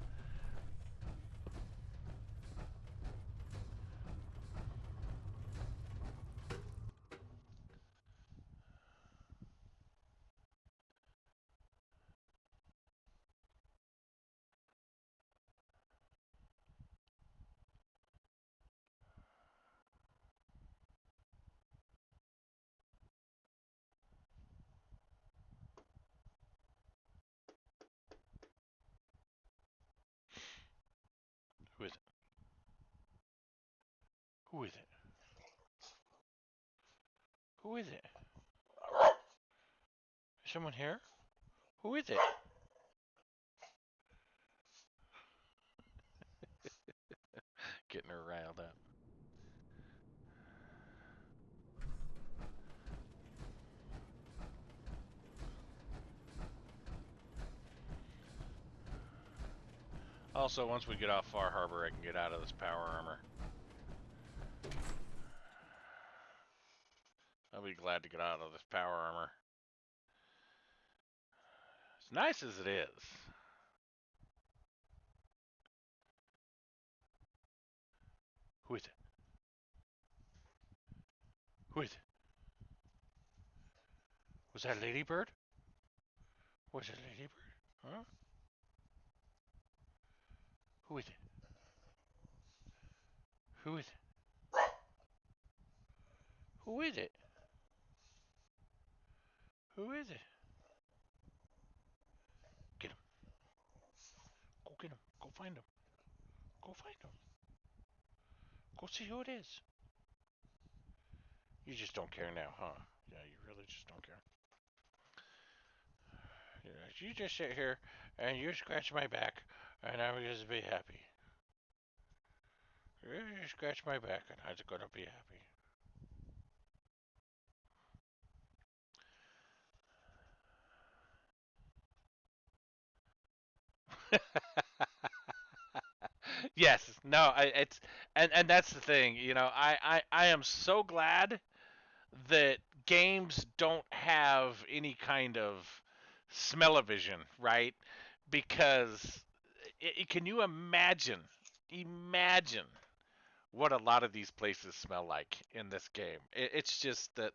Who is it? Who is it? Who is it? Is someone here? Who is it? Getting her riled up. Also, once we get off Far Harbor, I can get out of this power armor. I'll be glad to get out of this power armor. As nice as it is. Who is it? Who is it? Was that Ladybird? Was it Ladybird? Huh? Who is it? Who is it? Who is it? Who is it? Get him. Go get him. Go find him. Go find him. Go see who it is. You just don't care now, huh? Yeah, you really just don't care. You just sit here and you scratch my back and I'm just be happy. You scratch my back and I'm gonna be happy. Yes, no, it's and that's the thing, you know, I am so glad that games don't have any kind of smell-o-vision, right? Because can you imagine what a lot of these places smell like in this game? It's just uh,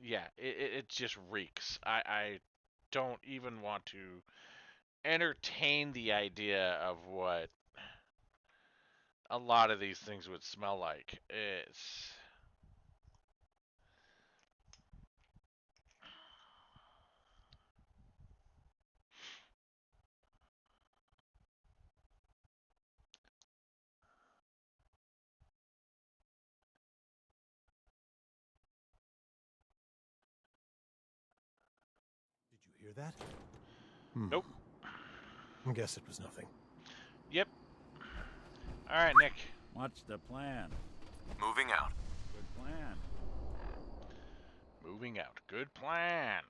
yeah, it just reeks. I don't even want to entertain the idea of what a lot of these things would smell like. It's Did you hear that? Nope. I guess it was nothing. Yep. All right, Nick. What's the plan? Moving out. Good plan. Moving out. Good plan.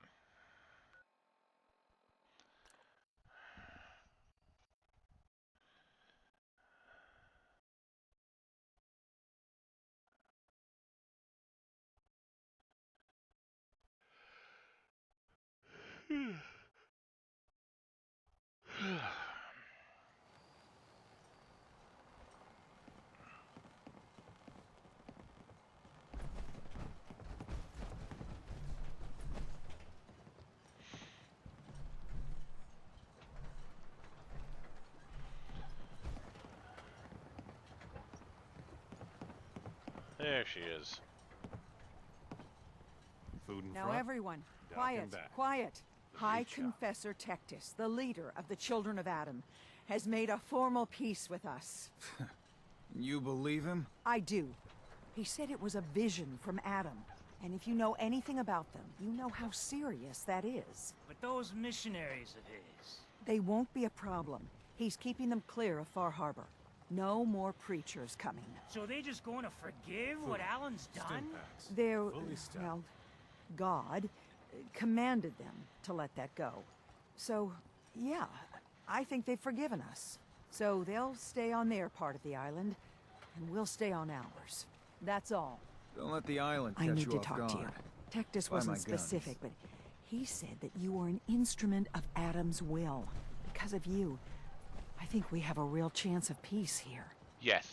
There she is. Food in Now front. everyone, Duck quiet, and back. quiet. The High big shot. Confessor Tectus, the leader of the Children of Adam, has made a formal peace with us. You believe him? I do. He said it was a vision from Adam. And if you know anything about them, you know how serious that is. But those missionaries of his... They won't be a problem. He's keeping them clear of Far Harbor. No more preachers coming. So they just going to forgive what Alan's done? They're, well, God commanded them to let that go. So, yeah, I think they've forgiven us. So they'll stay on their part of the island, and we'll stay on ours. That's all. Don't let the island catch I need you to off talk guard. to you. Tectus Buy wasn't my guns. specific, but he said that you were an instrument of Adam's will. Because of you, I think we have a real chance of peace here. Yes.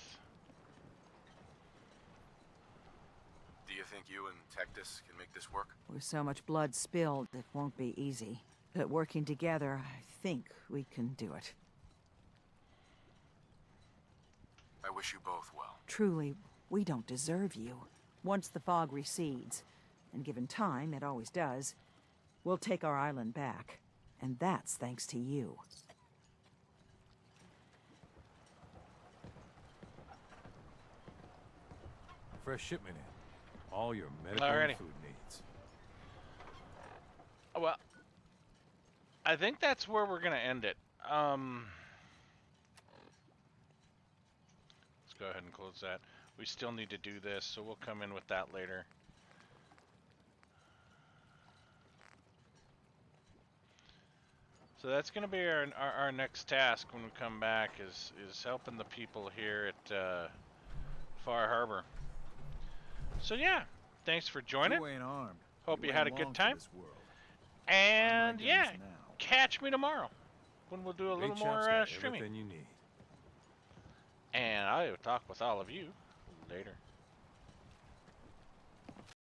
Do you think you and Tectus can make this work? With so much blood spilled, it won't be easy. But working together, I think we can do it. I wish you both well. Truly, we don't deserve you. Once the fog recedes, and given time, it always does, we'll take our island back. And that's thanks to you. Fresh shipment in. All your medical and food needs. Well, I think that's where we're gonna end it. Let's go ahead and close that. We still need to do this, so we'll come in with that later. So that's going to be our next task when we come back is helping the people here at Far Harbor. So yeah, thanks for joining. You ain't armed. Hope you ain't had a long good for time. this world. And yeah, guns now. catch me tomorrow when we'll do a little Big more Chop's got streaming. everything you need. And I will talk with all of you later.